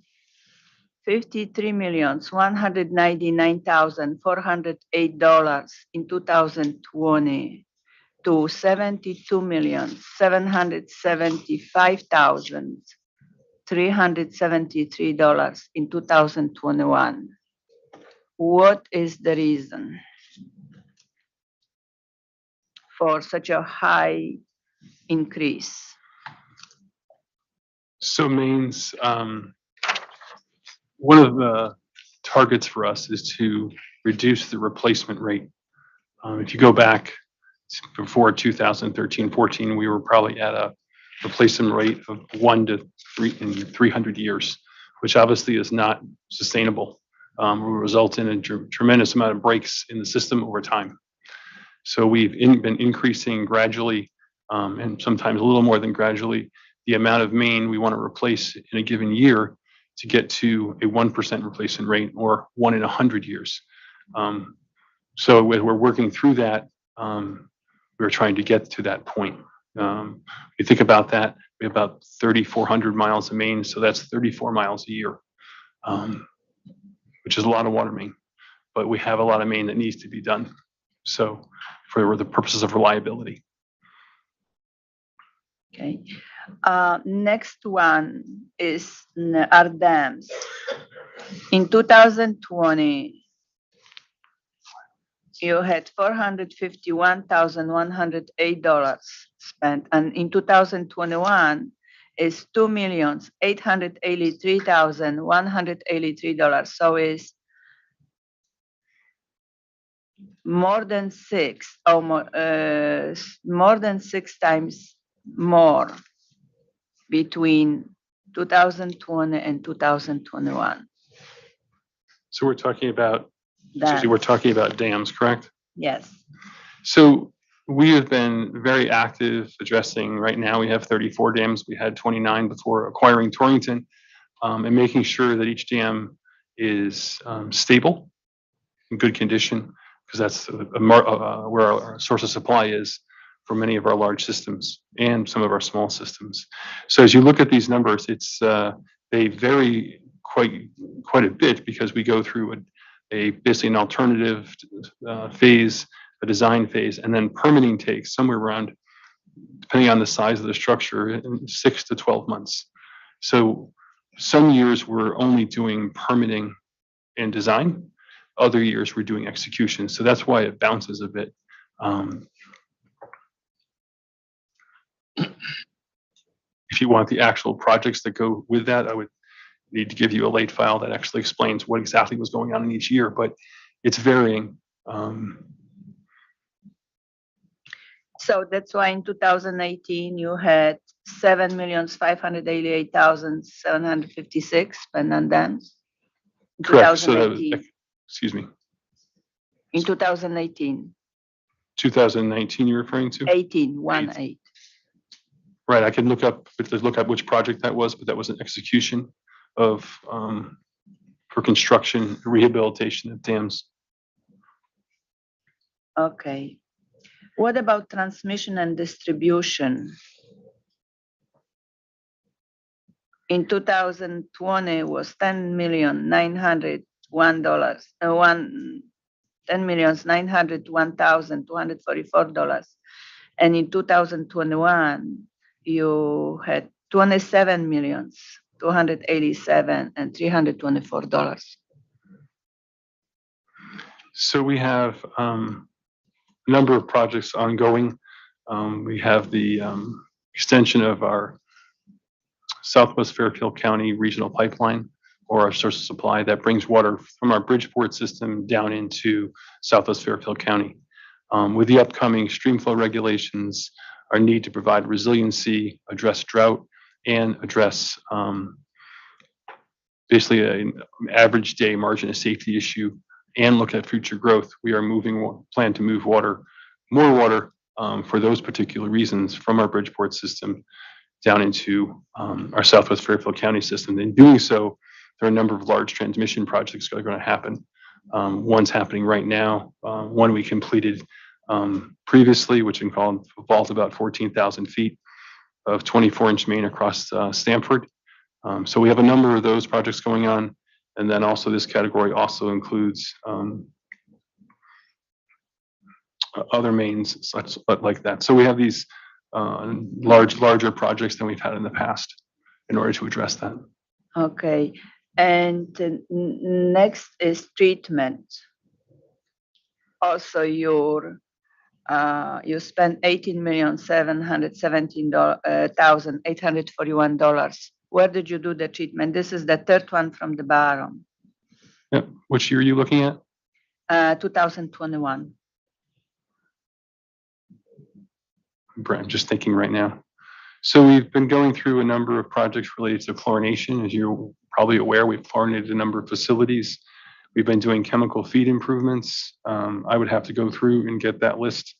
[SPEAKER 2] $53,199,408 in 2020 to $72,775,373 in 2021? What is the reason for such a high increase?
[SPEAKER 15] So mains, one of the targets for us is to reduce the replacement rate. If you go back before 2013-14, we were probably at a replacement rate of 1 to 3 in 300 years, which obviously is not sustainable. Will result in a tremendous amount of breaks in the system over time. So we've been increasing gradually, and sometimes a little more than gradually, the amount of main we want to replace in a given year to get to a 1% replacement rate or 1 in 100 years. So we're working through that. We're trying to get to that point. You think about that, we have about 3,400 miles of main, so that's 34 miles a year, which is a lot of water main, but we have a lot of main that needs to be done. So for the purposes of reliability.
[SPEAKER 2] Okay. Next one is our dams. In 2020, you had $451,108 spent, and in 2021 is $2,883,183. So it's more than 6 times more between 2020 and 2021.
[SPEAKER 15] So we're talking about,
[SPEAKER 2] Dams.
[SPEAKER 15] we're talking about dams, correct?
[SPEAKER 2] Yes.
[SPEAKER 15] So we have been very active addressing, right now we have 34 dams. We had 29 before acquiring Torrington, and making sure that each dam is stable, in good condition, because that's where our source of supply is for many of our large systems and some of our small systems. So as you look at these numbers, it's they vary quite a bit because we go through basically an alternative phase, a design phase, and then permitting takes somewhere around, depending on the size of the structure, 6 to 12 months. So some years we're only doing permitting and design. Other years we're doing execution. So that's why it bounces a bit. If you want the actual projects that go with that, I would need to give you a late file that actually explains what exactly was going on in each year, but it's varying.
[SPEAKER 2] So that's why in 2018, you had 7,588,756 spent on dams? In
[SPEAKER 15] Correct. So that was,
[SPEAKER 2] 2018,
[SPEAKER 15] excuse me,
[SPEAKER 2] in 2018,
[SPEAKER 15] 2019 you're referring to?
[SPEAKER 2] 18, 1/8.
[SPEAKER 15] Right, I can look up which project that was, but that was an execution of, for construction, rehabilitation of dams.
[SPEAKER 2] Okay. What about transmission and distribution? In 2020 was $10,901,244. And in 2021, you had $27,287,324.
[SPEAKER 15] So we have a number of projects ongoing. We have the extension of our Southwest Fairfield County Regional Pipeline, or our source of supply that brings water from our Bridgeport system down into Southwest Fairfield County. With the upcoming stream flow regulations, our need to provide resiliency, address drought, and address basically an average day margin of safety issue, and look at future growth, we are plan to move more water for those particular reasons from our Bridgeport system down into our Southwest Fairfield County system. In doing so, there are a number of large transmission projects that are going to happen. One's happening right now. One we completed previously, which involved about 14,000 feet of 24-inch main across Stamford. So we have a number of those projects going on. And then also this category also includes other mains such like that. So we have these larger projects than we've had in the past in order to address that.
[SPEAKER 2] Okay. And next is treatment. Also, you spent $18,717,841. Where did you do the treatment? This is the third one from the bottom.
[SPEAKER 15] Yeah. Which year are you looking at?
[SPEAKER 2] 2021.
[SPEAKER 15] I'm just thinking right now. So we've been going through a number of projects related to chlorination. As you're probably aware, we've chlorinated a number of facilities. We've been doing chemical feed improvements. I would have to go through and get that list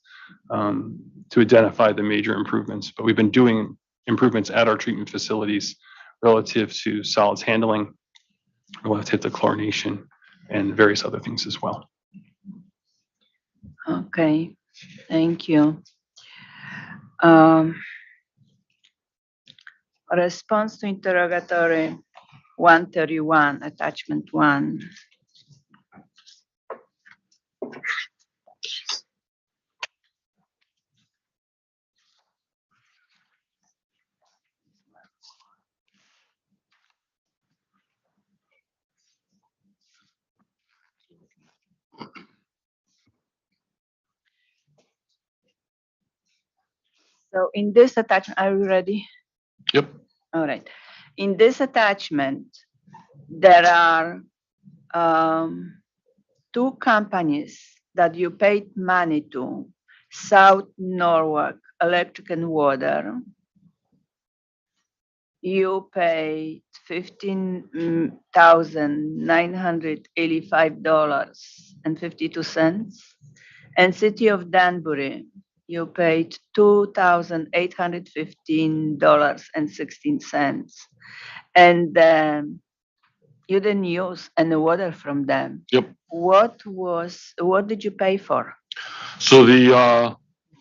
[SPEAKER 15] to identify the major improvements, but we've been doing improvements at our treatment facilities relative to solids handling, relative to chlorination, and various other things as well.
[SPEAKER 2] Okay, thank you. Response to interrogatory 131, attachment 1. So in this attachment, are you ready?
[SPEAKER 6] Yep.
[SPEAKER 2] All right. In this attachment, there are two companies that you paid money to, South Norwalk Electric and Water. You paid $15,985.52, and City of Danbury, you paid $2,815.16, and you didn't use any water from them.
[SPEAKER 6] Yep.
[SPEAKER 2] What did you pay for?
[SPEAKER 6] So the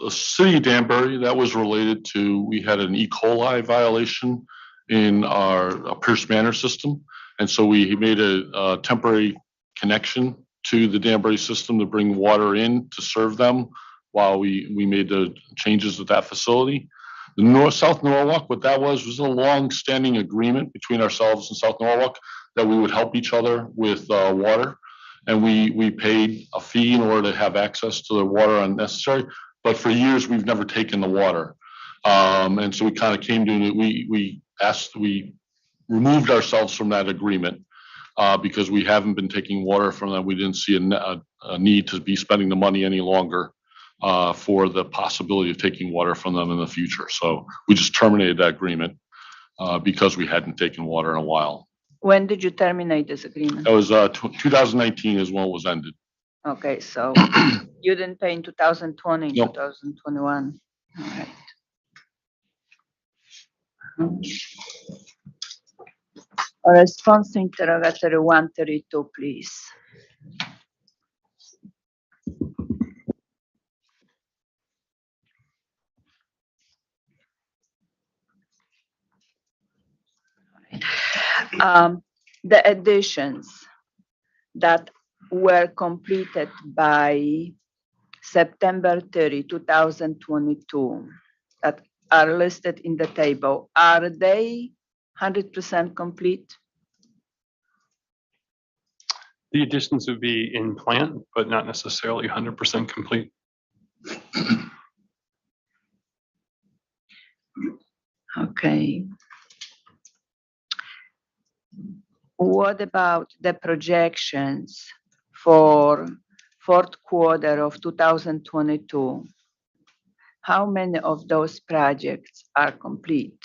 [SPEAKER 6] city of Danbury, that was related to, we had an E. coli violation in our Pierce Manor system. And so we made a temporary connection to the Danbury system to bring water in to serve them while we made the changes at that facility. The South Norwalk, what that was a long-standing agreement between ourselves and South Norwalk that we would help each other with water. And we paid a fee in order to have access to the water unnecessary. But for years, we've never taken the water. And so we kind of came to, we
[SPEAKER 16] removed ourselves from that agreement because we haven't been taking water from them. We didn't see a need to be spending the money any longer for the possibility of taking water from them in the future. So we just terminated that agreement because we hadn't taken water in a while.
[SPEAKER 2] When did you terminate this agreement?
[SPEAKER 16] That was 2019 is when it was ended.
[SPEAKER 2] Okay, so you didn't pay in 2020,
[SPEAKER 16] Nope.
[SPEAKER 2] 2021. All right. A response to interrogatory 132, please. The additions that were completed by September 30, 2022, that are listed in the table, are they 100% complete?
[SPEAKER 15] The additions would be in plan, but not necessarily 100% complete.
[SPEAKER 2] Okay. What about the projections for fourth quarter of 2022? How many of those projects are complete?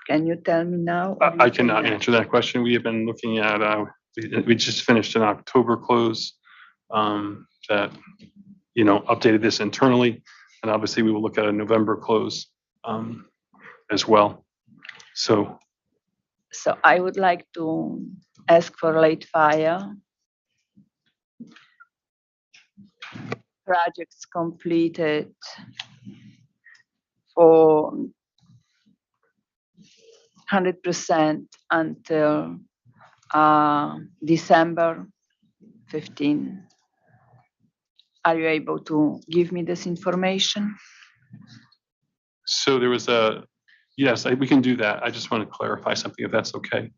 [SPEAKER 2] Can you tell me now?
[SPEAKER 15] I cannot answer that question. We have been looking at, we just finished an October close that, updated this internally. And obviously we will look at a November close as well. So
[SPEAKER 2] I would like to ask for late file. Projects completed for 100% until December 15. Are you able to give me this information?
[SPEAKER 15] So there was yes, we can do that. I just want to clarify something if that's okay.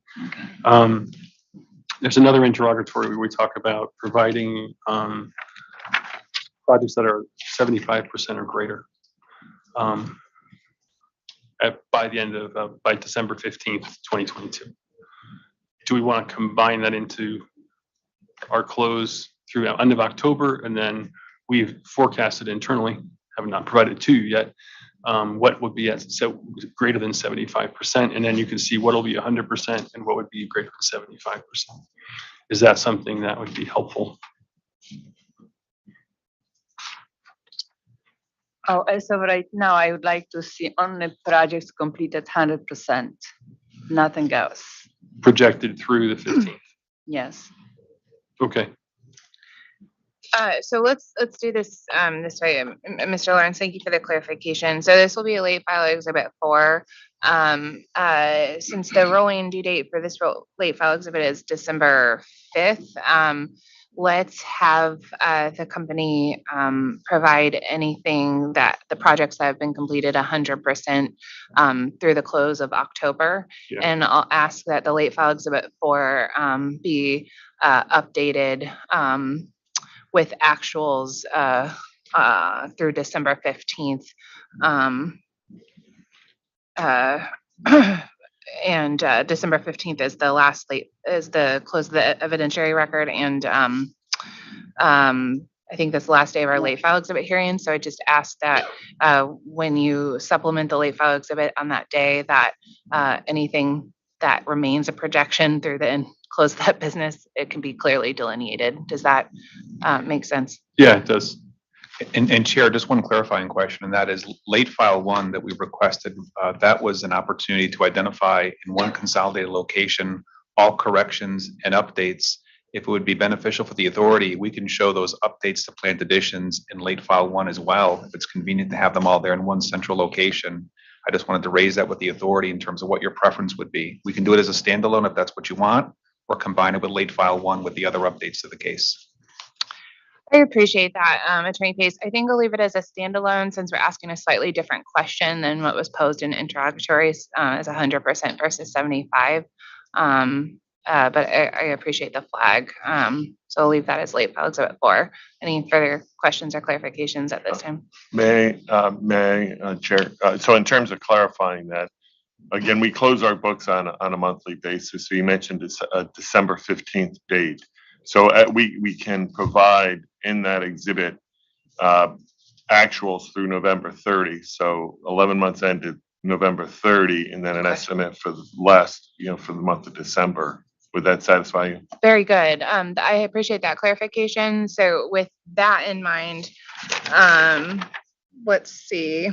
[SPEAKER 15] There's another interrogatory where we talk about providing projects that are 75% or greater by the end of, by December 15th, 2022. Do we want to combine that into our close through end of October? And then we've forecasted internally, have not provided to you yet, what would be at greater than 75%, and then you can see what will be 100% and what would be greater than 75%. Is that something that would be helpful?
[SPEAKER 2] Oh, as of right now, I would like to see only projects completed 100%, nothing else.
[SPEAKER 15] Projected through the 15th.
[SPEAKER 2] Yes.
[SPEAKER 15] Okay.
[SPEAKER 1] So let's do this this way, Mr. Lawrence. Thank you for the clarification. So this will be a late file exhibit 4. Since the rolling due date for this late file exhibit is December 5th, let's have the company provide anything that the projects that have been completed 100% through the close of October. Yeah. And I'll ask that the late file exhibit 4 be updated with actuals through December 15th. And December 15th is the last is the close of the evidentiary record. And I think that's the last day of our late file exhibit hearing. So I just ask that when you supplement the late file exhibit on that day, that anything that remains a projection through the close of that business, it can be clearly delineated. Does that make sense?
[SPEAKER 15] Yeah, it does.
[SPEAKER 3] And Chair, just one clarifying question, and that is late file 1 that we requested, that was an opportunity to identify in one consolidated location all corrections and updates. If it would be beneficial for the authority, we can show those updates to plant additions in late file 1 as well, if it's convenient to have them all there in one central location. I just wanted to raise that with the authority in terms of what your preference would be. We can do it as a standalone if that's what you want, or combine it with late file 1 with the other updates to the case.
[SPEAKER 1] I appreciate that, Attorney Pace. I think I'll leave it as a standalone since we're asking a slightly different question than what was posed in interrogatories as 100% versus 75. But I appreciate the flag. So I'll leave that as late file exhibit 4. Any further questions or clarifications at this time?
[SPEAKER 6] Chair, so in terms of clarifying that, again, we close our books on a monthly basis. So you mentioned this December 15th date. So we can provide in that exhibit actuals through November 30. So 11 months ended November 30, and then an estimate for the last, for the month of December. Would that satisfy you?
[SPEAKER 1] Very good. I appreciate that clarification. So with that in mind, let's see.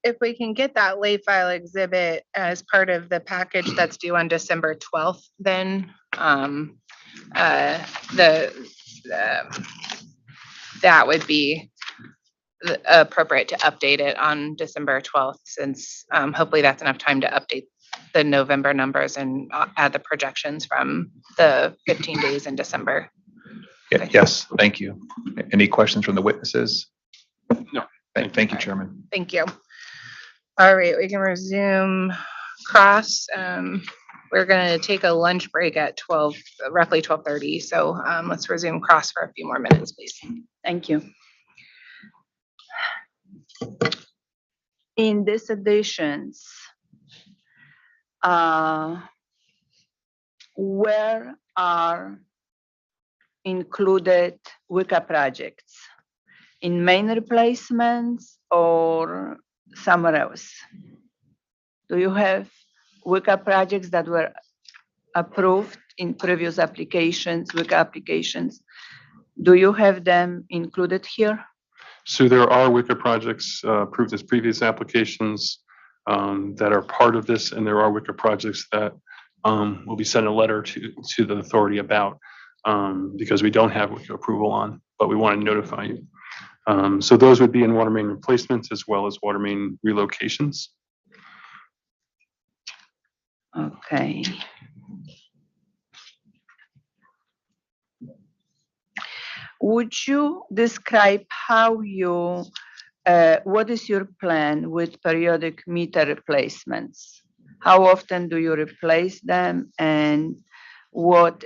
[SPEAKER 1] If we can get that late file exhibit as part of the package that's due on December 12th, then that would be appropriate to update it on December 12th, since hopefully that's enough time to update the November numbers and add the projections from the 15 days in December.
[SPEAKER 3] Yes, thank you. Any questions from the witnesses?
[SPEAKER 15] No.
[SPEAKER 3] Thank you, Chairman.
[SPEAKER 1] Thank you. All right, we can resume cross. We're going to take a lunch break at roughly 12:30. So let's resume cross for a few more minutes, please.
[SPEAKER 2] Thank you. In these editions, where are included WICA projects? In main replacements or somewhere else? Do you have WICA projects that were approved in previous applications, WICA applications? Do you have them included here?
[SPEAKER 15] So there are WICA projects approved as previous applications that are part of this, and there are WICA projects that will be sent a letter to the authority about because we don't have WICA approval on, but we want to notify you. So those would be in water main replacements as well as water main relocations.
[SPEAKER 2] Okay. Would you describe how what is your plan with periodic meter replacements? How often do you replace them, and what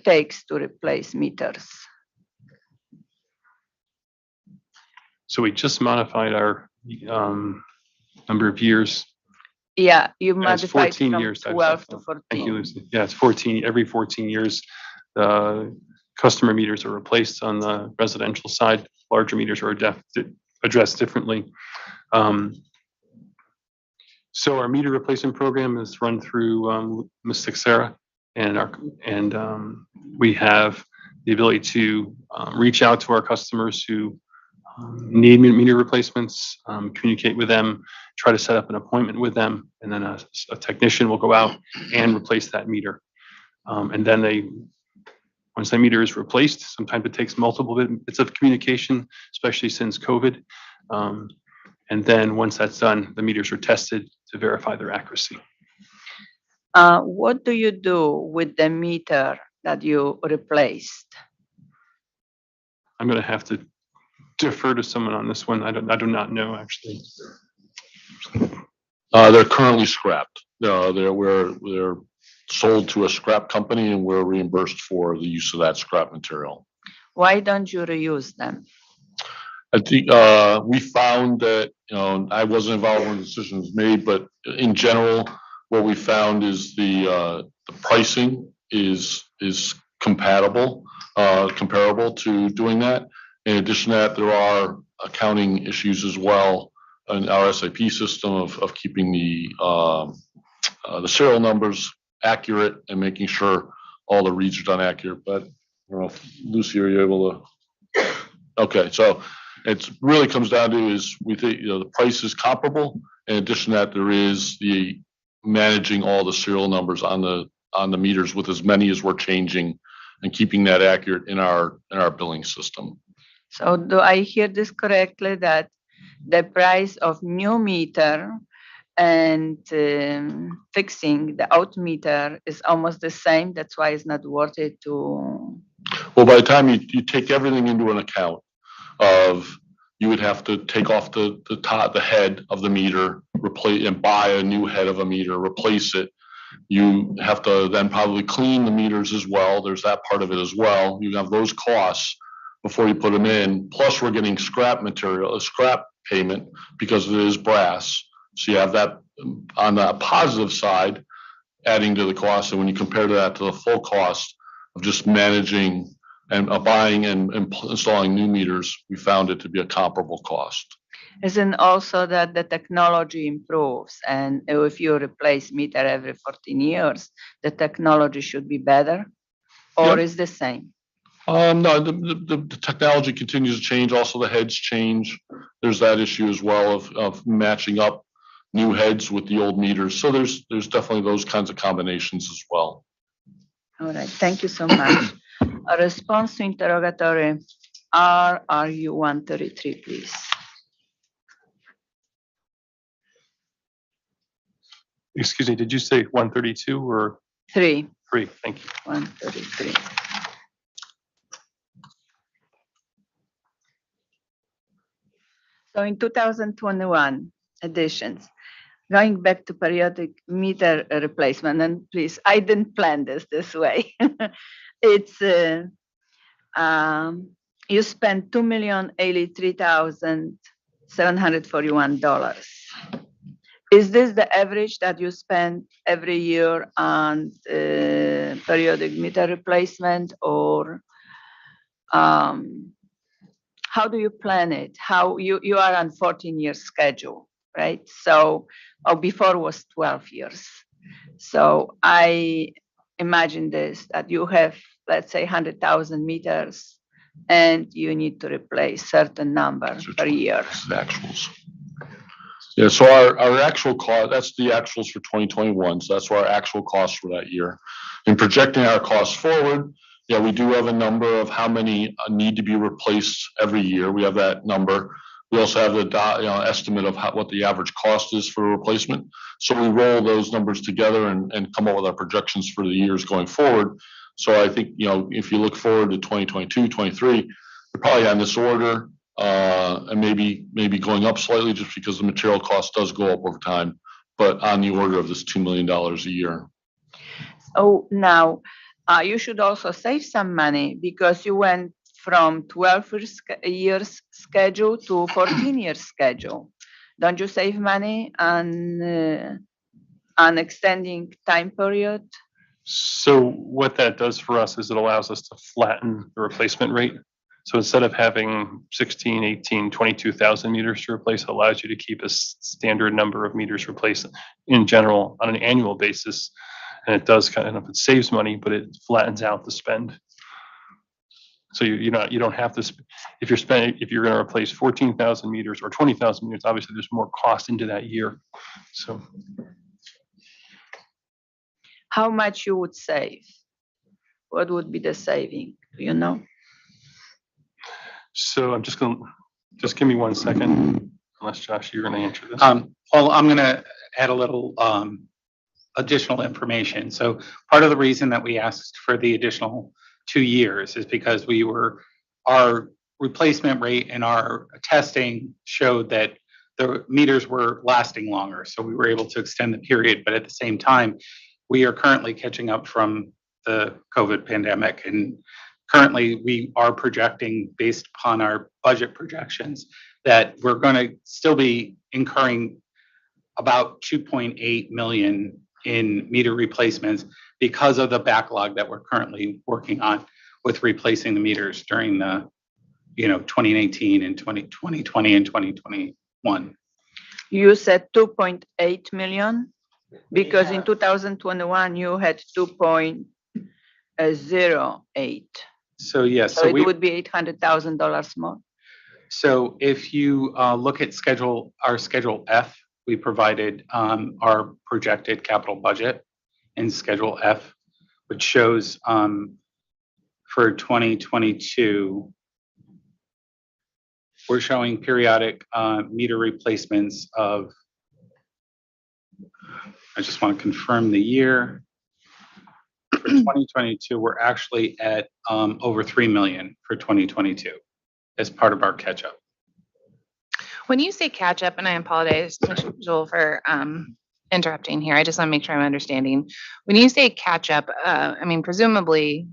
[SPEAKER 2] takes to replace meters?
[SPEAKER 15] So we just modified our number of years.
[SPEAKER 2] Yeah, you
[SPEAKER 15] It's
[SPEAKER 2] modified
[SPEAKER 15] 14
[SPEAKER 2] from
[SPEAKER 15] years.
[SPEAKER 2] 12 to 14.
[SPEAKER 15] Thank you, Lucy. Yeah, it's 14. Every 14 years, customer meters are replaced on the residential side. Larger meters are addressed differently. So our meter replacement program is run through Mystic Sarah, and we have the ability to reach out to our customers who need meter replacements, communicate with them, try to set up an appointment with them, and then a technician will go out and replace that meter. And then once that meter is replaced, sometimes it takes multiple bits of communication, especially since COVID. And then once that's done, the meters are tested to verify their accuracy.
[SPEAKER 2] What do you do with the meter that you replaced?
[SPEAKER 15] I'm going to have to defer to someone on this one. I do not know, actually.
[SPEAKER 16] They're currently scrapped. They're sold to a scrap company, and we're reimbursed for the use of that scrap material.
[SPEAKER 2] Why don't you reuse them?
[SPEAKER 16] I think we found that, I wasn't involved when the decision was made, but in general, what we found is the pricing is comparable to doing that. In addition to that, there are accounting issues as well in our SAP system of keeping the serial numbers accurate and making sure all the reads are done accurate. But I don't know if Lucy, are you able to? Okay, so it really comes down to is we think the price is comparable. In addition to that, there is the managing all the serial numbers on the meters with as many as we're changing and keeping that accurate in our billing system.
[SPEAKER 2] So do I hear this correctly, that the price of new meter and fixing the old meter is almost the same? That's why it's not worth it to.
[SPEAKER 16] Well, by the time you take everything into an account of, you would have to take off the top, the head of the meter, replace and buy a new head of a meter, replace it. You have to then probably clean the meters as well. There's that part of it as well. You have those costs before you put them in. Plus, we're getting scrap material, a scrap payment because it is brass. So you have that on the positive side, adding to the cost. And when you compare that to the full cost of just managing and buying and installing new meters, we found it to be a comparable cost.
[SPEAKER 2] Isn't also that the technology improves, and if you replace meter every 14 years, the technology should be better, or
[SPEAKER 16] Yeah.
[SPEAKER 2] is the same?
[SPEAKER 16] No, the technology continues to change. Also, the heads change. There's that issue as well of matching up new heads with the old meters. So there's definitely those kinds of combinations as well.
[SPEAKER 2] All right, thank you so much. A response to interrogatory RRU 133, please.
[SPEAKER 15] Excuse me, did you say 132 or
[SPEAKER 2] 3.
[SPEAKER 15] 3? Thank you.
[SPEAKER 2] 133. So in 2021 additions, going back to periodic meter replacement, and please, I didn't plan this way. It's you spent $2,083,741. Is this the average that you spend every year on periodic meter replacement, or how do you plan it? How you are on 14-year schedule, right? So, before was 12 years. So I imagine this, that you have, let's say, 100,000 meters, and you need to replace certain number per year.
[SPEAKER 16] The actuals. Yeah, so our actual cost, that's the actuals for 2021. So that's what our actual costs for that year. In projecting our costs forward, yeah, we do have a number of how many need to be replaced every year. We have that number. We also have the estimate of what the average cost is for a replacement. So we roll those numbers together and come up with our projections for the years going forward. So I think, if you look forward to 2022, 23, we're probably on this order, and maybe going up slightly just because the material cost does go up over time, but on the order of this $2 million a year.
[SPEAKER 2] Oh, now you should also save some money because you went from 12 years schedule to 14-year schedule. Don't you save money on extending time period?
[SPEAKER 15] So what that does for us is it allows us to flatten the replacement rate. So instead of having 16, 18, 22,000 meters to replace, it allows you to keep a standard number of meters replaced in general on an annual basis. And it does it saves money, but it flattens out the spend. So you don't have to, if you're going to replace 14,000 meters or 20,000 meters, obviously there's more cost into that year. So.
[SPEAKER 2] How much you would save? What would be the saving? Do you know?
[SPEAKER 15] So I'm just give me 1 second, unless Josh, you're going to answer this.
[SPEAKER 8] Well, I'm going to add a little additional information. So part of the reason that we asked for the additional 2 years is because our replacement rate and our testing showed that the meters were lasting longer. So we were able to extend the period, but at the same time, we are currently catching up from the COVID pandemic. And currently we are projecting, based upon our budget projections, that we're going to still be incurring about 2.8 million in meter replacements because of the backlog that we're currently working on with replacing the meters during the 2019 and 2020 and 2021.
[SPEAKER 2] You said 2.8 million because in 2021 you had 2.08.
[SPEAKER 8] So yes,
[SPEAKER 2] so it would be $800,000 more.
[SPEAKER 8] So if you look at our Schedule F, we provided our projected capital budget in Schedule F, which shows for 2022, we're showing periodic meter replacements of, I just want to confirm the year. For 2022, we're actually at over 3 million for 2022 as part of our catch-up.
[SPEAKER 1] When you say catch up, and I apologize, Joel, for interrupting here. I just want to make sure I'm understanding. When you say catch up, I mean, presumably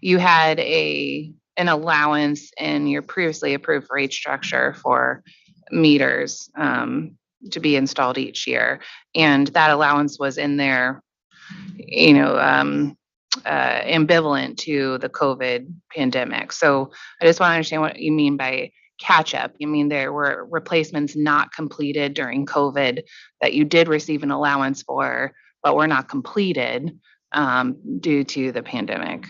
[SPEAKER 1] you had an allowance in your previously approved rate structure for meters to be installed each year. And that allowance was in there, ambivalent to the COVID pandemic. So I just want to understand what you mean by catch up. You mean there were replacements not completed during COVID that you did receive an allowance for, but were not completed due to the pandemic?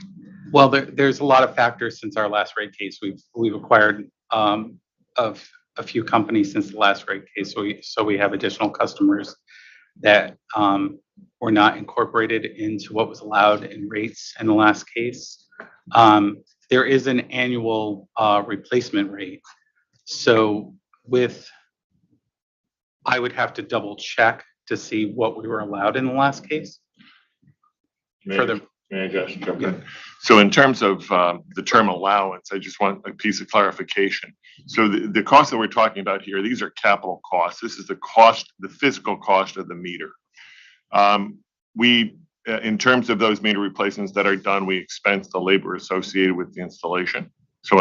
[SPEAKER 8] Well, there's a lot of factors since our last rate case. We've acquired of a few companies since the last rate case. So we have additional customers that were not incorporated into what was allowed in rates in the last case. There is an annual replacement rate. So I would have to double check to see what we were allowed in the last case.
[SPEAKER 6] May I just jump in? So in terms of the term allowance, I just want a piece of clarification. So the cost that we're talking about here, these are capital costs. This is the cost, the physical cost of the meter. In terms of those meter replacements that are done, we expense the labor associated with the installation. So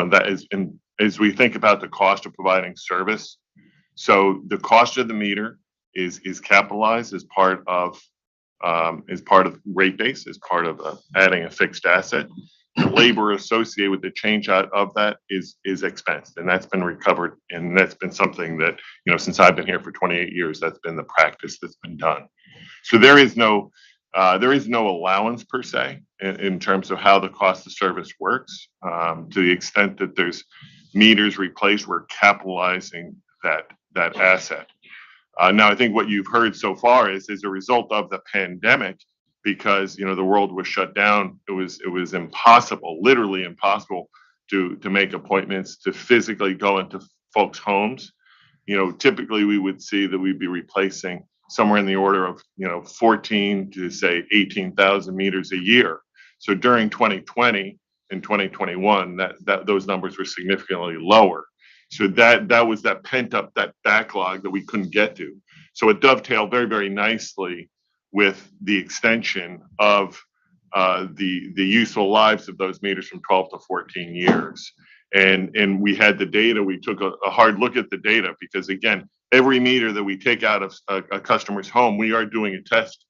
[SPEAKER 6] as we think about the cost of providing service, so the cost of the meter is capitalized as part of rate base, as part of adding a fixed asset. The labor associated with the change out of that is expensed, and that's been recovered, and that's been something that, since I've been here for 28 years, that's been the practice that's been done. So there is no allowance per se in terms of how the cost of service works. To the extent that there's meters replaced, we're capitalizing that asset. Now, I think what you've heard so far is as a result of the pandemic, because the world was shut down, it was impossible, literally impossible, to make appointments, to physically go into folks' homes. Typically we would see that we'd be replacing somewhere in the order of 14 to say 18,000 meters a year. So during 2020 and 2021, those numbers were significantly lower. So that was that pent up, that backlog that we couldn't get to. So it dovetailed very, very nicely with the extension of the useful lives of those meters from 12 to 14 years. And we had the data. We took a hard look at the data because, again, every meter that we take out of a customer's home, we are doing a test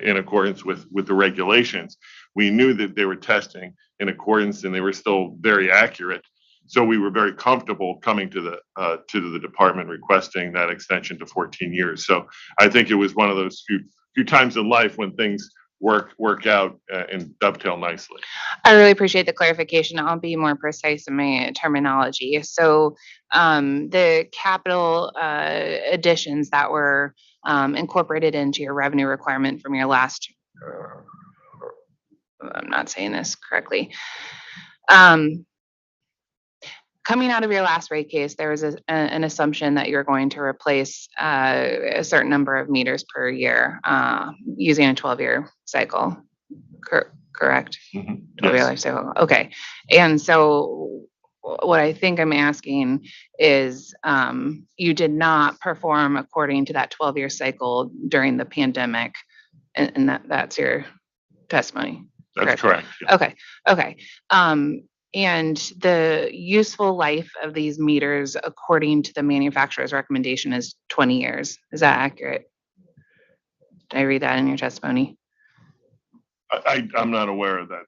[SPEAKER 6] in accordance with the regulations. We knew that they were testing in accordance and they were still very accurate. So we were very comfortable coming to the department requesting that extension to 14 years. So I think it was one of those few times in life when things work out and dovetail nicely.
[SPEAKER 1] I really appreciate the clarification. I'll be more precise in my terminology. So the capital additions that were incorporated into your revenue requirement from your last, I'm not saying this correctly. Coming out of your last rate case, there was an assumption that you're going to replace a certain number of meters per year using a 12-year cycle, correct?
[SPEAKER 6] Mm-hmm.
[SPEAKER 1] 12-year cycle. Okay. And so what I think I'm asking is you did not perform according to that 12-year cycle during the pandemic, and that's your testimony.
[SPEAKER 6] That's correct. Yeah.
[SPEAKER 1] Okay. And the useful life of these meters, according to the manufacturer's recommendation, is 20 years. Is that accurate? Did I read that in your testimony?
[SPEAKER 6] I'm not aware of that.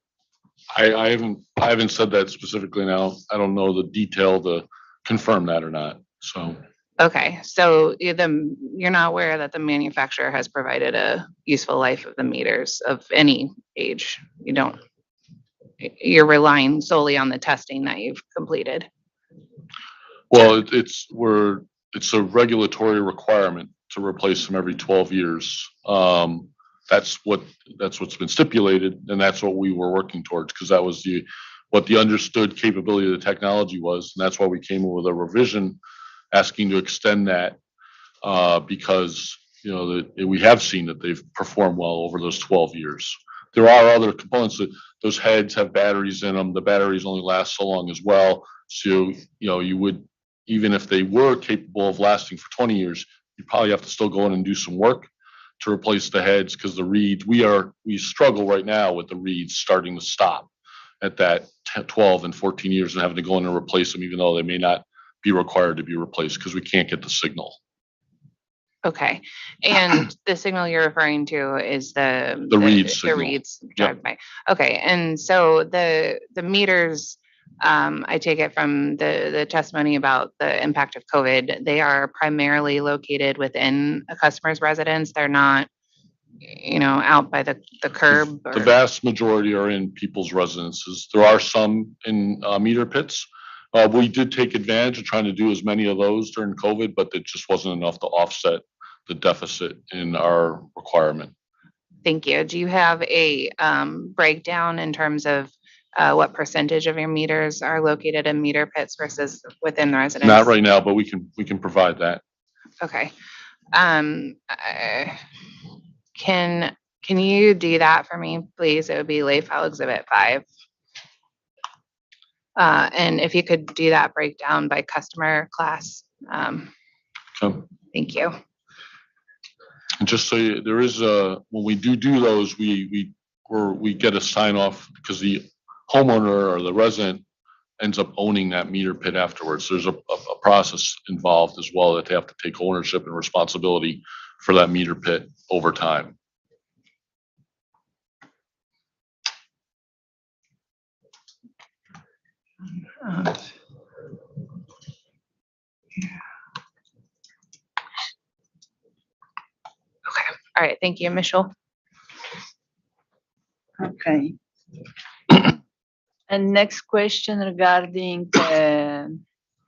[SPEAKER 16] I haven't said that specifically now. I don't know the detail to confirm that or not, so.
[SPEAKER 1] Okay, so you're not aware that the manufacturer has provided a useful life of the meters of any age? You're relying solely on the testing that you've completed?
[SPEAKER 16] Well, it's a regulatory requirement to replace them every 12 years. That's what's been stipulated, and that's what we were working towards, because that was what the understood capability of the technology was, and that's why we came up with a revision asking to extend that, because we have seen that they've performed well over those 12 years. There are other components that those heads have batteries in them. The batteries only last so long as well. So, you would even if they were capable of lasting for 20 years, you probably have to still go in and do some work to replace the heads, because the reeds, we struggle right now with the reeds starting to stop at that 12 and 14 years and having to go in and replace them, even though they may not be required to be replaced because we can't get the signal.
[SPEAKER 1] Okay, and the signal you're referring to is the
[SPEAKER 16] reed
[SPEAKER 1] the
[SPEAKER 16] signal.
[SPEAKER 1] reeds
[SPEAKER 16] Yep.
[SPEAKER 1] drive by. Okay, and so the meters, I take it from the testimony about the impact of COVID, they are primarily located within a customer's residence. They're not, out by the curb
[SPEAKER 16] The
[SPEAKER 1] or,
[SPEAKER 16] vast majority are in people's residences. There are some in meter pits. We did take advantage of trying to do as many of those during COVID, but it just wasn't enough to offset the deficit in our requirement.
[SPEAKER 1] thank you. Do you have a breakdown in terms of what percentage of your meters are located in meter pits versus within the residence?
[SPEAKER 16] Not right now, but we can provide that.
[SPEAKER 1] Okay. Can you do that for me, please? It would be late file exhibit 5. And if you could do that breakdown by customer class.
[SPEAKER 16] Okay.
[SPEAKER 1] Thank you.
[SPEAKER 16] And just so there is when we do those, we get a sign off because the homeowner or the resident ends up owning that meter pit afterwards. There's a process involved as well that they have to take ownership and responsibility for that meter pit over time.
[SPEAKER 1] Okay. All right. Thank you, Michelle.
[SPEAKER 2] Okay. And next question regarding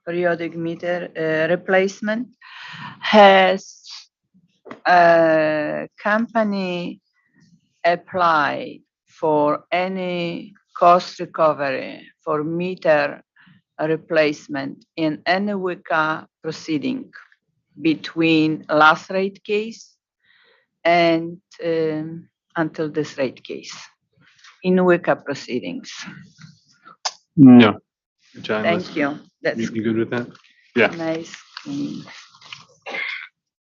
[SPEAKER 2] periodic meter replacement. Has a company applied for any cost recovery for meter replacement in any WICA proceeding between last rate case and until this rate case in WICA proceedings?
[SPEAKER 15] No. John,
[SPEAKER 2] Thank you. That's
[SPEAKER 15] you good with that? Yeah.
[SPEAKER 2] nice.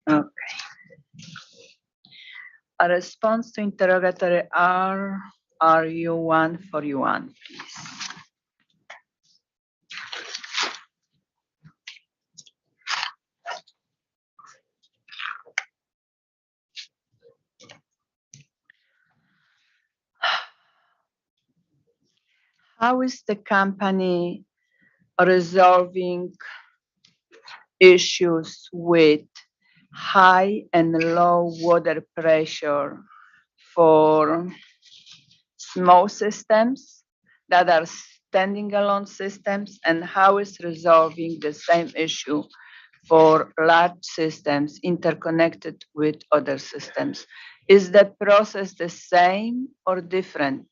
[SPEAKER 2] Okay. A response to interrogatory RU141, please. How is the company resolving issues with high and low water pressure for small systems that are standing alone systems, and how is resolving the same issue for large systems interconnected with other systems? Is the process the same or different?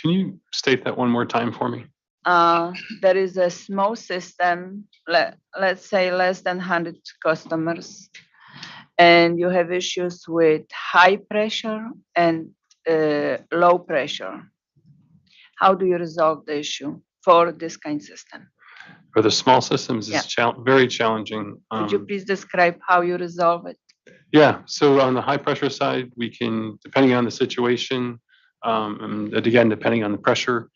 [SPEAKER 15] Can you state that one more time for me?
[SPEAKER 2] There is a small system, let's say less than 100 customers, and you have issues with high pressure and low pressure. How do you resolve the issue for this kind of system?
[SPEAKER 15] For the small systems,
[SPEAKER 2] Yeah.
[SPEAKER 15] it's very challenging.
[SPEAKER 2] Could you please describe how you resolve it?
[SPEAKER 15] Yeah, so on the high pressure side, we can, depending on the situation, and again, depending on the pressure,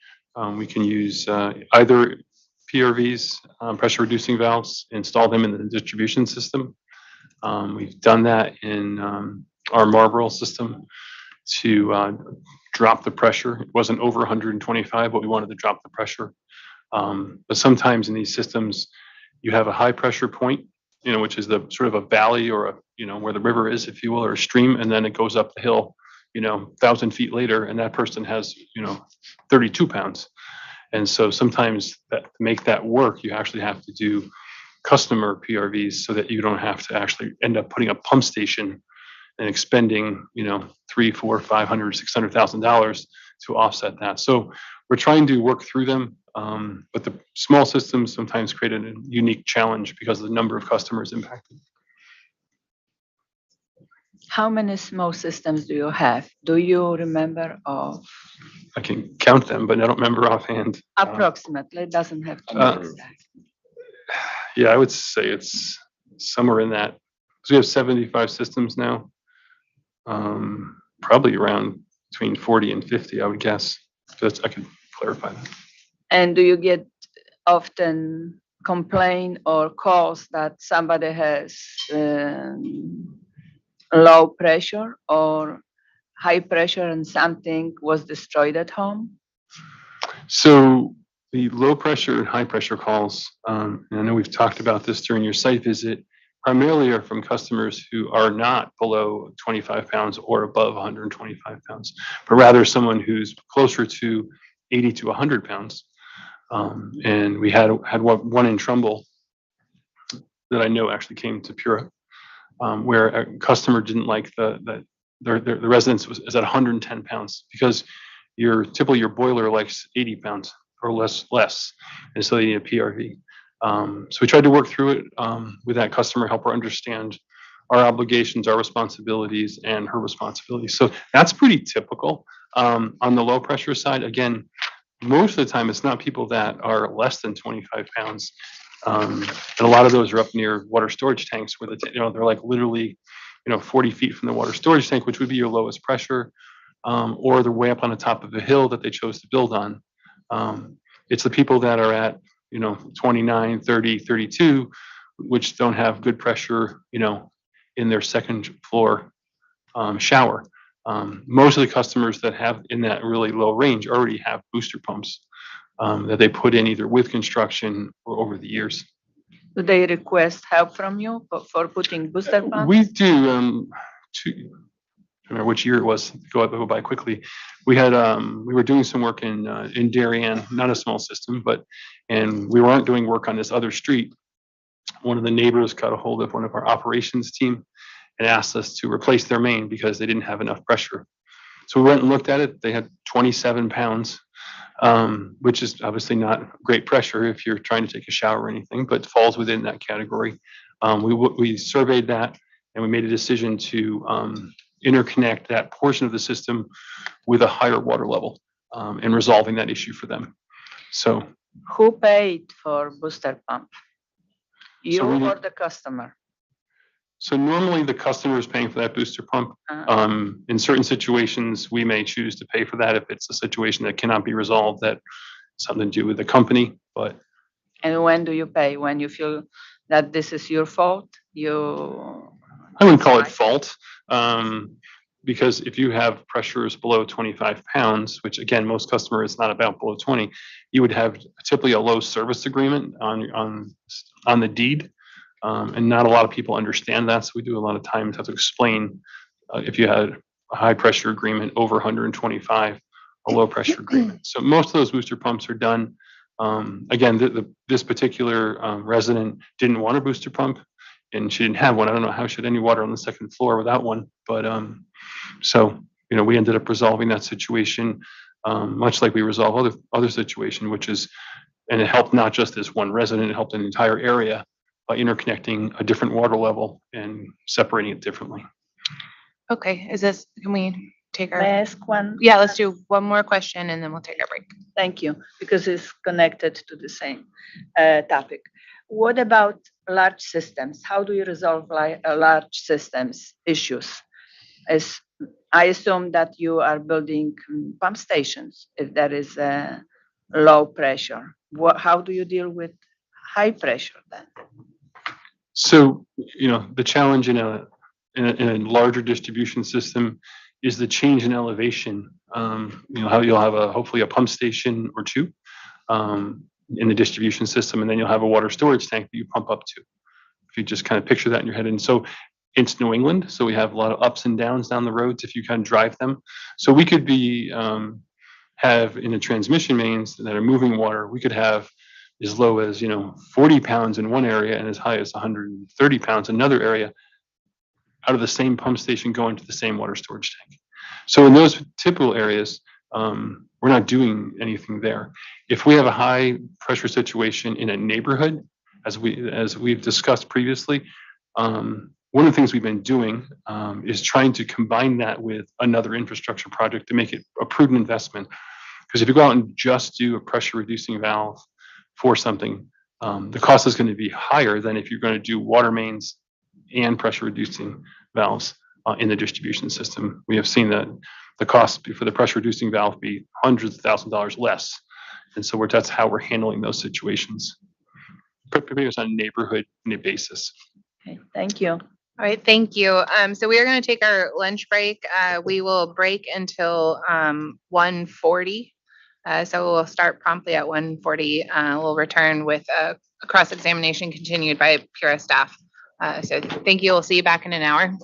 [SPEAKER 15] we can use either PRVs, pressure reducing valves, install them in the distribution system. We've done that in our Marlboro system to drop the pressure. It wasn't over 125, but we wanted to drop the pressure. But sometimes in these systems, you have a high pressure point, which is the sort of a valley or where the river is, if you will, or a stream, and then it goes up the hill, 1,000 feet later, and that person has, 32 pounds. And so sometimes to make that work, you actually have to do customer PRVs so that you don't have to actually end up putting a pump station and expending, $300,000, $400,000, $500,000, $600,000 to offset that. So we're trying to work through them, but the small systems sometimes create a unique challenge because of the number of customers impacted.
[SPEAKER 2] How many small systems do you have? Do you remember of?
[SPEAKER 15] I can count them, but I don't remember offhand.
[SPEAKER 2] Approximately, it doesn't have to be exact.
[SPEAKER 15] Yeah, I would say it's somewhere in that. So we have 75 systems now. Probably around between 40 and 50, I would guess. So I can clarify that.
[SPEAKER 2] And do you get often complaint or calls that somebody has low pressure or high pressure and something was destroyed at home?
[SPEAKER 15] So the low pressure and high pressure calls, and I know we've talked about this during your site visit, primarily are from customers who are not below 25 pounds or above 125 pounds, but rather someone who's closer to 80 to 100 pounds. And we had one in Trumbull that I know actually came to Pura, where a customer didn't like the residence is at 110 pounds because typically your boiler likes 80 pounds or less, and so they need a PRV. So we tried to work through it with that customer, help her understand our obligations, our responsibilities, and her responsibilities. So that's pretty typical. On the low pressure side, again, most of the time it's not people that are less than 25 pounds. And a lot of those are up near water storage tanks where they're like literally 40 feet from the water storage tank, which would be your lowest pressure, or they're way up on the top of a hill that they chose to build on. It's the people that are at 29, 30, 32, which don't have good pressure, in their second floor shower. Most of the customers that have in that really low range already have booster pumps that they put in either with construction or over the years.
[SPEAKER 2] Do they request help from you for putting booster pumps?
[SPEAKER 15] We do. I don't remember which year it was. Go by quickly. We were doing some work in Darien, not a small system, and we weren't doing work on this other street. One of the neighbors got a hold of one of our operations team and asked us to replace their main because they didn't have enough pressure. So we went and looked at it. They had 27 pounds, which is obviously not great pressure if you're trying to take a shower or anything, but falls within that category. We surveyed that and we made a decision to interconnect that portion of the system with a higher water level and resolving that issue for them. So
[SPEAKER 2] who paid for booster pump? You
[SPEAKER 15] So we-
[SPEAKER 2] or the customer?
[SPEAKER 15] So normally the customer is paying for that booster pump. In certain situations, we may choose to pay for that if it's a situation that cannot be resolved, that something to do with the company, but
[SPEAKER 2] And when do you pay? When you feel that this is your fault?
[SPEAKER 15] I wouldn't call it fault. Because if you have pressures below 25 pounds, which again, most customers, it's not about below 20, you would have typically a low service agreement on the deed. And not a lot of people understand that. So we do a lot of times have to explain if you had a high pressure agreement over 125, a low pressure agreement. So most of those booster pumps are done. Again, this particular resident didn't want a booster pump and she didn't have one. I don't know how she had any water on the second floor without one. But so, we ended up resolving that situation, much like we resolve other situation, and it helped not just this one resident, it helped an entire area by interconnecting a different water level and separating it differently.
[SPEAKER 1] Okay, can we take
[SPEAKER 2] May I
[SPEAKER 1] our,
[SPEAKER 2] ask one?
[SPEAKER 1] yeah, let's do one more question and then we'll take our break.
[SPEAKER 2] Thank you, because it's connected to the same topic. What about large systems? How do you resolve large systems issues? As I assume that you are building pump stations if there is a low pressure. How do you deal with high pressure then?
[SPEAKER 15] So, the challenge in a larger distribution system is the change in elevation. How you'll have hopefully a pump station or two in the distribution system, and then you'll have a water storage tank that you pump up to. If you just kind of picture that in your head. And so it's New England, so we have a lot of ups and downs down the roads if you kind of drive them. So we could have in the transmission mains that are moving water, we could have as low as 40 pounds in one area and as high as 130 pounds in another area out of the same pump station going to the same water storage tank. So in those typical areas, we're not doing anything there. If we have a high pressure situation in a neighborhood, as we've discussed previously, one of the things we've been doing is trying to combine that with another infrastructure project to make it a prudent investment. Because if you go out and just do a pressure reducing valve for something, the cost is going to be higher than if you're going to do water mains and pressure reducing valves in the distribution system. We have seen that the cost for the pressure reducing valve be hundreds of thousands of dollars less. And so that's how we're handling those situations. Pretty much on a neighborhood basis.
[SPEAKER 2] Okay, thank you.
[SPEAKER 1] All right, thank you. So we are going to take our lunch break. We will break until 1:40. So we'll start promptly at 1:40. We'll return with a cross-examination continued by Pura staff. So thank you. We'll see you back in an hour.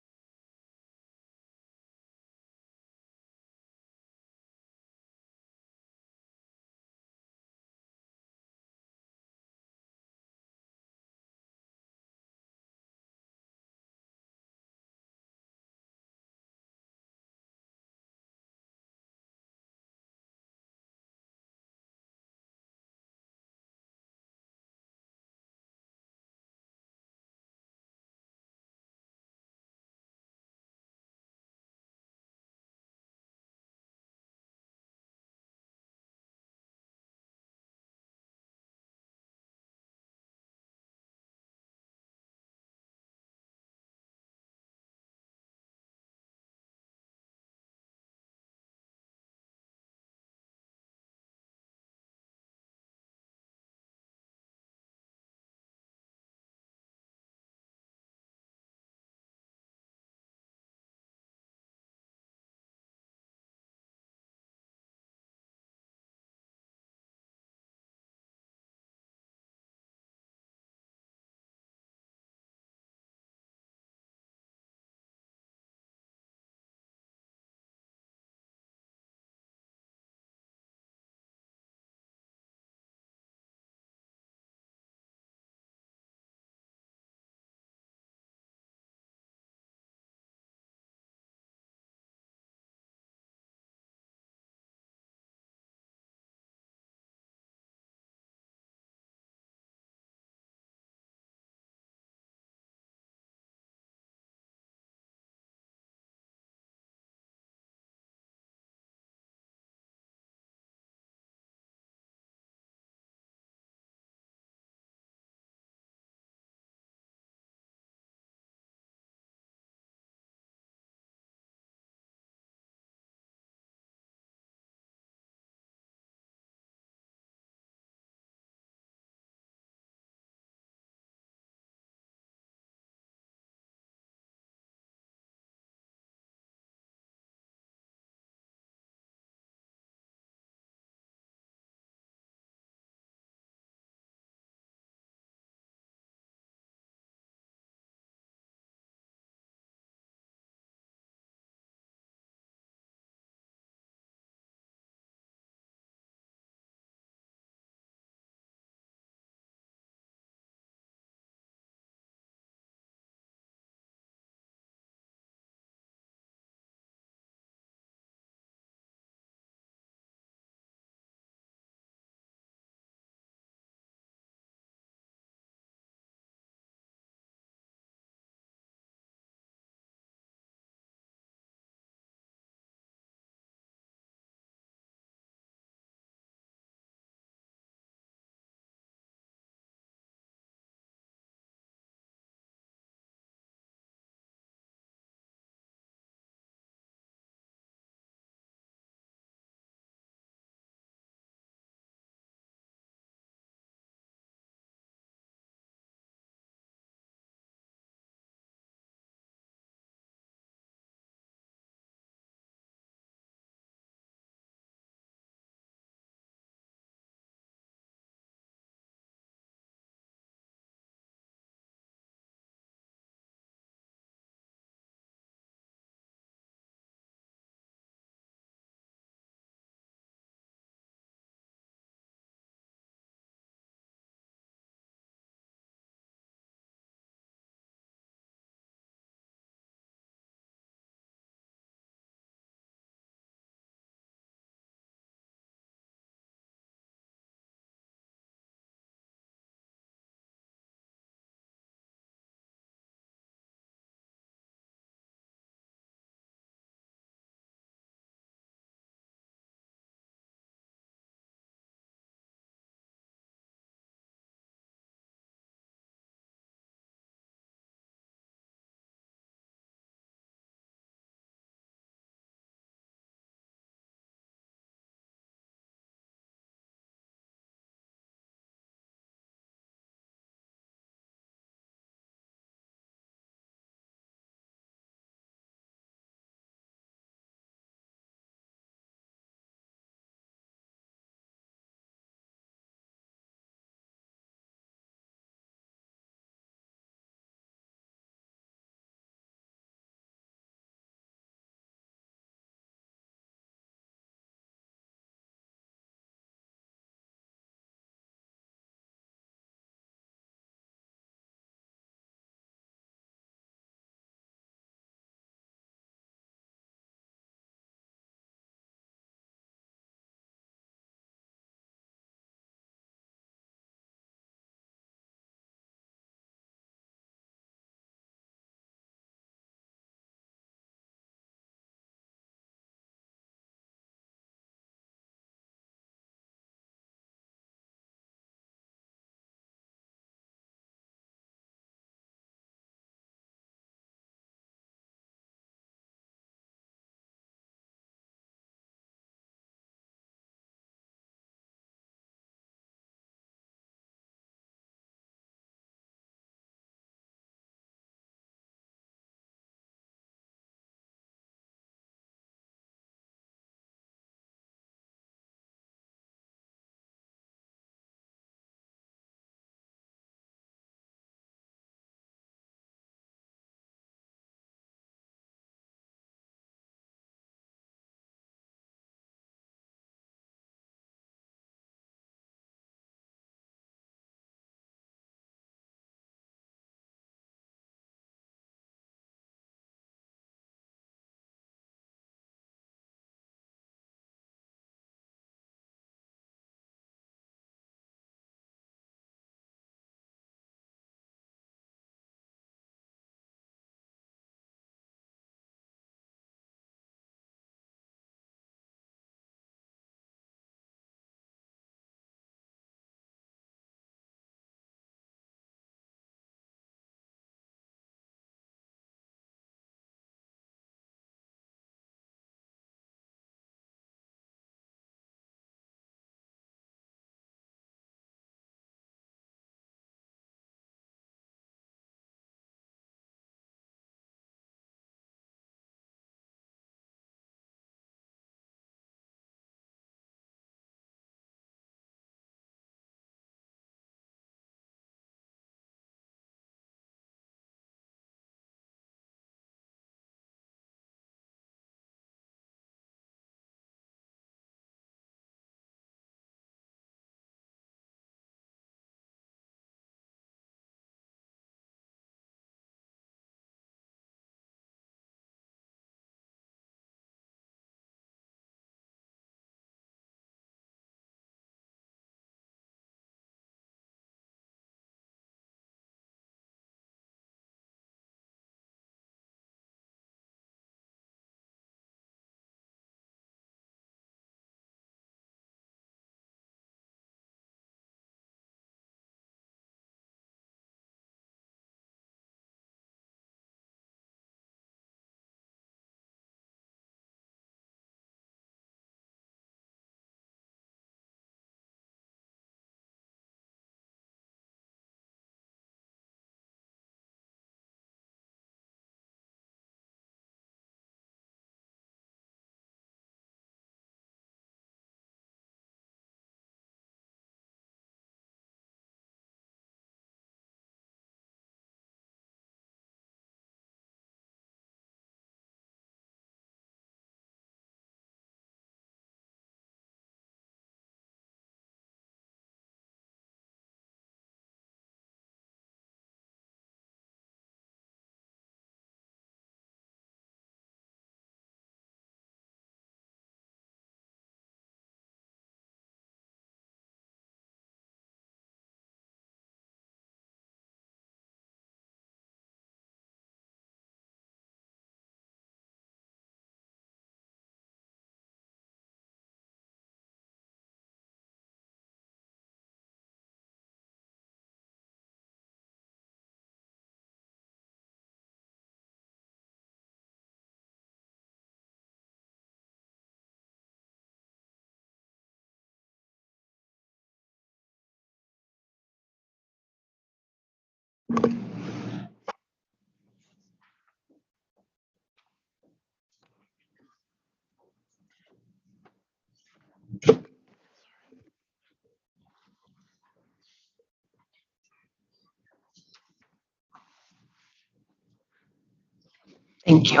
[SPEAKER 1] Thank you.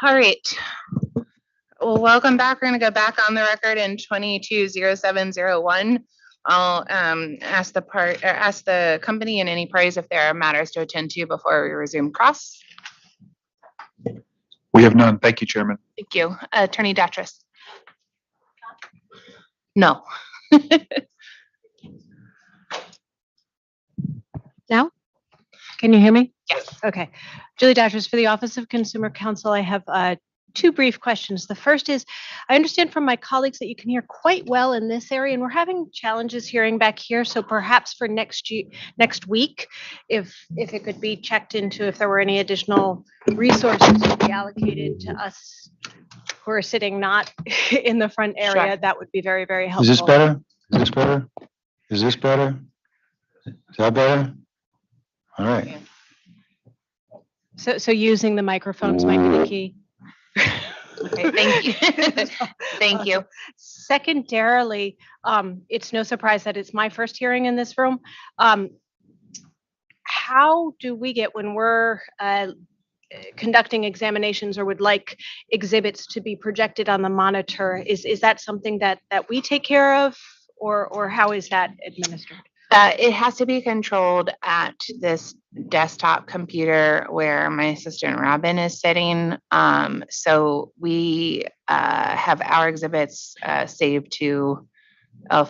[SPEAKER 1] All right. Well, welcome back. We're going to go back on the record in 220701. I'll ask the company and any parties if there are matters to attend to before we resume cross.
[SPEAKER 15] We have none. Thank you, Chairman.
[SPEAKER 1] Thank you. Attorney Datris. No.
[SPEAKER 17] Now? Can you hear me?
[SPEAKER 1] Yes.
[SPEAKER 17] Okay. Julie Dodgers for the Office of Consumer Counsel. I have two brief questions. The first is, I understand from my colleagues that you can hear quite well in this area, and we're having challenges hearing back here. So perhaps for next week, if it could be checked into if there were any additional resources to be allocated to us who are sitting not in the front area,
[SPEAKER 1] Sure.
[SPEAKER 17] That would be very, very helpful.
[SPEAKER 13] Is this better? Is this better? Is this better? Is that better? All right.
[SPEAKER 17] So using the microphones might be the key.
[SPEAKER 1] Okay, thank you. Thank you.
[SPEAKER 17] Secondarily, it's no surprise that it's my first hearing in this room. How do we get, when we're conducting examinations or would like exhibits to be projected on the monitor, is that something that we take care of, or how is that administered?
[SPEAKER 1] It has to be controlled at this desktop computer where my assistant Robin is sitting. So we have our exhibits saved to a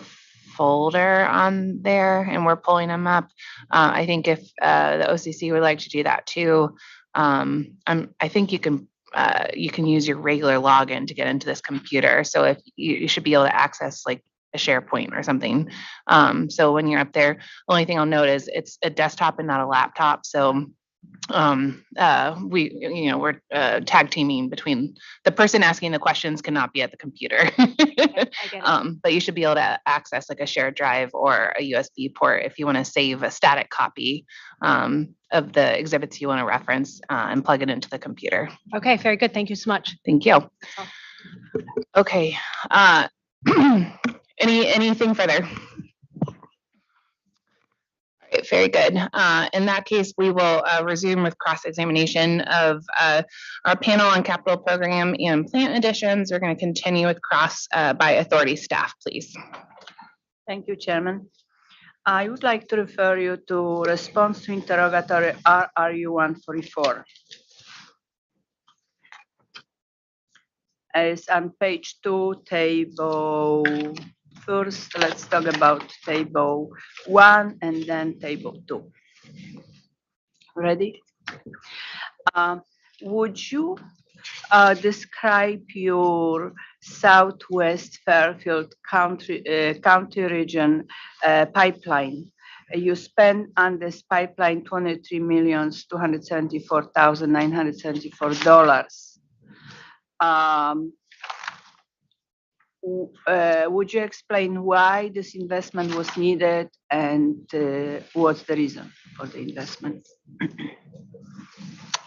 [SPEAKER 1] folder on there, and we're pulling them up. I think if the OCC would like to do that too, I think you can use your regular login to get into this computer. So if you should be able to access like a SharePoint or something. So when you're up there, the only thing I'll note is it's a desktop and not a laptop. So we're tag teaming between the person asking the questions cannot be at the computer.
[SPEAKER 17] I get it.
[SPEAKER 1] But you should be able to access like a shared drive or a USB port if you want to save a static copy of the exhibits you want to reference and plug it into the computer.
[SPEAKER 17] Okay, very good. Thank you so much.
[SPEAKER 1] Thank you. Okay. Anything further? All right, very good. In that case, we will resume with cross-examination of our panel on capital program and plant additions. We're going to continue with cross by authority staff, please.
[SPEAKER 2] Thank you, Chairman. I would like to refer you to response to interrogatory RRU 144. As on page 2, table. First, let's talk about table 1 and then table 2. Ready? Would you describe your Southwest Fairfield County region pipeline? You spent on this pipeline $23,274,974. Would you explain why this investment was needed and what's the reason for the investment?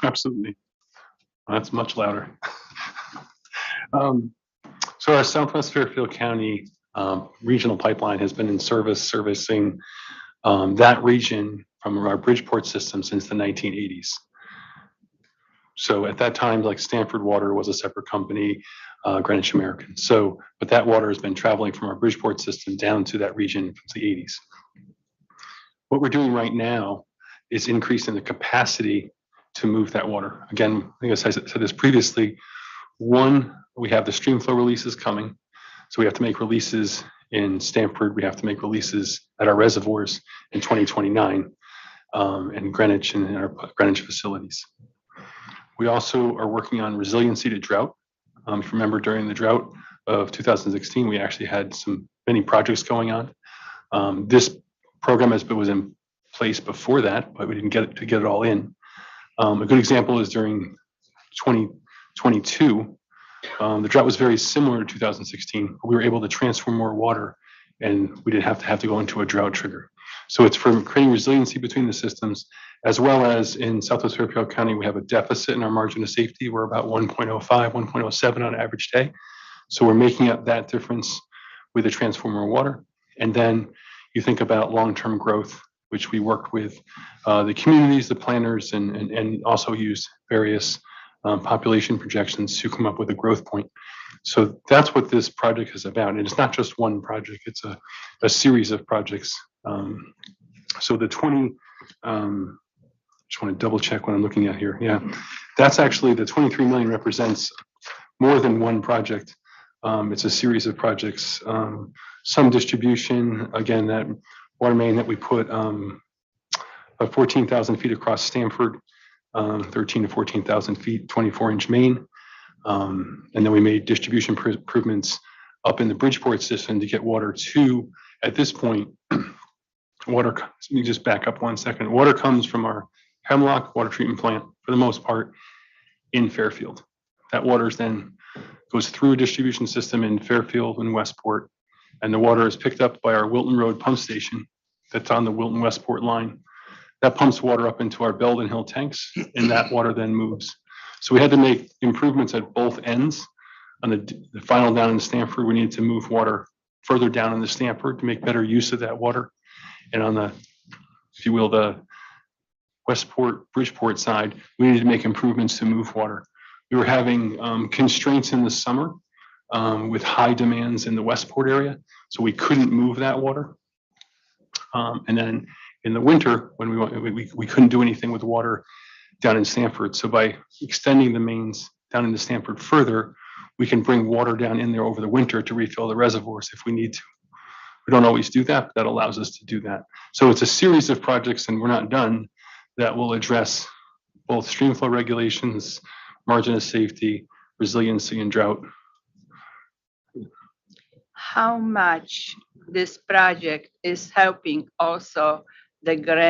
[SPEAKER 15] Absolutely. That's much louder. So our Southwest Fairfield County regional pipeline has been in service servicing that region from our Bridgeport system since the 1980s. So at that time, like Stanford Water was a separate company, Greenwich American. But that water has been traveling from our Bridgeport system down to that region since the 80s. What we're doing right now is increasing the capacity to move that water. Again, I think I said this previously, one, we have the stream flow releases coming. So we have to make releases in Stanford. We have to make releases at our reservoirs in 2029 in Greenwich and in our Greenwich facilities. We also are working on resiliency to drought. If you remember, during the drought of 2016, we actually had many projects going on. This program was in place before that, but we didn't get it all in. A good example is during 2022, the drought was very similar to 2016. We were able to transfer more water and we didn't have to go into a drought trigger. So it's for creating resiliency between the systems, as well as in Southwest Fairfield County, we have a deficit in our margin of safety. We're about 1.05, 1.07 on average day. So we're making up that difference with the transformer water. And then you think about long-term growth, which we work with the communities, the planners, and also use various population projections to come up with a growth point. So that's what this project is about. And it's not just one project, it's a series of projects. So the 20, just want to double check what I'm looking at here. Yeah, that's actually the 23 million represents more than one project. It's a series of projects. Some distribution, again, that water main that we put about 14,000 feet across Stamford, 13 to 14,000 feet, 24-inch main. And then we made distribution improvements up in the Bridgeport system to get water to, at this point, water, let me just back up 1 second. Water comes from our Hemlock water treatment plant, for the most part, in Fairfield. That water then goes through a distribution system in Fairfield and Westport, and the water is picked up by our Wilton Road pump station that's on the Wilton Westport line. That pumps water up into our Belden Hill tanks, and that water then moves. So we had to make improvements at both ends. On the final down in Stamford, we needed to move water further down in the Stamford to make better use of that water. And on the, if you will, the Westport, Bridgeport side, we needed to make improvements to move water. We were having constraints in the summer with high demands in the Westport area, so we couldn't move that water. And then in the winter, when we couldn't do anything with the water down in Stamford. So by extending the mains down into Stamford further, we can bring water down in there over the winter to refill the reservoirs if we need to. We don't always do that, but that allows us to do that. So it's a series of projects, and we're not done, that will address both stream flow regulations, margin of safety, resiliency, and drought.
[SPEAKER 2] How much this project is helping also the grant